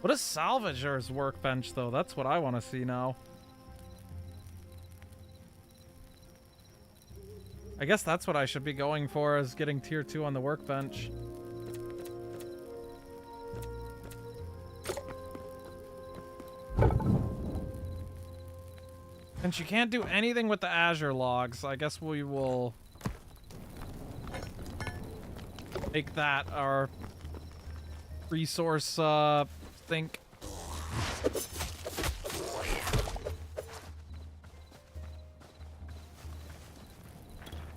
What is Salvager's workbench, though? That's what I want to see now. I guess that's what I should be going for, is getting tier 2 on the workbench. Since you can't do anything with the Azure logs, I guess we will make that our resource sink.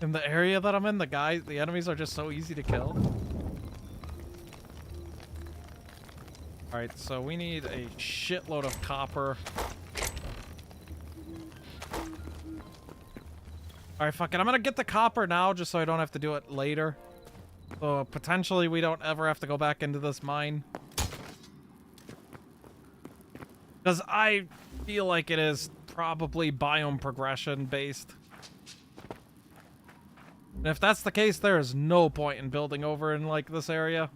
In the area that I'm in, the enemies are just so easy to kill. Alright, so we need a shitload of copper. Alright, fuck it. I'm gonna get the copper now just so I don't have to do it later. So potentially we don't ever have to go back into this mine. Because I feel like it is probably biome progression based. And if that's the case, there is no point in building over in, like, this area.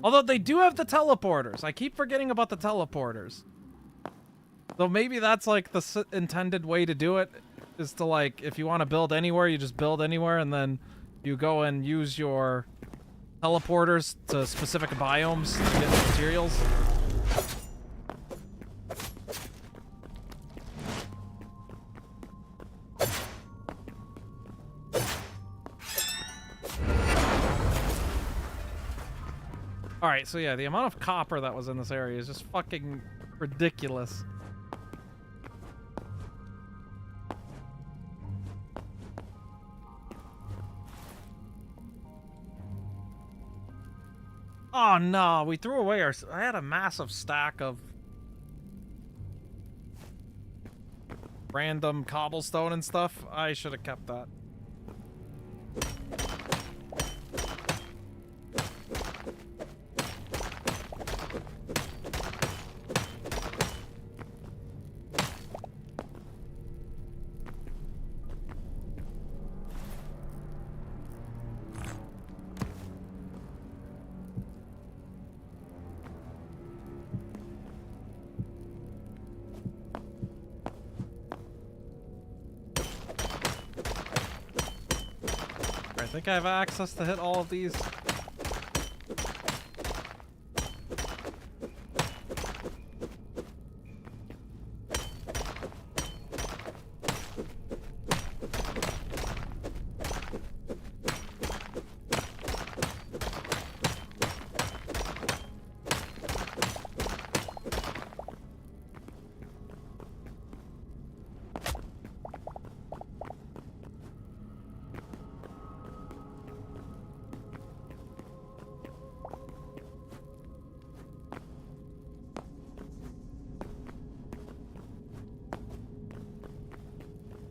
Although they do have the teleporters. I keep forgetting about the teleporters. So maybe that's, like, the intended way to do it. Is to, like, if you want to build anywhere, you just build anywhere. And then you go and use your teleporters to specific biomes to get materials. Alright, so yeah, the amount of copper that was in this area is just fucking ridiculous. Oh no, we threw away our... I had a massive stack of random cobblestone and stuff. I should have kept that. I think I have access to hit all of these.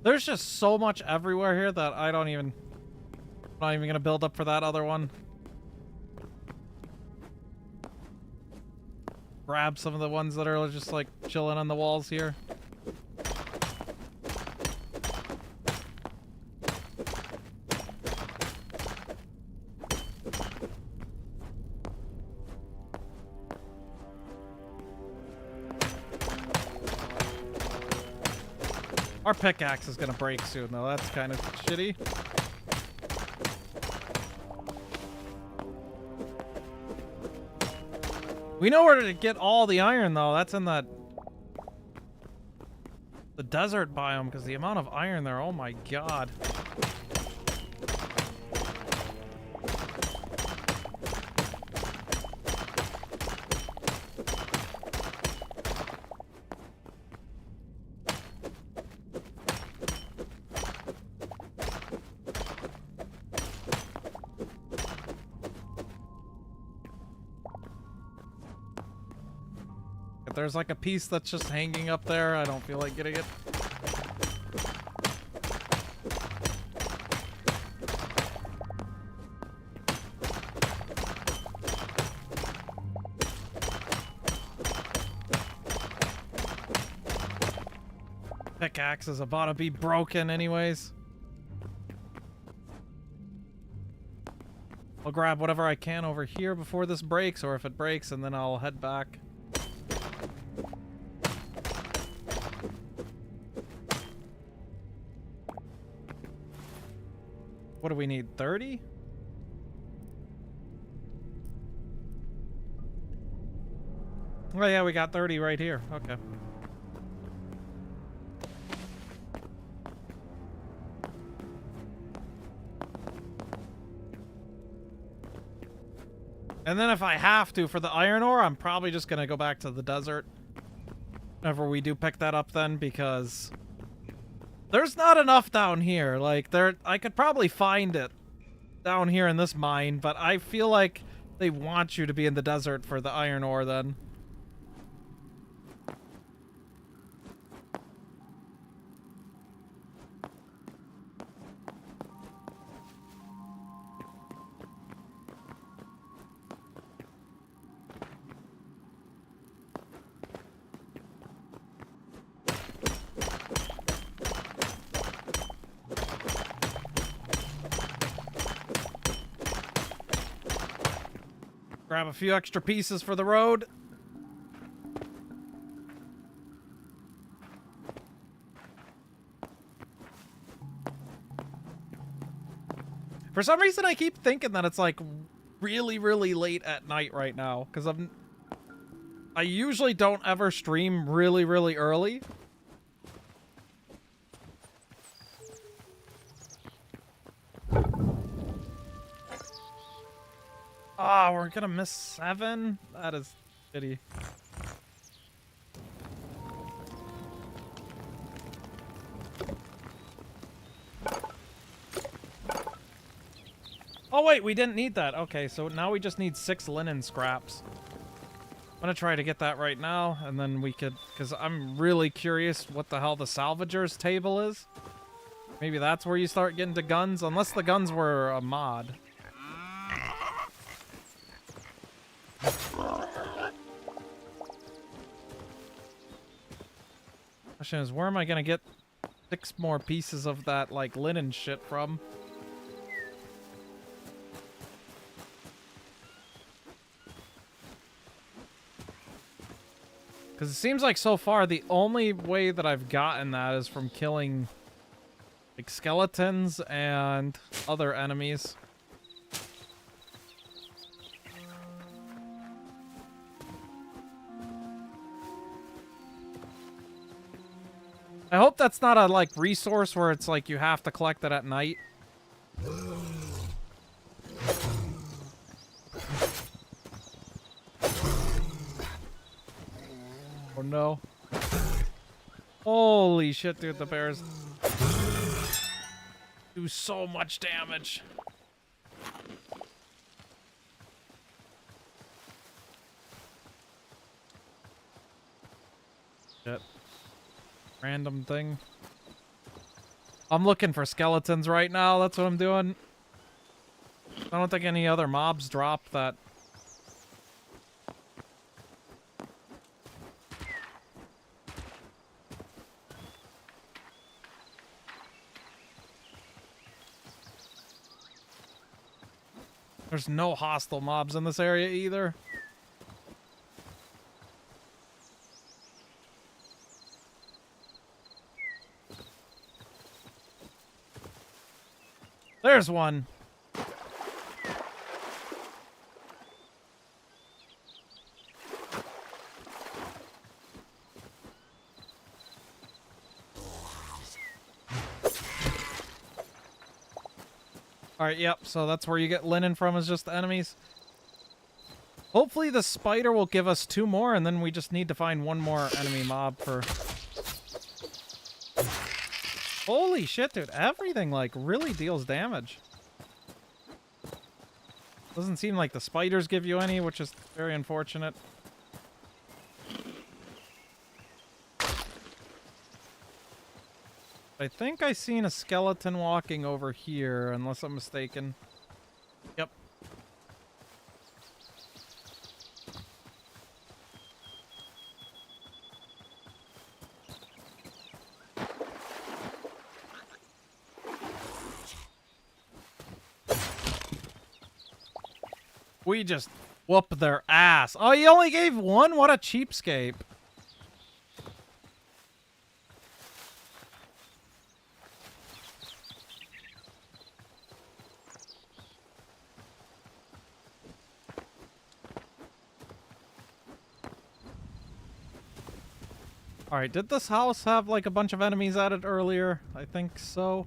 There's just so much everywhere here that I'm not even gonna build up for that other one. Grab some of the ones that are just like chilling on the walls here. Our pickaxe is gonna break soon, though. That's kind of shitty. We know where to get all the iron, though. That's in the desert biome, because the amount of iron there, oh my god. If there's like a piece that's just hanging up there, I don't feel like getting it. Pickaxe is about to be broken anyways. I'll grab whatever I can over here before this breaks, or if it breaks, and then I'll head back. What do we need? 30? Oh yeah, we got 30 right here. Okay. And then if I have to for the iron ore, I'm probably just gonna go back to the desert whenever we do pick that up then, because there's not enough down here. Like, I could probably find it down here in this mine, but I feel like they want you to be in the desert for the iron ore then. Grab a few extra pieces for the road. For some reason, I keep thinking that it's like really, really late at night right now, because I usually don't ever stream really, really early. Ah, we're gonna miss 7? That is shitty. Oh wait, we didn't need that. Okay, so now we just need 6 linen scraps. I'm gonna try to get that right now, and then we could, because I'm really curious what the hell the salvager's table is. Maybe that's where you start getting to guns, unless the guns were a mod. Question is, where am I gonna get 6 more pieces of that, like, linen shit from? Because it seems like so far the only way that I've gotten that is from killing the like skeletons and other enemies. I hope that's not a, like, resource where it's like you have to collect it at night. Oh no. Holy shit, dude, the bears do so much damage. Shit. Random thing. I'm looking for skeletons right now, that's what I'm doing. I don't think any other mobs drop that. There's no hostile mobs in this area either. There's one. Alright, yep, so that's where you get linen from, is just the enemies. Hopefully the spider will give us 2 more, and then we just need to find 1 more enemy mob for... Holy shit, dude. Everything, like, really deals damage. Doesn't seem like the spiders give you any, which is very unfortunate. I think I seen a skeleton walking over here, unless I'm mistaken. Yep. We just whoop their ass. Oh, you only gave 1? What a cheapskate. Alright, did this house have like a bunch of enemies at it earlier? I think so.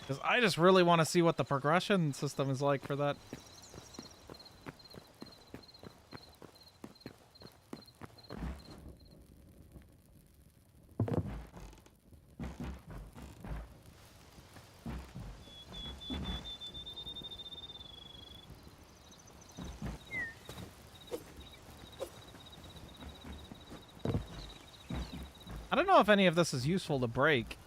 Because I just really want to see what the progression system is like for that. I don't know if any of this is useful to break.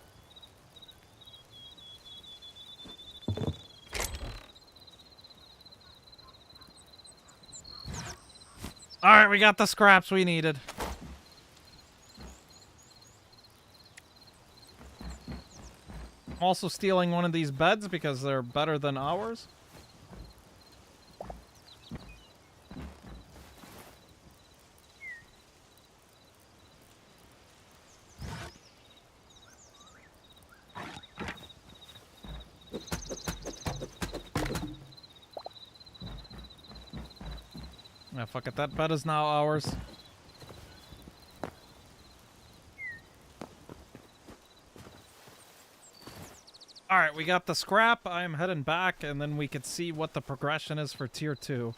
Alright, we got the scraps we needed. I'm also stealing one of these beds because they're better than ours. Yeah, fuck it, that bed is now ours. Alright, we got the scrap. I'm heading back, and then we could see what the progression is for tier 2.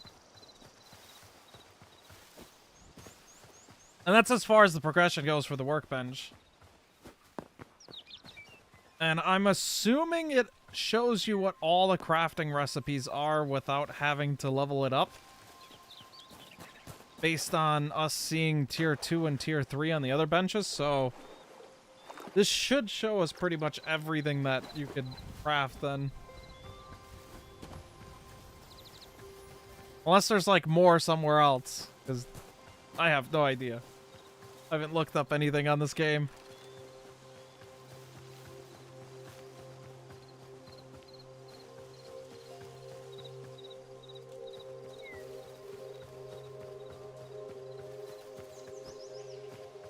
And that's as far as the progression goes for the workbench. And I'm assuming it shows you what all the crafting recipes are without having to level it up. Based on us seeing tier 2 and tier 3 on the other benches, so this should show us pretty much everything that you could craft then. Unless there's like more somewhere else, because I have no idea. I haven't looked up anything on this game.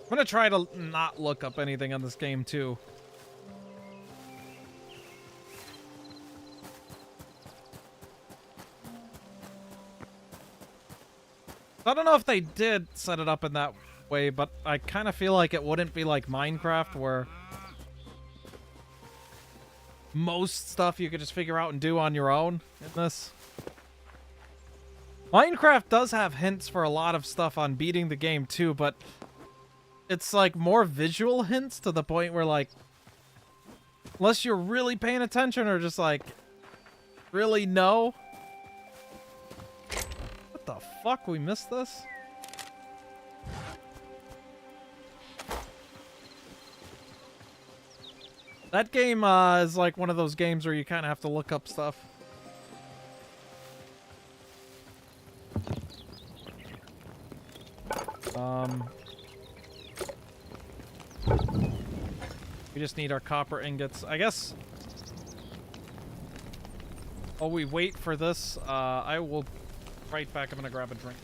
I'm gonna try to not look up anything on this game, too. I don't know if they did set it up in that way, but I kind of feel like it wouldn't be like Minecraft, where most stuff you could just figure out and do on your own in this. Minecraft does have hints for a lot of stuff on beating the game too, but it's like more visual hints to the point where, like, unless you're really paying attention or just like really know. What the fuck? We missed this? That game is like one of those games where you kind of have to look up stuff. We just need our copper ingots, I guess. While we wait for this, I will be right back. I'm gonna grab a drink.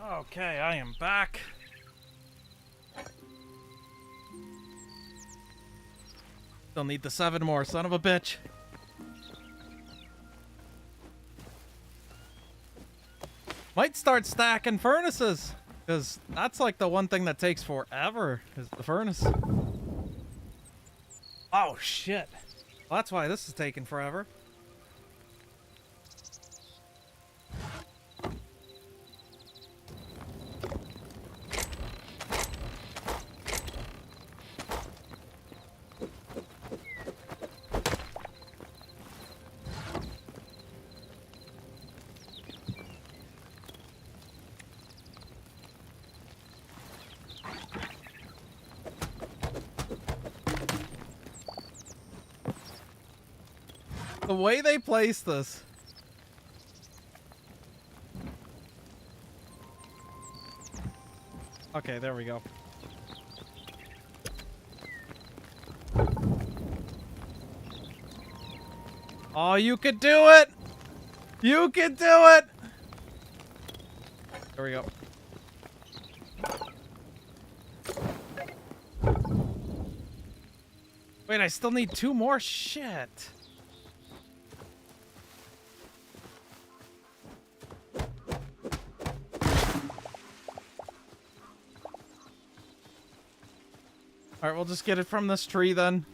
Okay, I am back. Still need the 7 more, son of a bitch. Might start stacking furnaces, because that's like the one thing that takes forever, is the furnace. Oh, shit. Well, that's why this is taking forever. The way they place this. Okay, there we go. Oh, you could do it! You could do it! There we go. Wait, I still need 2 more? Shit. Alright, we'll just get it from this tree then.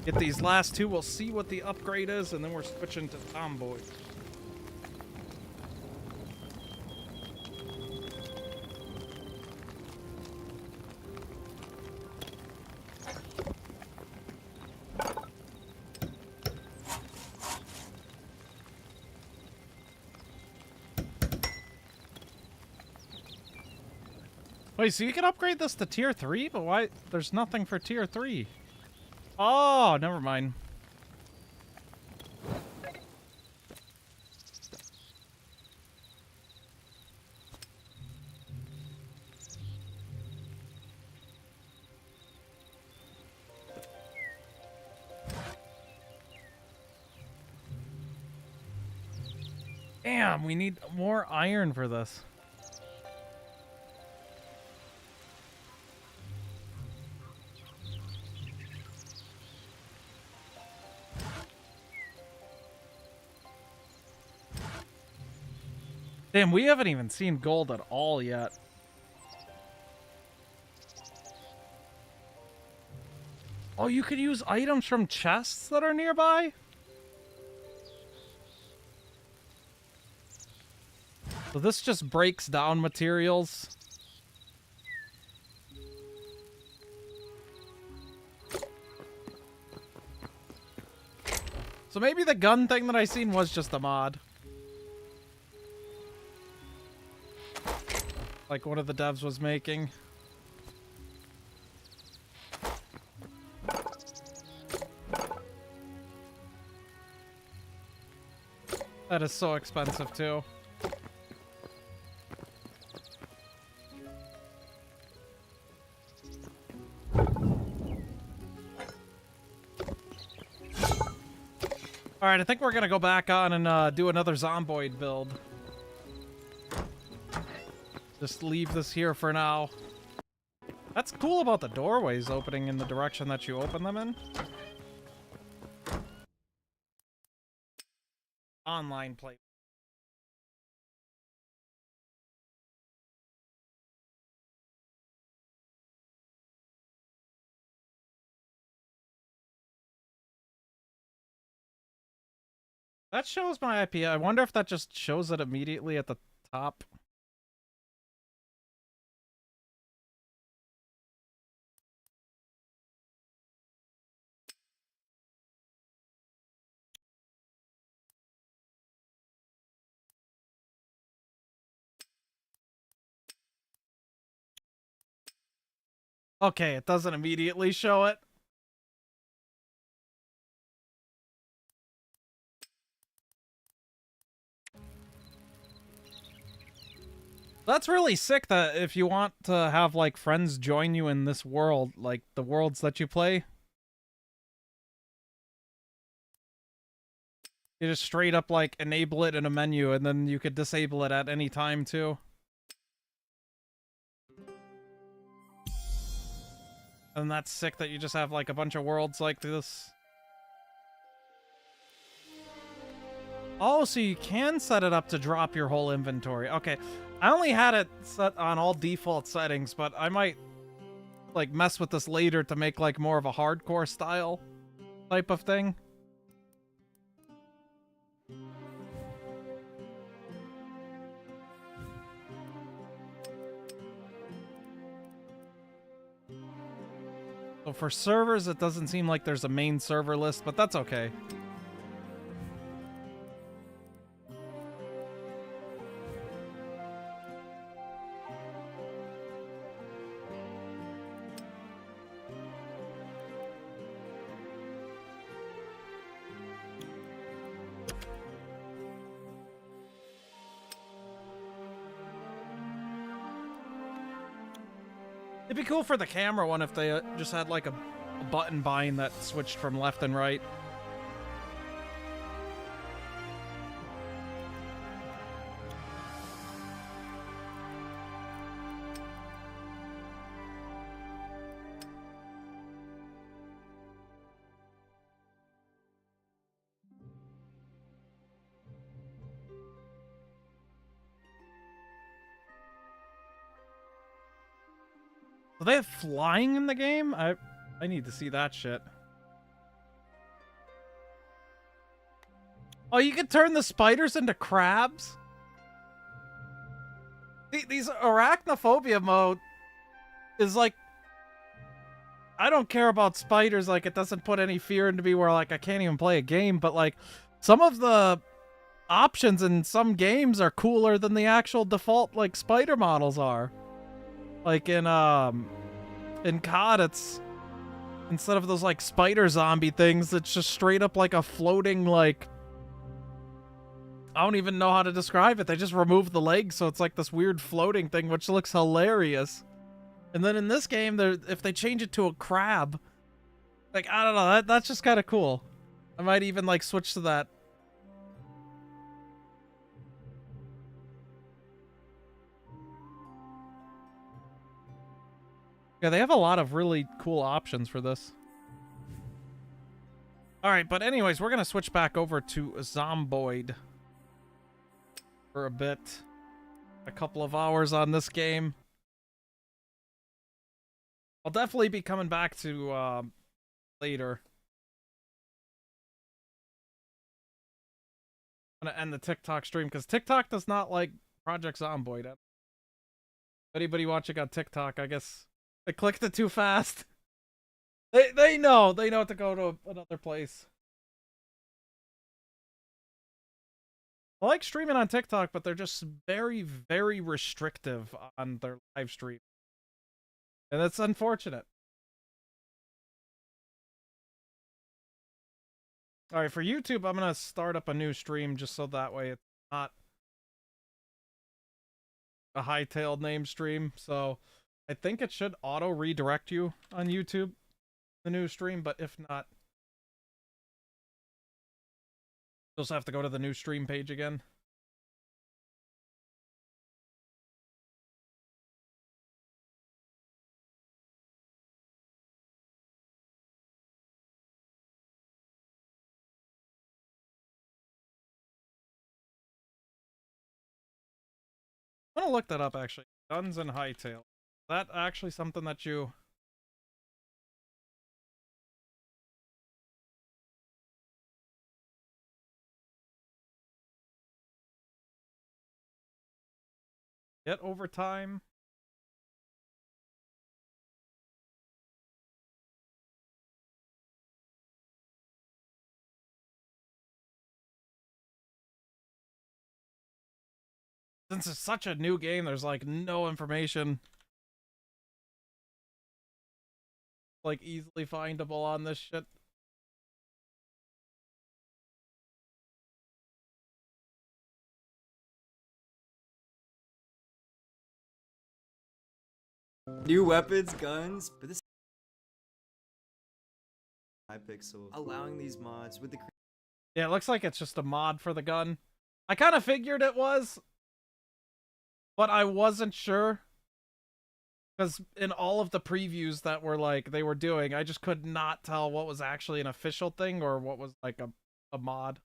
Get these last 2, we'll see what the upgrade is, and then we're switching to Tomboy. Wait, so you can upgrade this to tier 3, but why? There's nothing for tier 3. Oh, never mind. Damn, we need more iron for this. Damn, we haven't even seen gold at all yet. Oh, you could use items from chests that are nearby? So this just breaks down materials. So maybe the gun thing that I seen was just a mod. Like one of the devs was making. That is so expensive too. Alright, I think we're gonna go back on and do another zomboid build. Just leave this here for now. That's cool about the doorways opening in the direction that you open them in. Online play. That shows my IP. I wonder if that just shows it immediately at the top. Okay, it doesn't immediately show it. That's really sick that if you want to have, like, friends join you in this world, like, the worlds that you play, you just straight up, like, enable it in a menu, and then you could disable it at any time, too. And that's sick that you just have, like, a bunch of worlds like this. Oh, so you can set it up to drop your whole inventory. Okay. I only had it set on all default settings, but I might, like, mess with this later to make, like, more of a hardcore style type of thing. So for servers, it doesn't seem like there's a main server list, but that's okay. It'd be cool for the camera one if they just had like a button bind that switched from left and right. Do they have flying in the game? I need to see that shit. Oh, you can turn the spiders into crabs? These arachnophobia mode is like... I don't care about spiders, like, it doesn't put any fear into me where, like, I can't even play a game, but, like, some of the options in some games are cooler than the actual default, like, spider models are. Like, in COD, it's... Instead of those, like, spider zombie things, it's just straight up, like, a floating, like... I don't even know how to describe it. They just remove the legs, so it's like this weird floating thing, which looks hilarious. And then in this game, if they change it to a crab, like, I don't know, that's just kind of cool. I might even, like, switch to that. Yeah, they have a lot of really cool options for this. Alright, but anyways, we're going to switch back over to Zomboid for a bit. A couple of hours on this game. I'll definitely be coming back to later. I'm going to end the TikTok stream because TikTok does not like Project Zomboid. Anybody watching on TikTok, I guess I clicked it too fast. They know to go to another place. I like streaming on TikTok, but they're just very, very restrictive on their live stream. And that's unfortunate. Alright, for YouTube, I'm going to start up a new stream just so that way it's not a Hytale name stream. So I think it should auto redirect you on YouTube, the new stream, but if not, you'll just have to go to the new stream page again. I'm gonna look that up actually. Guns and Hytale. Is that actually something that you... get over time? Since it's such a new game, there's like no information like easily findable on this shit. New weapons, guns, but this Hypixel allowing these mods with the Yeah, it looks like it's just a mod for the gun. I kind of figured it was, but I wasn't sure. Because in all of the previews that were like they were doing, I just could not tell what was actually an official thing or what was like a mod.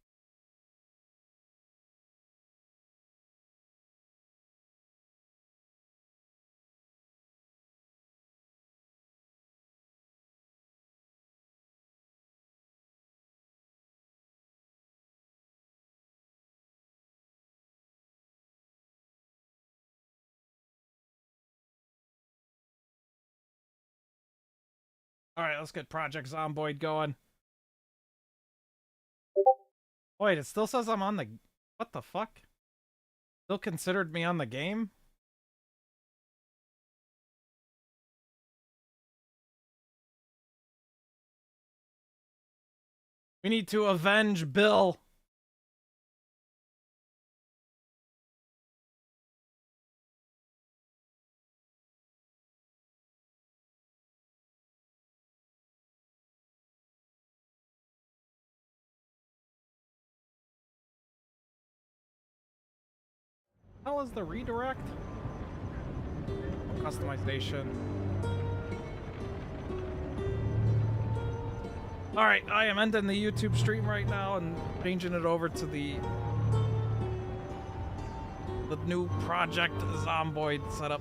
Alright, let's get Project Zomboid going. Wait, it still says I'm on the... What the fuck? Still considered me on the game? We need to avenge Bill. How is the redirect? Customization. Alright, I am ending the YouTube stream right now and changing it over to the new Project Zomboid setup.